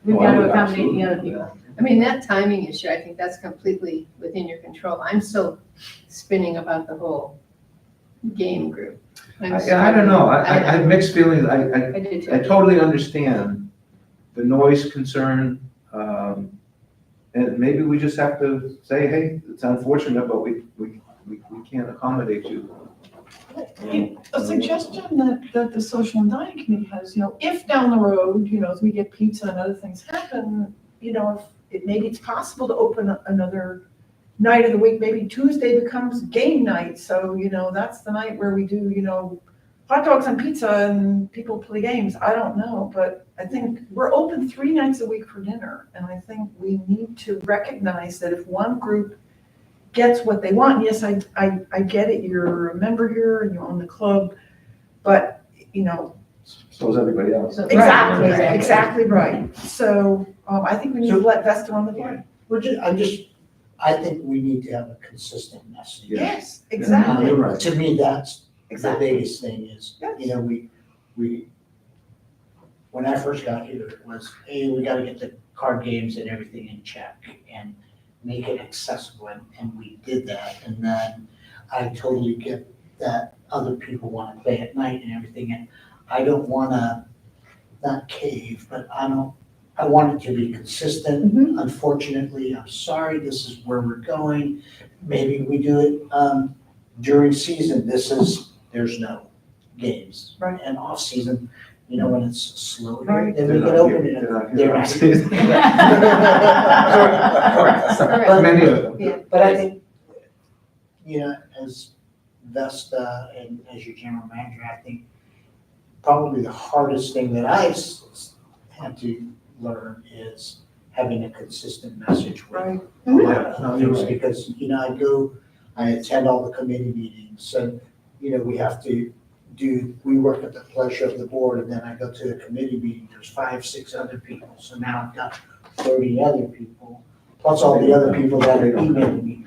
we've got to accommodate the other people. I mean, that timing issue, I think that's completely within your control. I'm still spinning about the whole game group. I don't know, I have mixed feelings, I did too. I totally understand the noise concern, and maybe we just have to say, hey, it's unfortunate, but we can't accommodate you. A suggestion that the social and dining committee has, if down the road, as we get pizza and other things happen, if maybe it's possible to open another night of the week, maybe Tuesday becomes game night. So, that's the night where we do, hot dogs and pizza and people play games. I don't know, but I think we're open 3 nights a week for dinner. And I think we need to recognize that if one group gets what they want, yes, I get it, you're a member here and you own the club, but, So is everybody else. exactly right. So, I think we need to let Vesta on the board. I think we need to have a consistent message. Yeah. Yes, exactly. You're right. To me, that's the Exactly. biggest thing is, we, when I first got here, it was, hey, we gotta get the card games and everything in check and make it accessible, and we did that. And then I totally get that other people wanna play at night and everything, and I don't wanna, not cave, but I want it to be consistent. Unfortunately, I'm sorry, this is where we're going. Maybe we do it, during season, there's no games. Right. And off season, when it's slow, Right. then we can open it. They're not Correct. Many of them. Yeah. But I think, as Vesta and as your general manager, I think probably the hardest thing that I had to learn is having a consistent message with Right. a lot of No, other you're things, right. because, I attend all the committee meetings, so, we have to we work at the pleasure of the board, and then I go to a committee meeting, there's 5, 6 other people, so now I've got 30 other people, plus all the other people that are emailing me.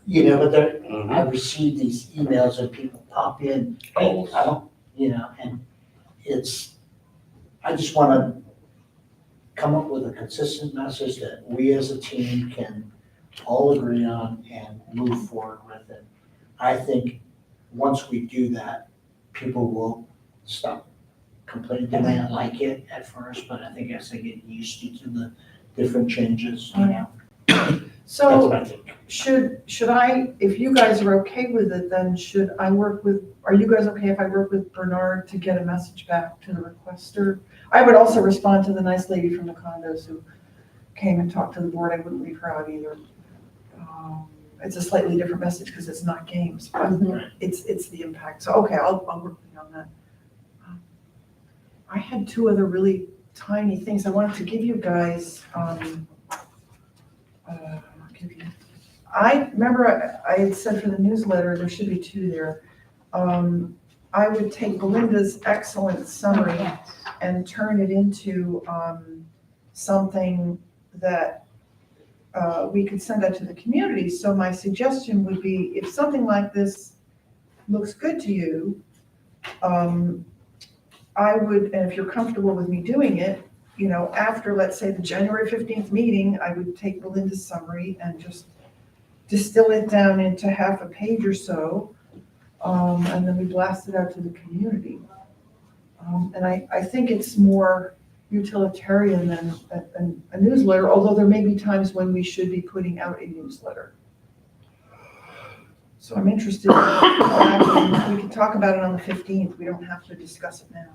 But I receive these emails and people pop in, hey, I don't, and I just wanna come up with a consistent message that we as a team can all agree on and move forward with it. I think once we do that, people will stop complaining. They may not like it at first, but I think as they get used to the different changes, you know, that's So what I think. should I, if you guys are okay with it, then should I work with, are you guys okay if I work with Bernard to get a message back to the requester? I would also respond to the nice lady from the condos who came and talked to the board. I wouldn't leave her out either. It's a slightly different message because it's not games, but it's the impact. So, okay, I'll work with you on that. I had two other really tiny things I wanted to give you guys. I remember I had said for the newsletter, there should be two there. I would take Belinda's excellent summary and turn it into something that we could send out to the community. So my suggestion would be, if something like this looks good to you, I would, and if you're comfortable with me doing it, you know, after, let's say, the January 15th meeting, I would take Belinda's summary and just distill it down into half a page or so, and then we blast it out to the community. And I think it's more utilitarian than a newsletter, although there may be times when we should be putting out a newsletter. So I'm interested, we can talk about it on the 15th, we don't have to discuss it now.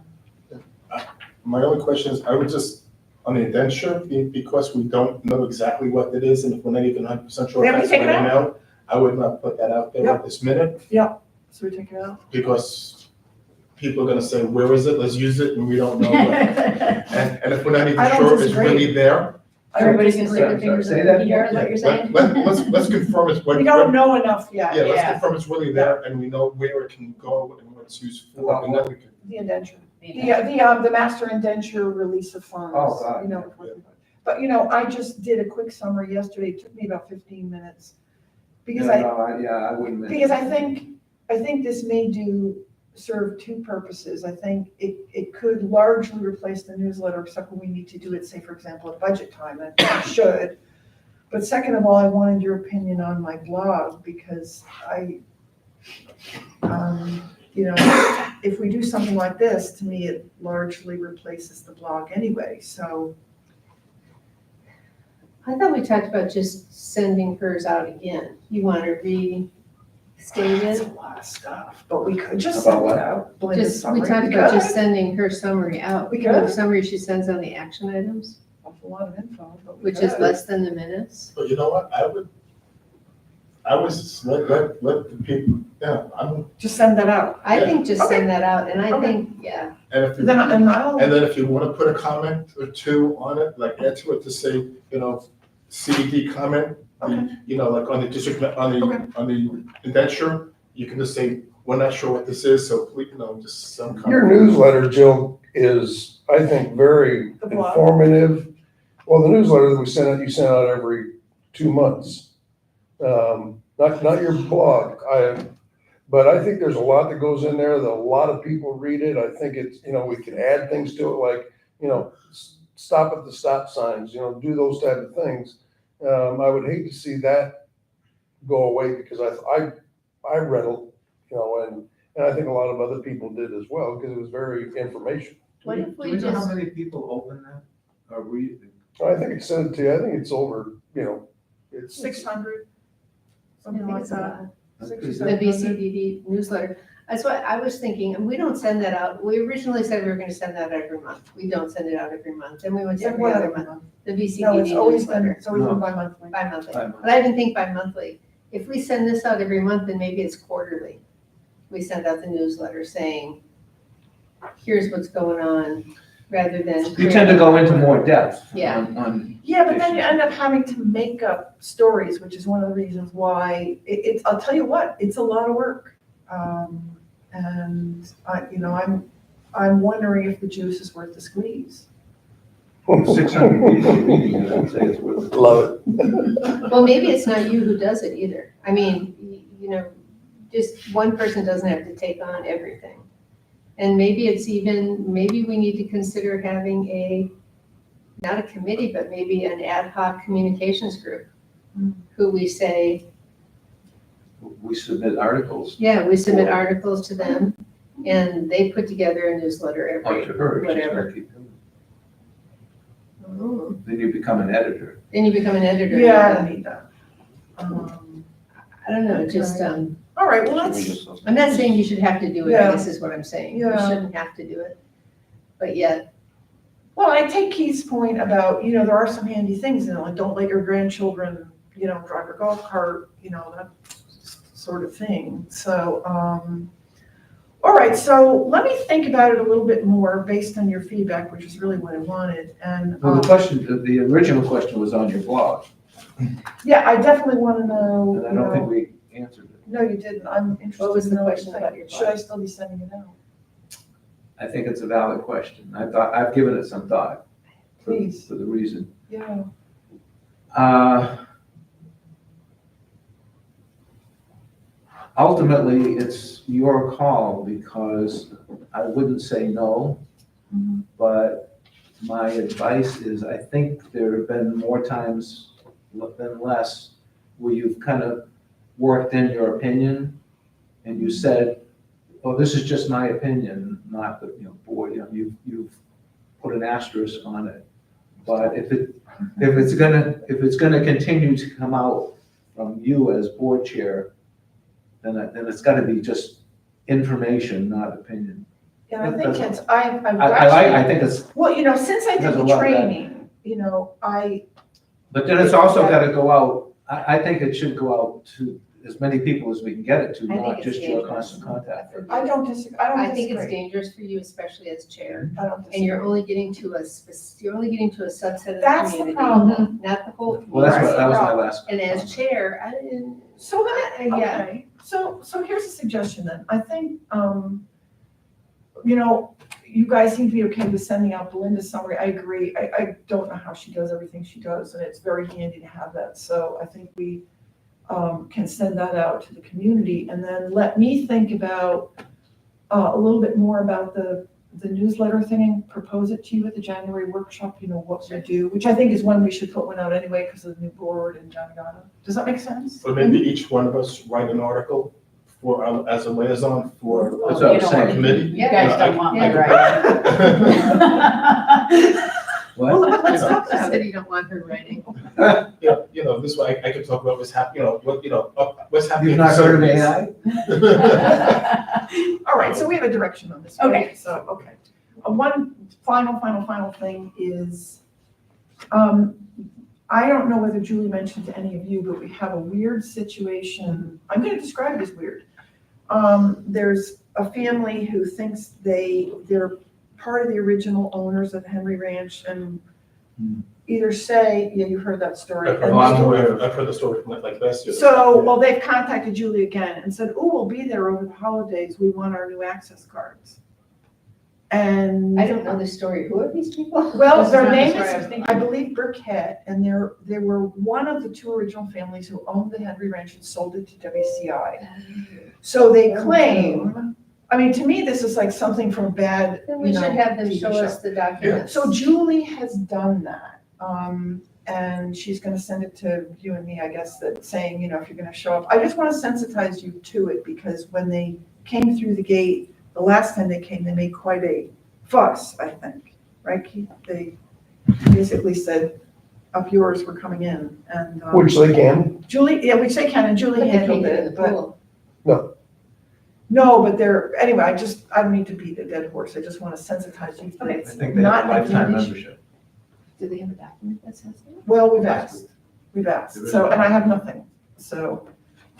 My only question is, I would just, on the indenture, because we don't know exactly what it is, and if we're not even 100% sure We if have to that's take what it I know, I would not put that out there at this minute, So we take it out? because people are gonna say, where is it, let's use it, and we don't know. And if we're not even I don't sure it's disagree. really there, Everybody's gonna stick their Sorry, fingers in say the that computer, again. is what you're saying? let's confirm it's what. We don't know enough yet, Yeah, let's confirm it's really there, and we know where it can go and what it's used for, and then we can. the indenture. The master indenture release of funds. Oh, God. You know, but you know, I just did a quick summary yesterday, it took me about 15 minutes. Because I wouldn't. because I think this may serve two purposes. I think it could largely replace the newsletter, except when we need to do it, say, for example, at budget time, and it should. But second of all, I wanted your opinion on my blog, because you know, if we do something like this, to me, it largely replaces the blog anyway, so. I thought we talked about just sending hers out again. You want to restate It's a it? lot of stuff, but we could just About send what? it out. Belinda's Just, we summary. talked about just could. sending her summary out. We You know, could. the summary she sends on the action items, That's a lot of info, but we which is could. less than the minutes. But you know what, I would just let the people, yeah, Just send that out. I think just Okay. send that out, and I Okay. think, yeah, and if you. Then I'll. And then if you want to put a comment or two on it, like add to it to say, you know, CDD comment, Okay. you know, like on the district, on Okay. the indenture, you can just say, we're not sure what this is, so please, you know, just some comment. Your newsletter, Jill, is, I think, very The blog. informative. Well, the newsletter that we send out, you send out every 2 months. Not your blog, but I think there's a lot that goes in there, that a lot of people read it. I think it's, you know, we can add things to it, like, you know, stop at the stop signs, you know, do those type of things. I would hate to see that go away, because I read it, you know, and I think a lot of other people did as well, because it was very informational. What if Do we we know how just, many people open that? Or read? I think it said to you, I think it's over, you know, it's. 600, I something think like it's a that. lot. The 600. VCDD newsletter. That's what I was thinking, and we don't send that out. We originally said we were gonna send that out every month. We don't send it out every month, then we went to Yeah, every what other other month. month? The No, it's VCDD always been, newsletter, it's always been No. bi-monthly. bi-monthly. Bi-monthly. But I didn't think bi-monthly. If we send this out every month, then maybe it's quarterly. We send out the newsletter saying, here's what's going on, rather than. You tend to go into more depth. Yeah. On Yeah, but then you end up having to make up stories, which is one of the reasons why, it's, I'll tell you what, it's a lot of work. And you know, I'm wondering if the juice is worth the squeeze. 600 meetings, I'd say it's worth it. Love it. Well, maybe it's not you who does it either. I mean, you know, just one person doesn't have to take on everything. And maybe it's even, maybe we need to consider having a not a committee, but maybe an ad hoc communications group, Mm. who we say, We submit articles yeah, we submit articles to them, and they put together a newsletter out every, to her. She's whatever. gonna keep doing it. Oh, Then you become an editor. then you become an editor. Yeah, I don't need that. I don't know, just, All right, well, Should we let's, just- I'm not saying you should have to do it, I Yeah. guess is what I'm saying. You Yeah. shouldn't have to do it. But yet, well, I take Keith's point about, there are some handy things, like don't let your grandchildren, drive a golf cart, that sort of thing. So, all right, so let me think about it a little bit more based on your feedback, which is really what I wanted. And, Well, the original question was on your blog, yeah, I definitely want to know, and I don't think we answered it. no, you didn't. I'm interested. What was to the know what question you about think. your Should blog? I still be sending it out? I think it's a valid question. I've given it some thought. for- Please. For the reason. Yeah. Ultimately, it's your call because I wouldn't say no, Mhm. but my advice is I think there have been more times than less where you've kind of worked in your opinion and you said, oh, this is just my opinion, not the, board, you've put an asterisk on it. But if it's gonna continue to come out from you as board chair, then it's gotta be just information, not opinion. Yeah, I think That's- it's, I've I actually, think it's, well, since I did There's a the lot of that. training, but then it's also gotta go out, I think it should go out to as many people as we can get it to, I think not it's just your dangerous. constant contact. I don't disagree, I I don't think it's disagree. dangerous for you, especially as chair. I don't And disagree. you're only getting to a subset of the That's the community. problem. Not the whole. Well, that was my Right. last. And as chair, I didn't, So let me, yeah. okay, so here's a suggestion then. I think, you guys seem to be okay with sending out Belinda's summary. I agree. I don't know how she does everything she does, and it's very handy to have that. So I think we can send that out to the community, and then let me think about a little bit more about the newsletter thing and propose it to you at the January workshop, what we do, which I think is when we should put one out anyway because of the new board and yada yada. Does that make sense? But maybe each one of us write an article for, as a liaison for That's what I was You don't saying. want- committee. You guys don't want me, Yeah. right? Well, What? let's talk She about it. said you don't want her writing. This way I could talk about what's happening, what's happening. You've not heard of AI? All right, so we have a direction on this. right? Okay. So, okay. One final thing is, I don't know whether Julie mentioned to any of you, but we have a weird situation. I'm gonna describe it as weird. There's a family who thinks they're part of the original owners of Henry Ranch and either say, yeah, you've heard that story. I've and heard the story from like last year. So, well, they've contacted Julie again and said, oh, we'll be there over the holidays. We want our new access cards. And. I don't know the story. Who are these people? Well, This is their not the name story I was is, thinking. I believe, Burkett, and they were one of the two original families who owned the Henry Ranch and sold it to WCI. So they claim, I mean, to me, this is like something from a bad, Then we should have them TV show us the documents. So Julie has done that, and she's gonna send it to you and me, I guess, that saying, if you're gonna show up. I just wanna sensitize you to it, because when they came through the gate, the last time they came, they made quite a fuss, I think, right, Keith? They basically said, up yours, we're coming in, and. Which they can. Julie, yeah, which they can, and Julie But they handled can't get in it, the but. pool. No, but anyway, I don't need to beat a dead horse, I just wanna sensitize you that Okay. I it's think they have not a lifetime an issue. membership. Do they have a document that says that? Well, we've asked, so, and I have nothing, so,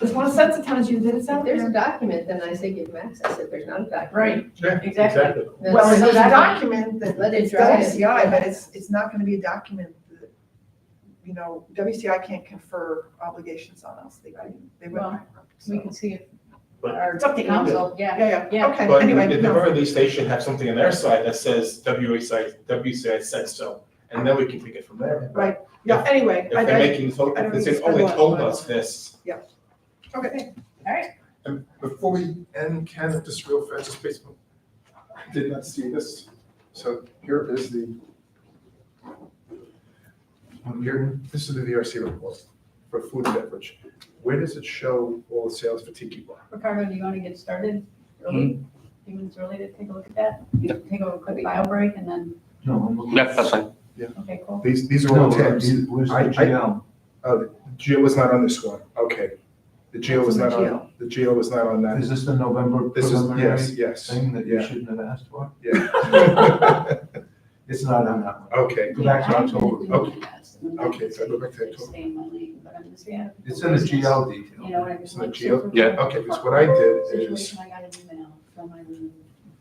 just wanna sensitize you that it's If out there's a there. document, then I say give them access. If there's not a document. Right, Yeah, exactly. then Well, it's there's a not- document that Let it it's dry. WCI, but it's not gonna be a document that, WCI can't confer obligations on us, they wouldn't. Well, So. We can see if But- our It's up to you. council, yeah. Yeah, Yeah. okay, But anyway, at the no. very least, they should have something on their side that says WCI said so, and then we can take it from there. Right, yeah, anyway, If they're making, if I don't they need to say, oh, spend a they lot of told time us on it. this. okay. And before we end, Ken, just real fast, just basically, I did not see this. So here is the This is the VRC report for food and beverage. Where does it show all the sales for Tiki Bar? Ricardo, do you want to get started early? Few minutes early to take a look at that? Take a quick bio break and then, No, I'm looking. Yeah, that's fine. okay, cool. These are all tabs. Where's the I- GL? Oh, the GL was not on this one. Okay. The GL was not on, the GL was not on that. Is this the November This is, preliminary yes. thing that you Yeah. shouldn't have asked for? Yeah. It's not on that one. Okay. Go back to October. Okay, so I go back to October. Stay in my lane, but I'm gonna stay out of It's in the GL You detail. know what I mean? It's in the Like, GL? super- Yeah. Okay, because what I did is, Situation, I got an email from my room.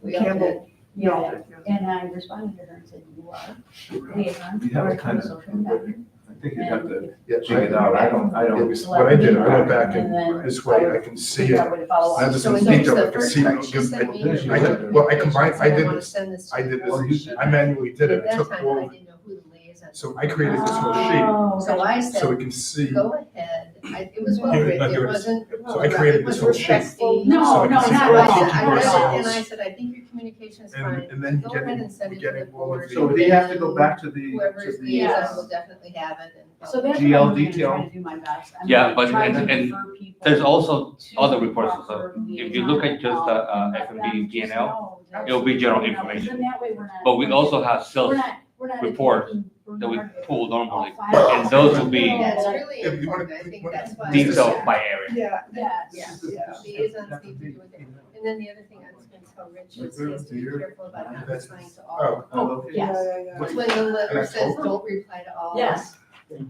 We all did. Campbell. Yeah, and I responded to her and said, you are liaison You have for a kind of- social impact. I think you have to yeah, dig it out. I don't. it was, what I did, I went back And then and this way I can see figure it. out where to follow up. Not just So in in terms detail, of I the can first see. part, she sent me. There's your- Well, I combined, I did want to this, send this to I did you. this, I manually did it, I At that took time, I all, didn't know who the liaison. so I created this whole sheet, Oh, So I so said, we can see. go ahead, it was well Here, written, here it it is. wasn't. So I created this whole sheet. Respectful. No, So I no, can see not all at the all. Tiki I Bar read it sales. and I said, I think your communication is fine. And then Go you ahead get, and send it you to the get all of board. the. So do you have to go back to the? Whoever's to the, liaison will definitely have it and. So that's GL what I'm gonna detail. try to do my best. I'm Yeah, gonna but try and- to and refer people There's also to other the reports, so proper if you look at just the liaison, F&B let them just GNL, know that, it'll be general you know, 'cause information. then that way we're not- But we also have we're sales not reports attacking that we Bernard pull with normally, all five and those will be That's really If you wanna- important, I think that's why. detailed by area. Yeah, Yes. Yeah, liaisons need to do it. And then the other thing I was gonna tell Rich is he has to be careful about not replying to all. Oh, Yes. When the letter says don't reply to all. Yes,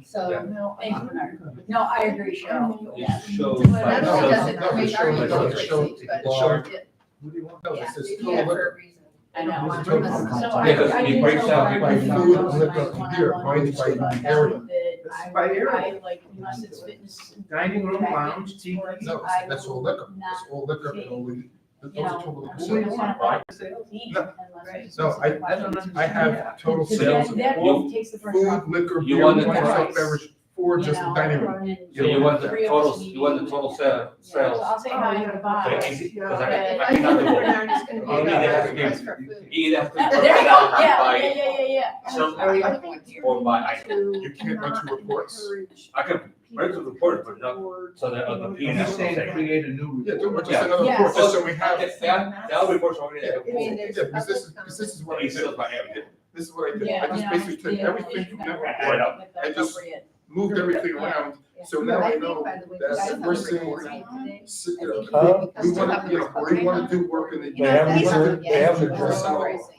So, no, thanks, Bernard. No, I agree, Cheryl. Yes. not only does it No, create it arguments, showed- it it showed- creates, but it showed- it, What do you want? No, yeah, it says it's total here for liquor. a reason. I know. It's a total So liquor. I- Yeah, 'cause I it did breaks tell down Bernard by to food, those liquor, nice beer, one-on-ones, wine by but area. that I by would- area. I like, unless it's fitness. Dining room, lounge, TV. No, I that's all will liquor, not that's all liquor, and all the, those You are know, total we liquor don't sales. want Right. to eat No. unless it's No, specific I don't questions. I have total So sales that- of that all takes the first food, off. liquor, You beer, want the wine, price. soft beverage, for You just the know, dining room. and So you want the three of total, us you want the meeting, total you know. sales. So I'll say hi to the So boss. easy, because But I I cannot think do it. Bernard is gonna be Only about that the request for food. Either There you go, yeah, by yeah. some I area think or by item. You can't enter reports. I can write the report, but not, so that other P and You're L saying say. create a new Yeah, report. do just another Yes. report, just so we have. The other reports already there. I mean, there's Yeah, because this public is, this is what I It's did. sales by area. This is what I did. Yeah, I just you know, basically took the everything issue from that that we're report, at with the I just- appropriate- moved everything Yeah. around, Yeah. so now I I think, know by the way, that you guys the have person, a report today. we I Huh? think it wanna, becomes you know, we wanna do work in the. They haven't public they haven't yet. addressed it. Pricing.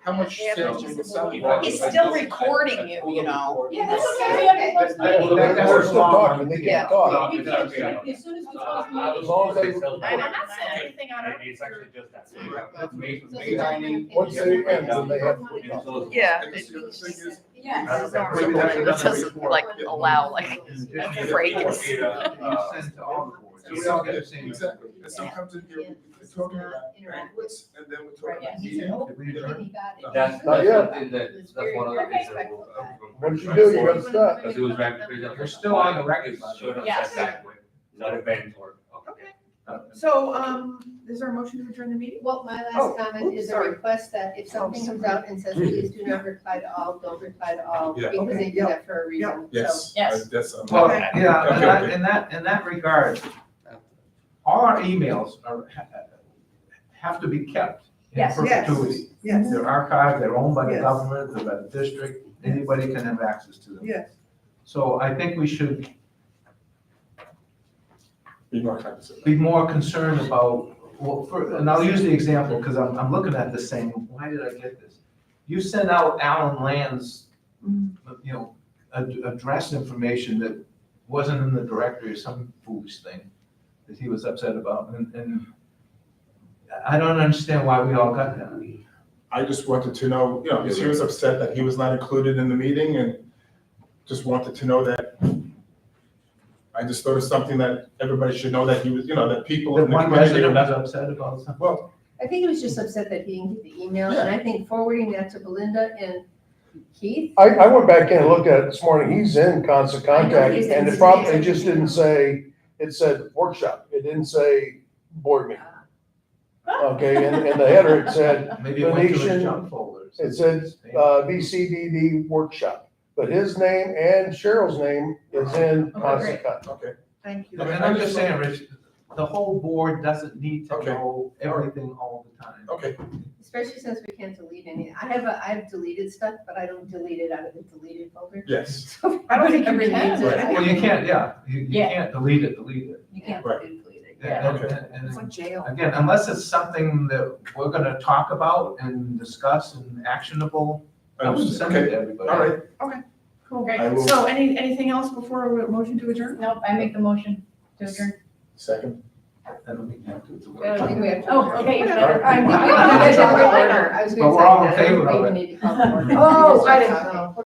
How much Yeah, sales but we it's sell? It's still recording you, you know. Yeah, that's Okay, okay, we have to okay. close the That- meeting. that- that's We're a still long talking, one. they Yeah. can't talk. We can- As soon as we close the meeting. As long as they- I'm not saying anything out of. It's actually just that. Once they end, then they have. Yeah. And this, the other thing is, Yes. This doesn't like allow like break. You send to all the boards. So we all get the same. exactly, and sometimes in here, we're talking about inputs, and then we're talking Yeah, about. he said, oh, Did we adjourn? and he got it. That's Not yet. something that's one of the things that will. Once you do, you gotta stop. Because it was very. You're still on the record, by the way. Showed up Yes. that way, not event or. So, is there a motion to adjourn the meeting? Well, my Oh, last comment oops, is a sorry. request that if something comes out and says, please do not reply to all, don't reply to all, Yeah. because they do Okay, that for a reason. So Yes. Yes. That's. Well, Okay. yeah, Okay, okay. in that regard, all our emails have to be kept in Yes. perpetuity. Yes, They're archived, they're owned by the Yes. government, they're by the district, anybody can have access to them. yes. So I think we should Be more cognizant. be more concerned about, well, and I'll use the example, because I'm looking at this saying, why did I get this? You sent out Alan Land's, you know, address information that wasn't in the directory or some foolish thing that he was upset about, and I don't understand why we all got that. I just wanted to know, you know, because he was upset that he was not included in the meeting, and just wanted to know that. I just thought it's something that everybody should know, that he was, you know, that people The in the one community resident are was not. upset about something. Well, I think he was just upset that he didn't get the email, and I think forwarding that to Belinda and Keith. I went back in and looked at it this morning, he's in constant contact, he's in and it probably, it just didn't say, it said workshop, it didn't say board meeting. Okay, and the header, it said, Maybe it went to his Venetian, junk folder. it said, VCDD workshop, but his name and Cheryl's name is in Okay, constant great. contact. Okay, Thank you. And I'm just saying, Rich, the whole board doesn't need to Okay. know everything all the time. okay, Especially since we can't delete any, I've deleted stuff, but I don't delete it out of the deleted folder. yes, I don't think you Every can. needs it. Right. Well, you can't, yeah, you Yeah. can't delete it. You can't Right. delete it. Yeah. And It's like jail. again, unless it's something that we're gonna talk about and discuss and actionable, I would send it okay, to everybody. all right. Cool. Great. I will, So anything else before we motion to adjourn? Nope, I make the motion to adjourn. second, I don't think you have to, it's a I don't think we have to. Oh, okay, it's better. I was gonna But we're all in say, I don't favor think of we it. need to call the board. Oh, I didn't know.